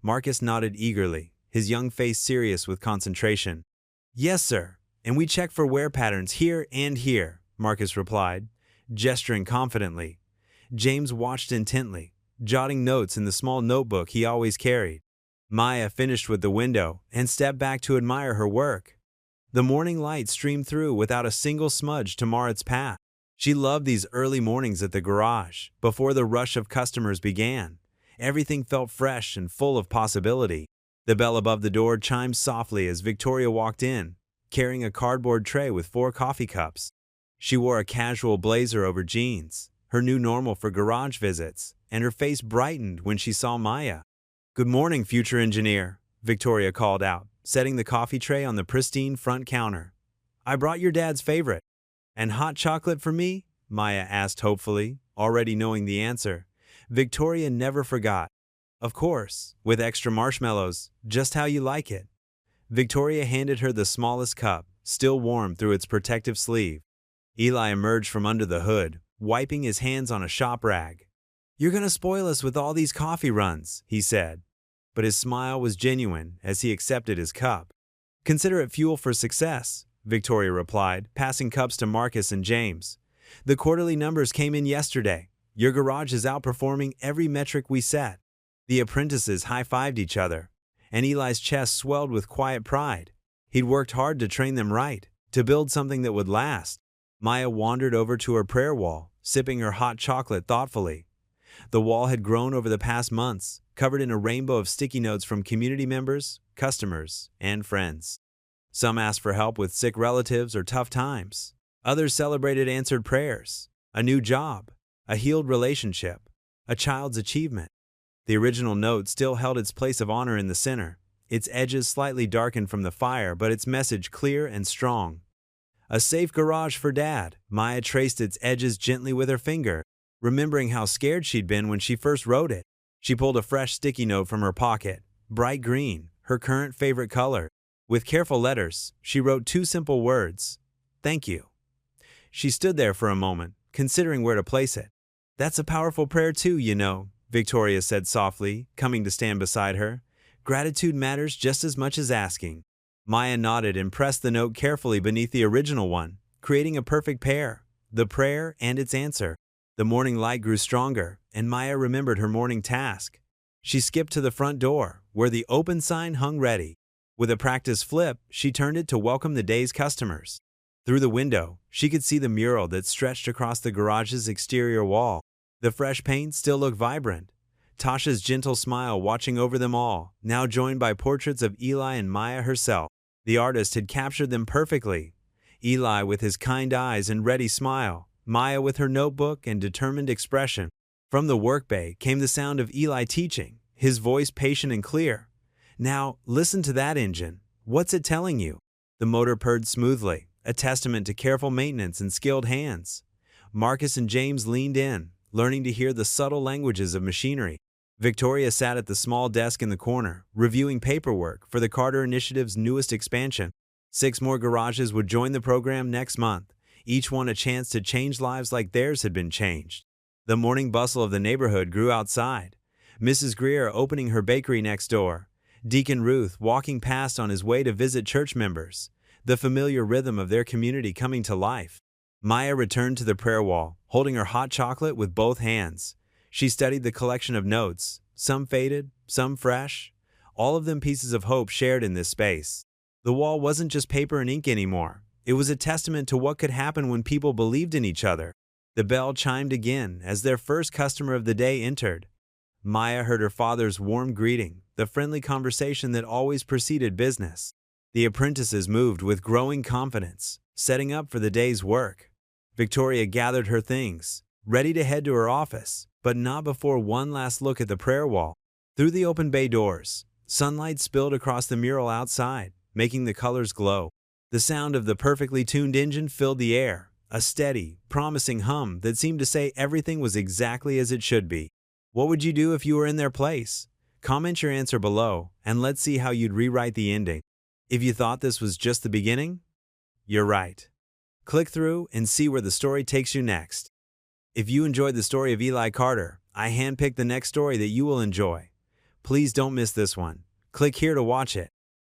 Marcus nodded eagerly, his young face serious with concentration. "Yes, sir, and we check for wear patterns here and here," Marcus replied, gesturing confidently. James watched intently, jotting notes in the small notebook he always carried. Maya finished with the window and stepped back to admire her work. The morning light streamed through without a single smudge to mar its path. She loved these early mornings at the garage, before the rush of customers began. Everything felt fresh and full of possibility. The bell above the door chimed softly as Victoria walked in, carrying a cardboard tray with 4 coffee cups. She wore a casual blazer over jeans, her new normal for garage visits, and her face brightened when she saw Maya. "Good morning, future engineer," Victoria called out, setting the coffee tray on the pristine front counter. "I brought your dad's favorite." "And hot chocolate for me?" Maya asked hopefully, already knowing the answer. Victoria never forgot. "Of course, with extra marshmallows, just how you like it." Victoria handed her the smallest cup, still warm through its protective sleeve. Eli emerged from under the hood, wiping his hands on a shop rag. "You're gonna spoil us with all these coffee runs," he said. But his smile was genuine as he accepted his cup. "Consider it fuel for success," Victoria replied, passing cups to Marcus and James. "The quarterly numbers came in yesterday. Your garage is outperforming every metric we set." The apprentices high-fived each other, and Eli's chest swelled with quiet pride. He'd worked hard to train them right, to build something that would last. Maya wandered over to her prayer wall, sipping her hot chocolate thoughtfully. The wall had grown over the past months, covered in a rainbow of sticky notes from community members, customers, and friends. Some asked for help with sick relatives or tough times. Others celebrated answered prayers, a new job, a healed relationship, a child's achievement. The original note still held its place of honor in the center, its edges slightly darkened from the fire, but its message clear and strong. "A safe garage for Dad." Maya traced its edges gently with her finger, remembering how scared she'd been when she first wrote it. She pulled a fresh sticky note from her pocket, bright green, her current favorite color. With careful letters, she wrote 2 simple words: "Thank you." She stood there for a moment, considering where to place it. "That's a powerful prayer too, you know," Victoria said softly, coming to stand beside her. "Gratitude matters just as much as asking." Maya nodded and pressed the note carefully beneath the original one, creating a perfect pair, the prayer and its answer. The morning light grew stronger, and Maya remembered her morning task. She skipped to the front door, where the open sign hung ready. With a practiced flip, she turned it to welcome the day's customers. Through the window, she could see the mural that stretched across the garage's exterior wall. The fresh paint still looked vibrant. Tasha's gentle smile watching over them all, now joined by portraits of Eli and Maya herself. The artist had captured them perfectly. Eli with his kind eyes and ready smile, Maya with her notebook and determined expression. From the work bay came the sound of Eli teaching, his voice patient and clear. "Now, listen to that engine. What's it telling you?" The motor purred smoothly, a testament to careful maintenance and skilled hands. Marcus and James leaned in, learning to hear the subtle languages of machinery. Victoria sat at the small desk in the corner, reviewing paperwork for the Carter Initiative's newest expansion. 6 more garages would join the program next month, each one a chance to change lives like theirs had been changed. The morning bustle of the neighborhood grew outside. Mrs. Greer opening her bakery next door. Deacon Ruth walking past on his way to visit church members. The familiar rhythm of their community coming to life. Maya returned to the prayer wall, holding her hot chocolate with both hands. She studied the collection of notes, some faded, some fresh, all of them pieces of hope shared in this space. The wall wasn't just paper and ink anymore. It was a testament to what could happen when people believed in each other. The bell chimed again as their first customer of the day entered. Maya heard her father's warm greeting, the friendly conversation that always preceded business. The apprentices moved with growing confidence, setting up for the day's work. Victoria gathered her things, ready to head to her office, but not before one last look at the prayer wall. Through the open bay doors, sunlight spilled across the mural outside, making the colors glow. The sound of the perfectly tuned engine filled the air, a steady, promising hum that seemed to say everything was exactly as it should be. What would you do if you were in their place? Comment your answer below, and let's see how you'd rewrite the ending. If you thought this was just the beginning, you're right. Click through and see where the story takes you next. If you enjoyed the story of Eli Carter, I handpicked the next story that you will enjoy. Please don't miss this one. Click here to watch it.